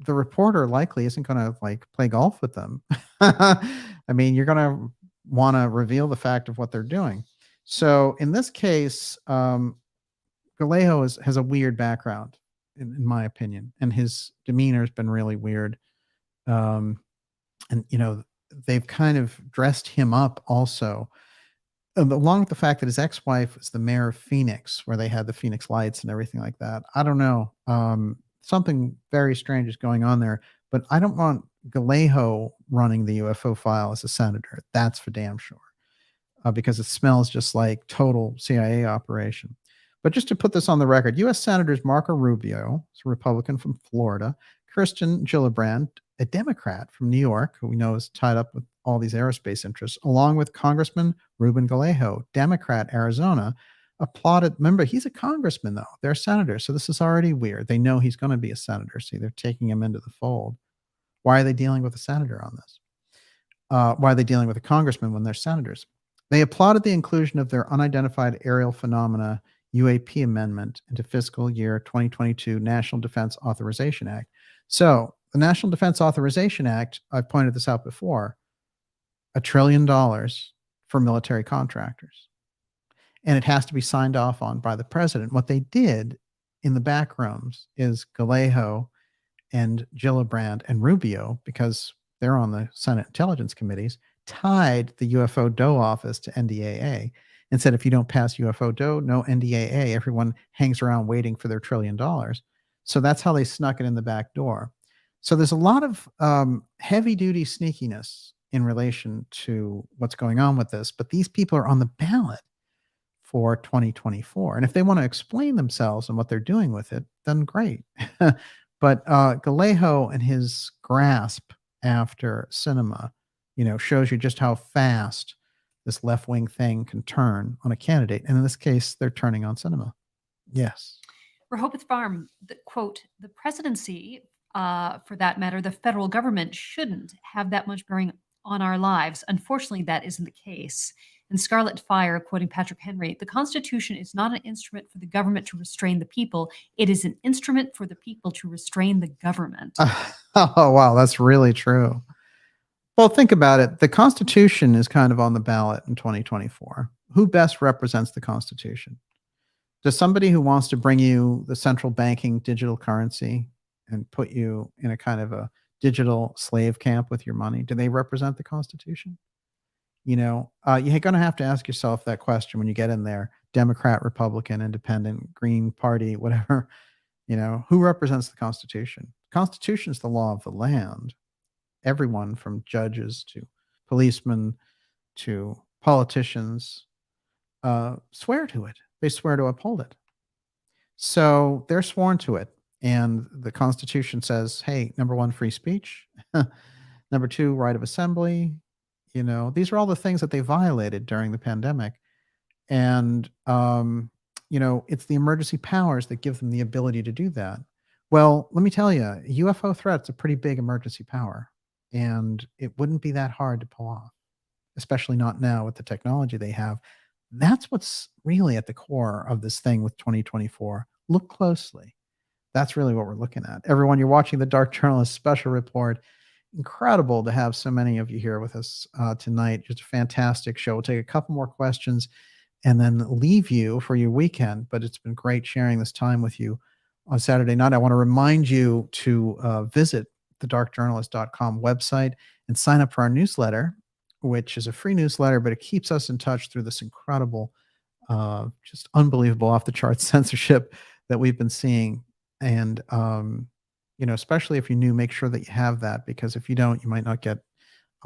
the reporter likely isn't going to like play golf with them. I mean, you're going to want to reveal the fact of what they're doing. So in this case, Galejo has a weird background, in my opinion, and his demeanor has been really weird. Um, and they've kind of dressed him up also, along with the fact that his ex-wife was the mayor of Phoenix, where they had the Phoenix lights and everything like that. I don't know. Something very strange is going on there, but I don't want Galejo running the UFO file as a senator. That's for damn sure, because it smells just like total CIA operation. But just to put this on the record, U.S. Senators Marco Rubio, a Republican from Florida, Kirsten Gillibrand, a Democrat from New York, who we know is tied up with all these aerospace interests, along with Congressman Ruben Galejo, Democrat, Arizona, applauded. Remember, he's a congressman, though. They're senators, so this is already weird. They know he's going to be a senator, so they're taking him into the fold. Why are they dealing with a senator on this? Why are they dealing with a congressman when they're senators? They applauded the inclusion of their unidentified aerial phenomena UAP amendment into fiscal year 2022 National Defense Authorization Act. So the National Defense Authorization Act, I've pointed this out before, $1 trillion for military contractors. And it has to be signed off on by the president. What they did in the back rooms is Galejo and Gillibrand and Rubio, because they're on the Senate Intelligence Committees, tied the UFO DOE office to NDAA and said, if you don't pass UFO DOE, no NDAA. Everyone hangs around waiting for their $1 trillion. So that's how they snuck it in the back door. So there's a lot of heavy-duty sneakiness in relation to what's going on with this, but these people are on the ballot for 2024. And if they want to explain themselves and what they're doing with it, then great. But Galejo and his grasp after cinema, shows you just how fast this left-wing thing can turn on a candidate. And in this case, they're turning on cinema. Yes. Rehoboth Farm, quote, the presidency, for that matter, the federal government shouldn't have that much bearing on our lives. Unfortunately, that isn't the case. In Scarlet Fire, quoting Patrick Henry, the Constitution is not an instrument for the government to restrain the people. It is an instrument for the people to restrain the government. Oh, wow. That's really true. Well, think about it. The Constitution is kind of on the ballot in 2024. Who best represents the Constitution? Does somebody who wants to bring you the central banking digital currency and put you in a kind of a digital slave camp with your money, do they represent the Constitution? You're going to have to ask yourself that question when you get in there. Democrat, Republican, Independent, Green Party, whatever. Who represents the Constitution? The Constitution is the law of the land. Everyone from judges to policemen to politicians swear to it. They swear to uphold it. So they're sworn to it. And the Constitution says, hey, number one, free speech. Number two, right of assembly. These are all the things that they violated during the pandemic. And, it's the emergency powers that give them the ability to do that. Well, let me tell you, UFO threat's a pretty big emergency power, and it wouldn't be that hard to pull off, especially not now with the technology they have. That's what's really at the core of this thing with 2024. Look closely. That's really what we're looking at. Everyone, you're watching the Dark Journalist special report. Incredible to have so many of you here with us tonight. Just a fantastic show. We'll take a couple more questions and then leave you for your weekend. But it's been great sharing this time with you on Saturday night. I want to remind you to visit the darkjournalist.com website and sign up for our newsletter, which is a free newsletter, but it keeps us in touch through this incredible, just unbelievable off-the-charts censorship that we've been seeing. And especially if you're new, make sure that you have that, because if you don't, you might not get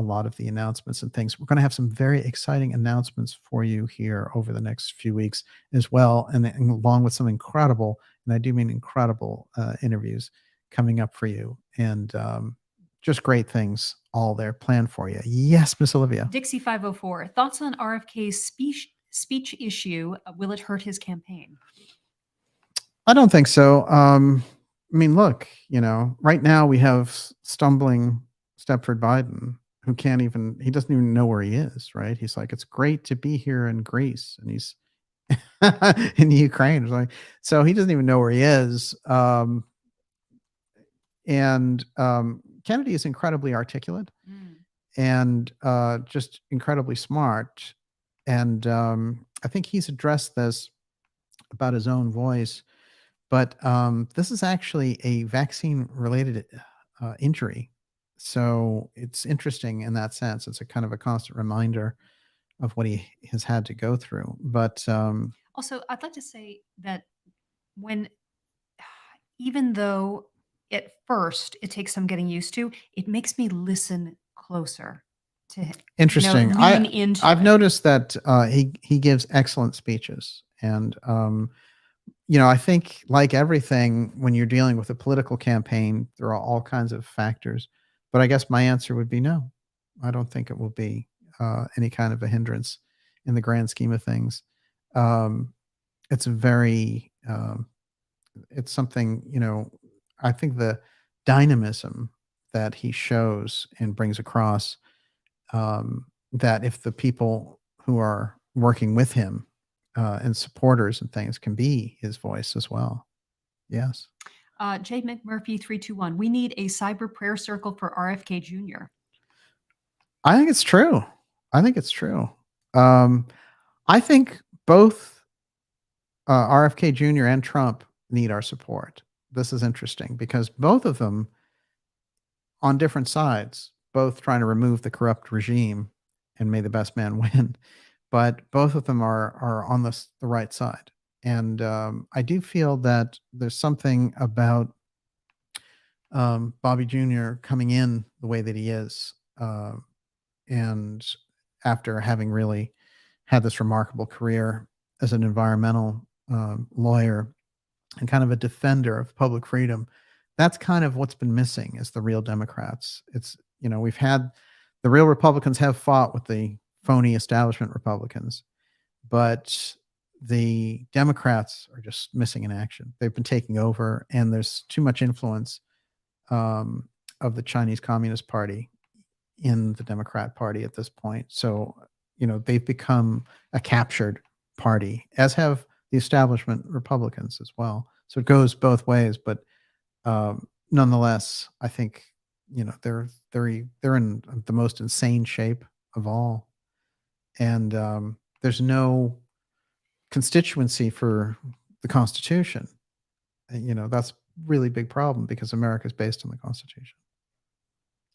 a lot of the announcements and things. We're going to have some very exciting announcements for you here over the next few weeks as well, and along with some incredible, and I do mean incredible, interviews coming up for you, and just great things all there planned for you. Yes, Miss Olivia. Dixie 504, thoughts on RFK's speech issue? Will it hurt his campaign? I don't think so. Look, right now we have stumbling Stepford Biden, who he doesn't even know where he is, right? He's like, it's great to be here in Greece. And he's in Ukraine. So he doesn't even know where he is. Kennedy is incredibly articulate and just incredibly smart. And I think he's addressed this about his own voice. But this is actually a vaccine-related injury. So it's interesting in that sense. It's a kind of a constant reminder of what he has had to go through. But also, I'd like to say that even though at first it takes some getting used to, it makes me listen closer to interesting. lean into I've it. noticed that he gives excellent speeches, and I think like everything, when you're dealing with a political campaign, there are all kinds of factors. But I guess my answer would be no. I don't think it will be any kind of a hindrance in the grand scheme of things. It's it's something, I think the dynamism that he shows and brings across, that if the people who are working with him and supporters and things can be his voice as well. Yes. Jay McMurphy 321. We need a cyber prayer circle for RFK Jr. I think it's true. I think both RFK Jr. and Trump need our support. This is interesting because both of them, on different sides, both trying to remove the corrupt regime and may the best man win, but both of them are on the right side. And I do feel that there's something about Bobby Jr. coming in the way that he is, and after having really had this remarkable career as an environmental lawyer and kind of a defender of public freedom, that's kind of what's been missing is the real Democrats. It's, we've had the real Republicans have fought with the phony establishment Republicans, but the Democrats are just missing in action. They've been taking over, and there's too much influence of the Chinese Communist Party in the Democrat Party at this point. So, they've become a captured party, as have the establishment Republicans as well. So it goes both ways, but nonetheless, I think they're in the most insane shape of all, and there's no constituency for the Constitution. That's really big problem because America is based on the Constitution.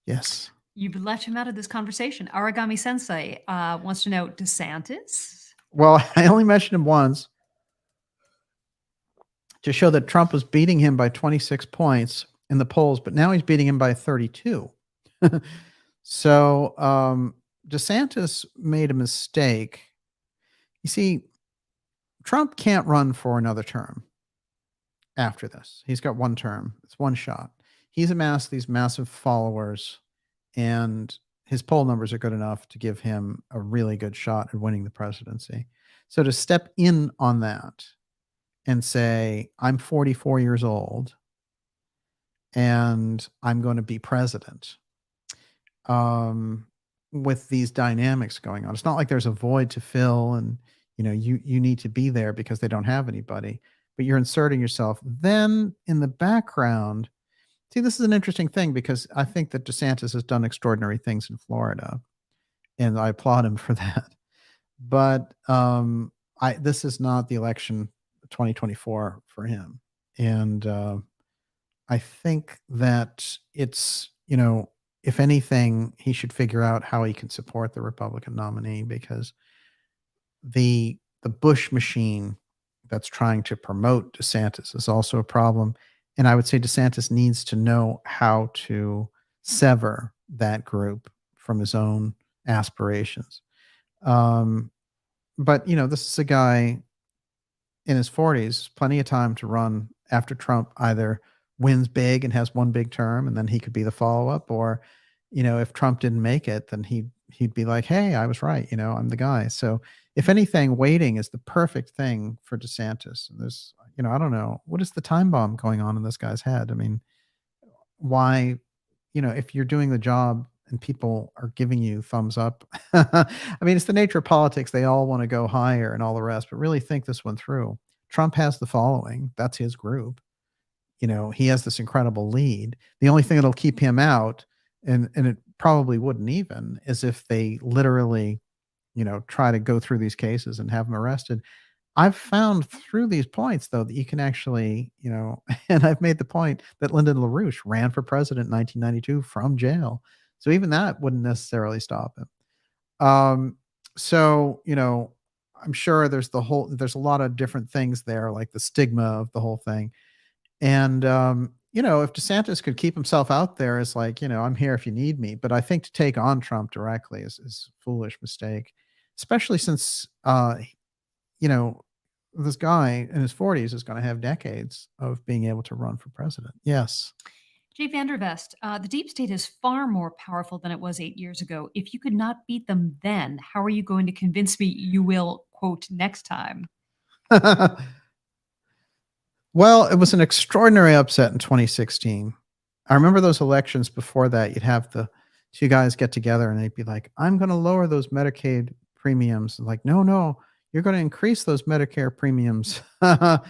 Yes. You've left him out of this conversation. Aragami Sensei wants to know DeSantis. Well, I only mentioned him once to show that Trump was beating him by 26 points in the polls, but now he's beating him by 32. So DeSantis made a mistake. You see, Trump can't run for another term after this. He's got one term. It's one shot. He's amassed these massive followers, and his poll numbers are good enough to give him a really good shot at winning the presidency. So to step in on that and say, I'm 44 years old and I'm going to be president, with these dynamics going on. It's not like there's a void to fill and you need to be there because they don't have anybody, but you're inserting yourself. Then in the background, see, this is an interesting thing because I think that DeSantis has done extraordinary things in Florida, and I applaud him for that. But this is not the election 2024 for him. And I think that it's, if anything, he should figure out how he can support the Republican nominee, because the Bush machine that's trying to promote DeSantis is also a problem. And I would say DeSantis needs to know how to sever that group from his own aspirations. But, this is a guy in his 40s, plenty of time to run after Trump either wins big and has one big term and then he could be the follow-up, or, if Trump didn't make it, then he'd be like, hey, I was right. I'm the guy. So if anything, waiting is the perfect thing for DeSantis. And there's, I don't know, what is the time bomb going on in this guy's head? I mean, why, if you're doing the job and people are giving you thumbs up. I mean, it's the nature of politics. They all want to go higher and all the rest, but really think this one through. Trump has the following. That's his group. He has this incredible lead. The only thing that'll keep him out, and it probably wouldn't even, is if they literally, try to go through these cases and have him arrested. I've found through these points, though, that you can actually, and I've made the point that Lyndon LaRouche ran for president in 1992 from jail. So even that wouldn't necessarily stop him. So, I'm sure there's a lot of different things there, like the stigma of the whole thing. And, if DeSantis could keep himself out there as like, I'm here if you need me. But I think to take on Trump directly is a foolish mistake, especially since, this guy in his 40s is going to have decades of being able to run for president. Yes. Jay Vandervest, the deep state is far more powerful than it was 8 years ago. If you could not beat them then, how are you going to convince me you will, quote, next time? Well, it was an extraordinary upset in 2016. I remember those elections before that. You'd have the two guys get together and they'd be like, I'm going to lower those Medicaid premiums. Like, no, you're going to increase those Medicare premiums. And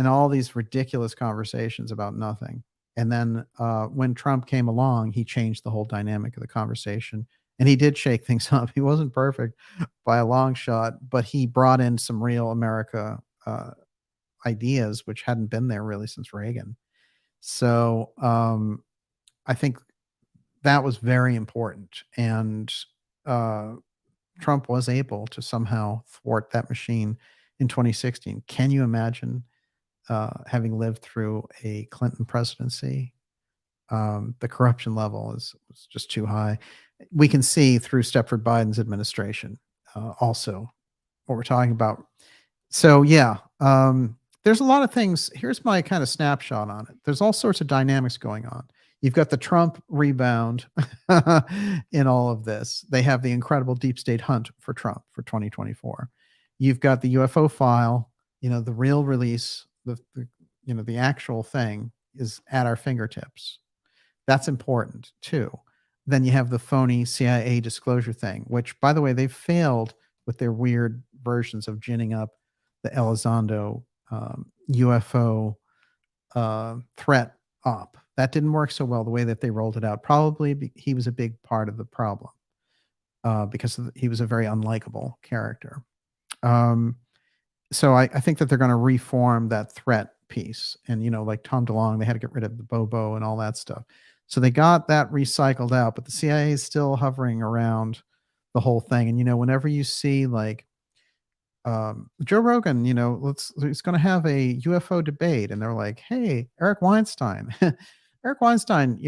all these ridiculous conversations about nothing. And then when Trump came along, he changed the whole dynamic of the conversation. And he did shake things up. He wasn't perfect by a long shot, but he brought in some real America ideas, which hadn't been there really since Reagan. So I think that was very important. And Trump was able to somehow thwart that machine in 2016. Can you imagine having lived through a Clinton presidency? The corruption level was just too high. We can see through Stepford Biden's administration also what we're talking about. So yeah, there's a lot of things. Here's my kind of snapshot on it. There's all sorts of dynamics going on. You've got the Trump rebound in all of this. They have the incredible deep state hunt for Trump for 2024. You've got the UFO file, the real release, the actual thing is at our fingertips. That's important too. Then you have the phony CIA disclosure thing, which, by the way, they've failed with their weird versions of ginning up the Elizondo UFO threat op. That didn't work so well the way that they rolled it out. Probably he was a big part of the problem because he was a very unlikable character. So I think that they're going to reform that threat piece. And, like Tom DeLonge, they had to get rid of the Bobo and all that stuff. So they got that recycled out, but the CIA is still hovering around the whole thing. And, whenever you see like Joe Rogan, he's going to have a UFO debate, and they're like, hey, Eric Weinstein, Eric Weinstein,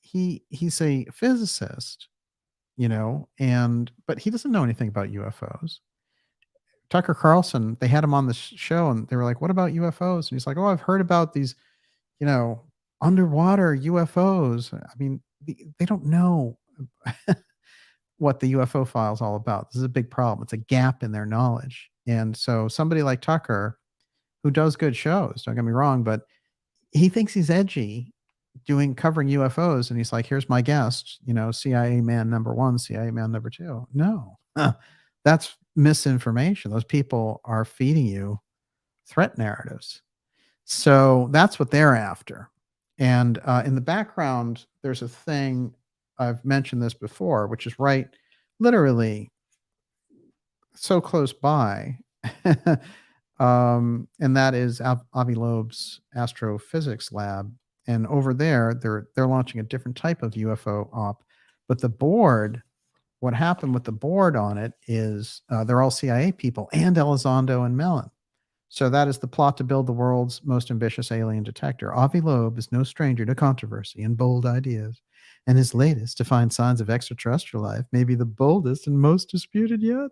he's a physicist, but he doesn't know anything about UFOs. Tucker Carlson, they had him on the show and they were like, what about UFOs? And he's like, oh, I've heard about these, underwater UFOs. I mean, they don't know what the UFO file is all about. This is a big problem. It's a gap in their knowledge. And so somebody like Tucker, who does good shows, don't get me wrong, but he thinks he's edgy covering UFOs. And he's like, here's my guest, CIA man number 1, CIA man number 2. No, that's misinformation. Those people are feeding you threat narratives. So that's what they're after. And in the background, there's a thing, I've mentioned this before, which is right, literally so close by. And that is Avi Loeb's astrophysics lab. And over there, they're launching a different type of UFO op. But the board, what happened with the board on it is they're all CIA people and Elizondo and Mellon. So that is the plot to build the world's most ambitious alien detector. Avi Loeb is no stranger to controversy and bold ideas. And his latest, to find signs of extraterrestrial life, may be the boldest and most disputed yet.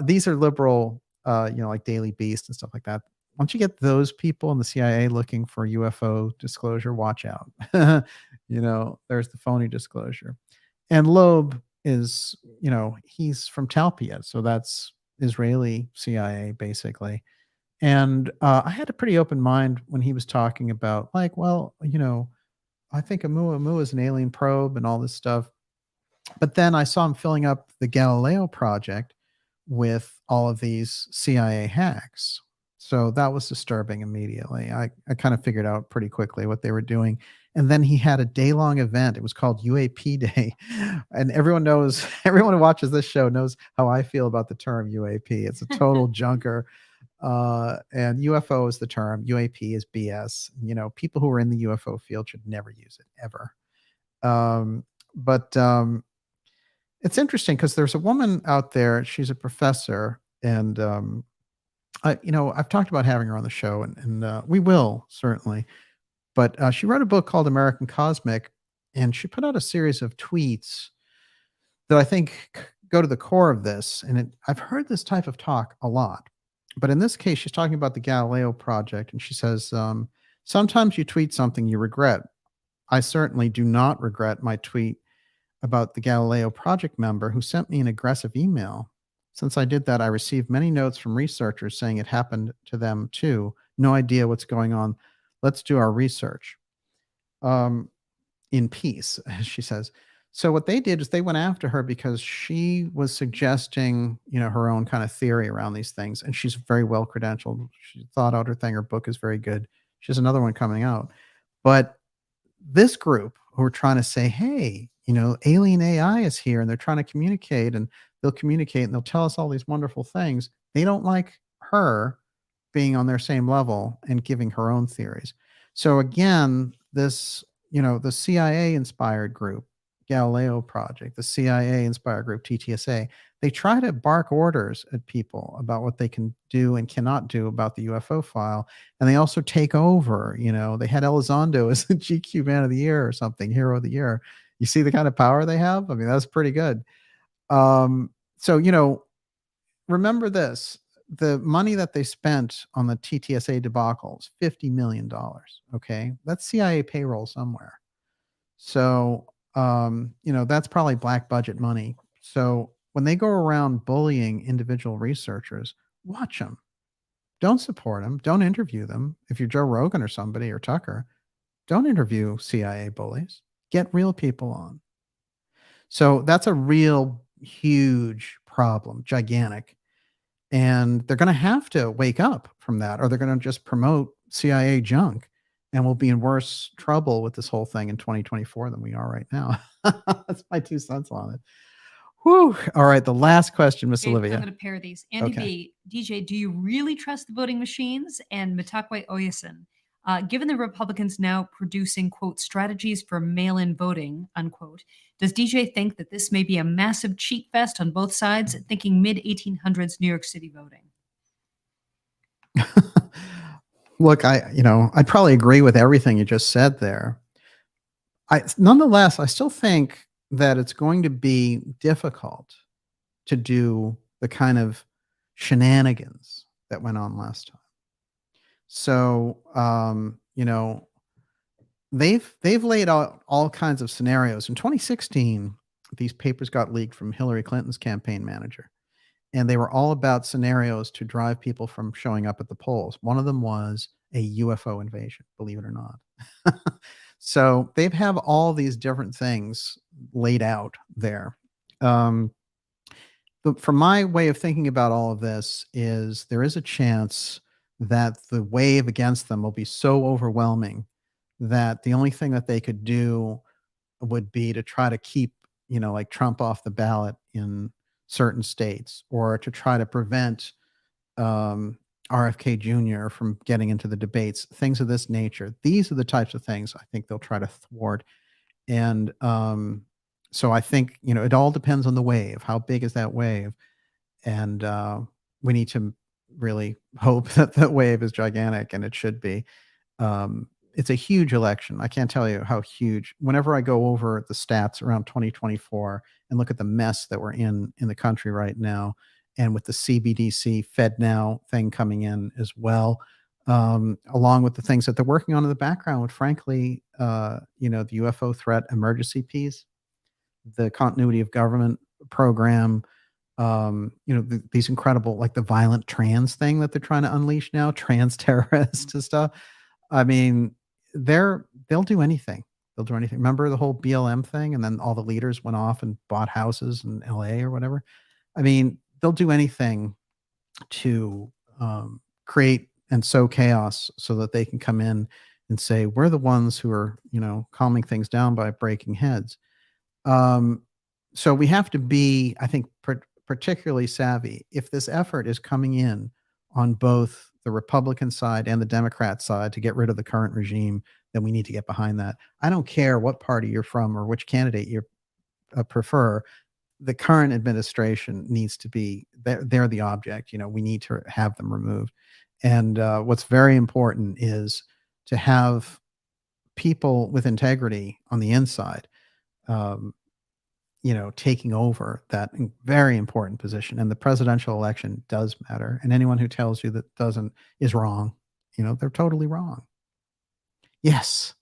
These are liberal, like Daily Beast and stuff like that. Once you get those people in the CIA looking for UFO disclosure, watch out. There's the phony disclosure. And Loeb is, he's from Talpiot, so that's Israeli CIA, basically. And I had a pretty open mind when he was talking about, like, well, I think Oumuamua is an alien probe and all this stuff. But then I saw him filling up the Galileo project with all of these CIA hacks. So that was disturbing immediately. I kind of figured out pretty quickly what they were doing. And then he had a day-long event. It was called UAP Day. And everyone knows, everyone who watches this show knows how I feel about the term UAP. It's a total junker. And UFO is the term. UAP is BS. You know, people who are in the UFO field should never use it, ever. But it's interesting because there's a woman out there. She's a professor, and I've talked about having her on the show, and we will certainly. But she wrote a book called American Cosmic, and she put out a series of tweets that I think go to the core of this. And I've heard this type of talk a lot, but in this case, she's talking about the Galileo project, and she says, "Sometimes you tweet something you regret. I certainly do not regret my tweet about the Galileo project member who sent me an aggressive email. Since I did that, I received many notes from researchers saying it happened to them too. No idea what's going on. Let's do our research in peace," she says. So what they did is they went after her because she was suggesting, her own kind of theory around these things. And she's very well credentialed. She thought out her thing. Her book is very good. She has another one coming out. But this group who are trying to say, hey, alien AI is here and they're trying to communicate, and they'll communicate and they'll tell us all these wonderful things. They don't like her being on their same level and giving her own theories. So again, this, the CIA inspired group, Galileo Project, the CIA inspired group, TTSA, they try to bark orders at people about what they can do and cannot do about the UFO file. And they also take over, they had Elizondo as the GQ Man of the Year or something, Hero of the Year. You see the kind of power they have? I mean, that's pretty good. So, remember this, the money that they spent on the TTSA debacle is $50 million. Okay. That's CIA payroll somewhere. So, that's probably black budget money. So when they go around bullying individual researchers, watch them. Don't support them. Don't interview them. If you're Joe Rogan or somebody or Tucker, don't interview CIA bullies. Get real people on. So that's a real huge problem, gigantic. And they're going to have to wake up from that, or they're going to just promote CIA junk, and we'll be in worse trouble with this whole thing in 2024 than we are right now. That's my 2 cents on it. Whew. All right. The last question, Miss Okay, Olivia. I'm going to pair these. Andy B, DJ, do you really trust the voting machines? And Matakwe Oyasin, given the Republicans now producing, quote, strategies for mail-in voting, unquote, does DJ think that this may be a massive cheat fest on both sides, thinking mid-1800s New York City voting? Look, I'd probably agree with everything you just said there. Nonetheless, I still think that it's going to be difficult to do the kind of shenanigans that went on last time. So, they've laid out all kinds of scenarios. In 2016, these papers got leaked from Hillary Clinton's campaign manager, and they were all about scenarios to drive people from showing up at the polls. One of them was a UFO invasion, believe it or not. So they have all these different things laid out there. From my way of thinking about all of this is there is a chance that the wave against them will be so overwhelming that the only thing that they could do would be to try to keep, like Trump off the ballot in certain states, or to try to prevent RFK Jr. from getting into the debates, things of this nature. These are the types of things I think they'll try to thwart. And so I think, it all depends on the wave. How big is that wave? And we need to really hope that that wave is gigantic, and it should be. It's a huge election. I can't tell you how huge. Whenever I go over the stats around 2024 and look at the mess that we're in the country right now, and with the CBDC FedNow thing coming in as well, along with the things that they're working on in the background, with frankly, the UFO threat emergency piece, the continuity of government program, these incredible, like the violent trans thing that they're trying to unleash now, trans terrorists and stuff. I mean, they'll do anything. They'll do anything. Remember the whole BLM thing? And then all the leaders went off and bought houses in LA or whatever. I mean, they'll do anything to create and sow chaos so that they can come in and say, we're the ones who are, calming things down by breaking heads. So we have to be, I think, particularly savvy. If this effort is coming in on both the Republican side and the Democrat side to get rid of the current regime, then we need to get behind that. I don't care what party you're from or which candidate you prefer. The current administration needs to be, they're the object. We need to have them removed. And what's very important is to have people with integrity on the inside, taking over that very important position. And the presidential election does matter. And anyone who tells you that doesn't is wrong. They're totally wrong. Yes.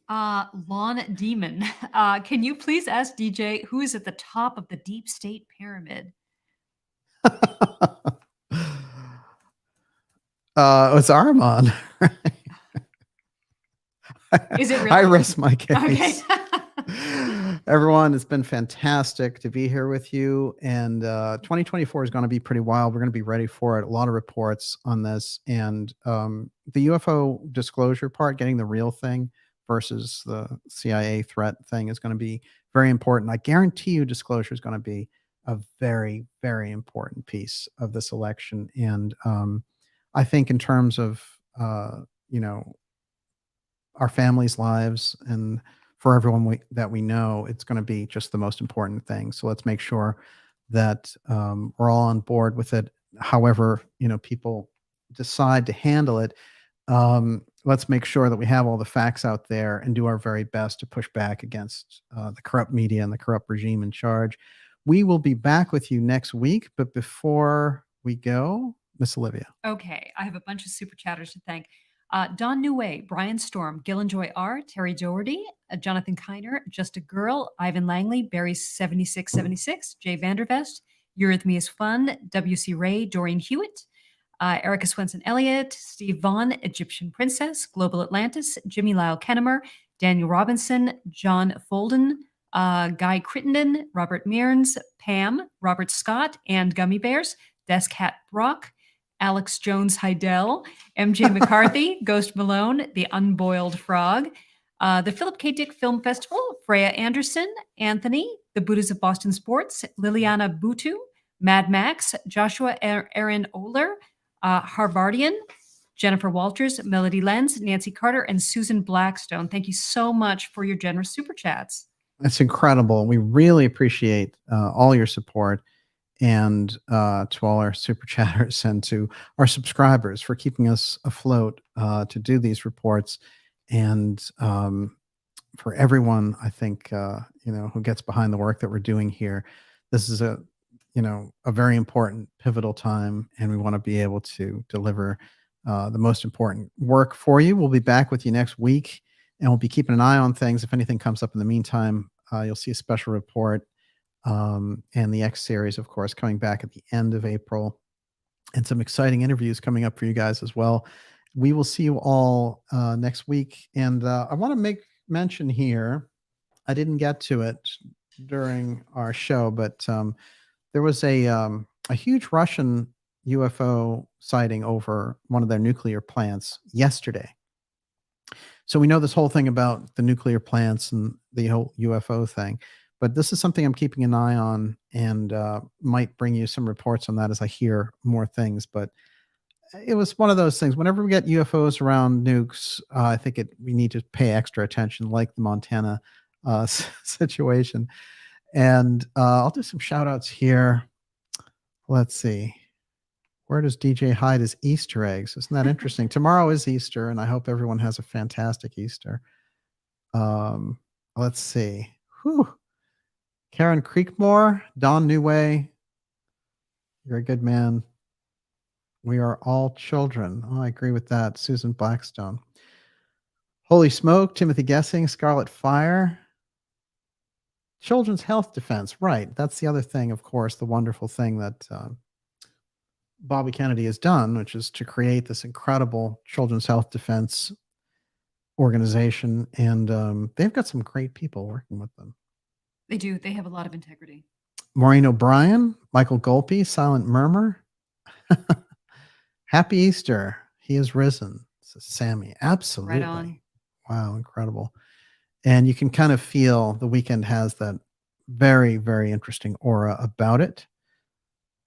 Lawn Demon, can you please ask DJ who is at the top of the deep state pyramid? It's Armand. Is it really? I rest my case. Okay. Everyone, it's been fantastic to be here with you. And 2024 is going to be pretty wild. We're going to be ready for it. A lot of reports on this. And the UFO disclosure part, getting the real thing versus the CIA threat thing, is going to be very important. I guarantee you disclosure is going to be a very, very important piece of this election. And I think in terms of, our families' lives and for everyone that we know, it's going to be just the most important thing. So let's make sure that we're all on board with it. However, people decide to handle it. Let's make sure that we have all the facts out there and do our very best to push back against the corrupt media and the corrupt regime in charge. We will be back with you next week. But before we go, Miss Olivia. Okay, I have a bunch of super chatters to thank. Don Neway, Brian Storm, Gillenjoy R, Terry Doherty, Jonathan Kiner, Just a Girl, Ivan Langley, Barry 7676, Jay Vandervest, Eurythmia's Fun, W.C. Ray, Dorian Hewitt, Erica Swenson Elliott, Steve Vaughn, Egyptian Princess, Global Atlantis, Jimmy Lyle Kennemer, Daniel Robinson, John Folden, Guy Crittenden, Robert Mearns, Pam, Robert Scott, and Gummy Bears, Desk Hat Brock, Alex Jones Heidel, MJ McCarthy, Ghost Malone, The Unboiled Frog, the Philip K. Dick Film Festival, Freya Anderson, Anthony, The Buddhas of Boston Sports, Liliana Butu, Mad Max, Joshua Aaron Oler, Harvardian, Jennifer Walters, Melody Lenz, Nancy Carter, and Susan Blackstone. Thank you so much for your generous super chats. That's incredible. We really appreciate all your support. And to all our super chatters and to our subscribers for keeping us afloat to do these reports. And for everyone, I think, who gets behind the work that we're doing here, this is a very important, pivotal time, and we want to be able to deliver the most important work for you. We'll be back with you next week, and we'll be keeping an eye on things. If anything comes up in the meantime, you'll see a special report. And the X series, of course, coming back at the end of April, and some exciting interviews coming up for you guys as well. We will see you all next week. And I want to make mention here, I didn't get to it during our show, but there was a huge Russian UFO sighting over one of their nuclear plants yesterday. So we know this whole thing about the nuclear plants and the whole UFO thing. But this is something I'm keeping an eye on, and might bring you some reports on that as I hear more things. But it was one of those things. Whenever we get UFOs around nukes, I think we need to pay extra attention, like the Montana situation. And I'll do some shout outs here. Let's see. Where does DJ hide his Easter eggs? Isn't that interesting? Tomorrow is Easter, and I hope everyone has a fantastic Easter. Let's see. Whew. Karen Creekmore, Don Neway, you're a good man. We are all children. Oh, I agree with that. Susan Blackstone. Holy Smoke, Timothy Guessing, Scarlet Fire. Children's Health Defense, right. That's the other thing, of course, the wonderful thing that Bobby Kennedy has done, which is to create this incredible Children's Health Defense organization, and they've got some great people working with them. They do. They have a lot of integrity. Maureen O'Brien, Michael Golpe, Silent Murmur. Happy Easter. He is risen, says Sammy. Absolutely. Right on. Wow, incredible. And you can kind of feel the weekend has that very, very interesting aura about it.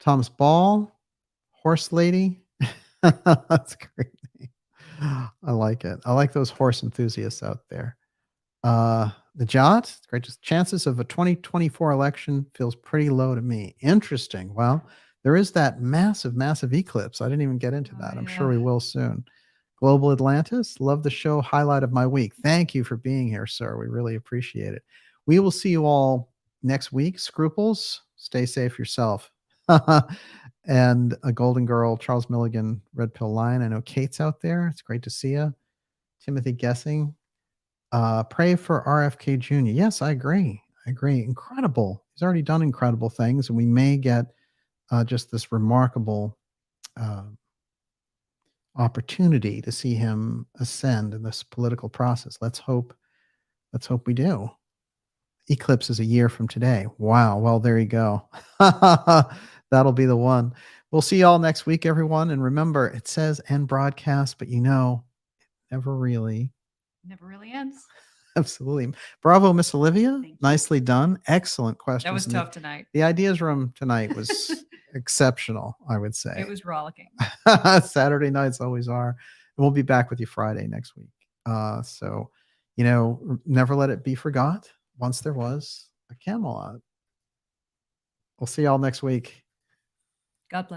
Thomas Ball, Horse Lady. That's a great name. I like it. I like those horse enthusiasts out there. The Jot, greatest chances of a 2024 election feels pretty low to me. Interesting. Well, there is that massive, massive eclipse. I didn't even get into that. I'm sure we will soon. Global Atlantis, love the show. Highlight of my week. Thank you for being here, sir. We really appreciate it. We will see you all next week. Scruples, stay safe yourself. And a Golden Girl, Charles Milligan, Red Pill Lion. I know Kate's out there. It's great to see you. Timothy Guessing. Pray for RFK Jr. Yes, I agree. Incredible. He's already done incredible things, and we may get just this remarkable opportunity to see him ascend in this political process. Let's hope we do. Eclipse is a year from today. Wow. Well, there you go. That'll be the one. We'll see you all next week, everyone. And remember, it says end broadcast, but it never really ends. Absolutely. Bravo, Miss Olivia. Nicely done. Excellent question. That was tough tonight. The ideas room tonight was exceptional, I would say. It was rollicking. Saturday nights always are. And we'll be back with you Friday next week. So, never let it be forgot. Once there was a Camelot. We'll see y'all next week. God bless.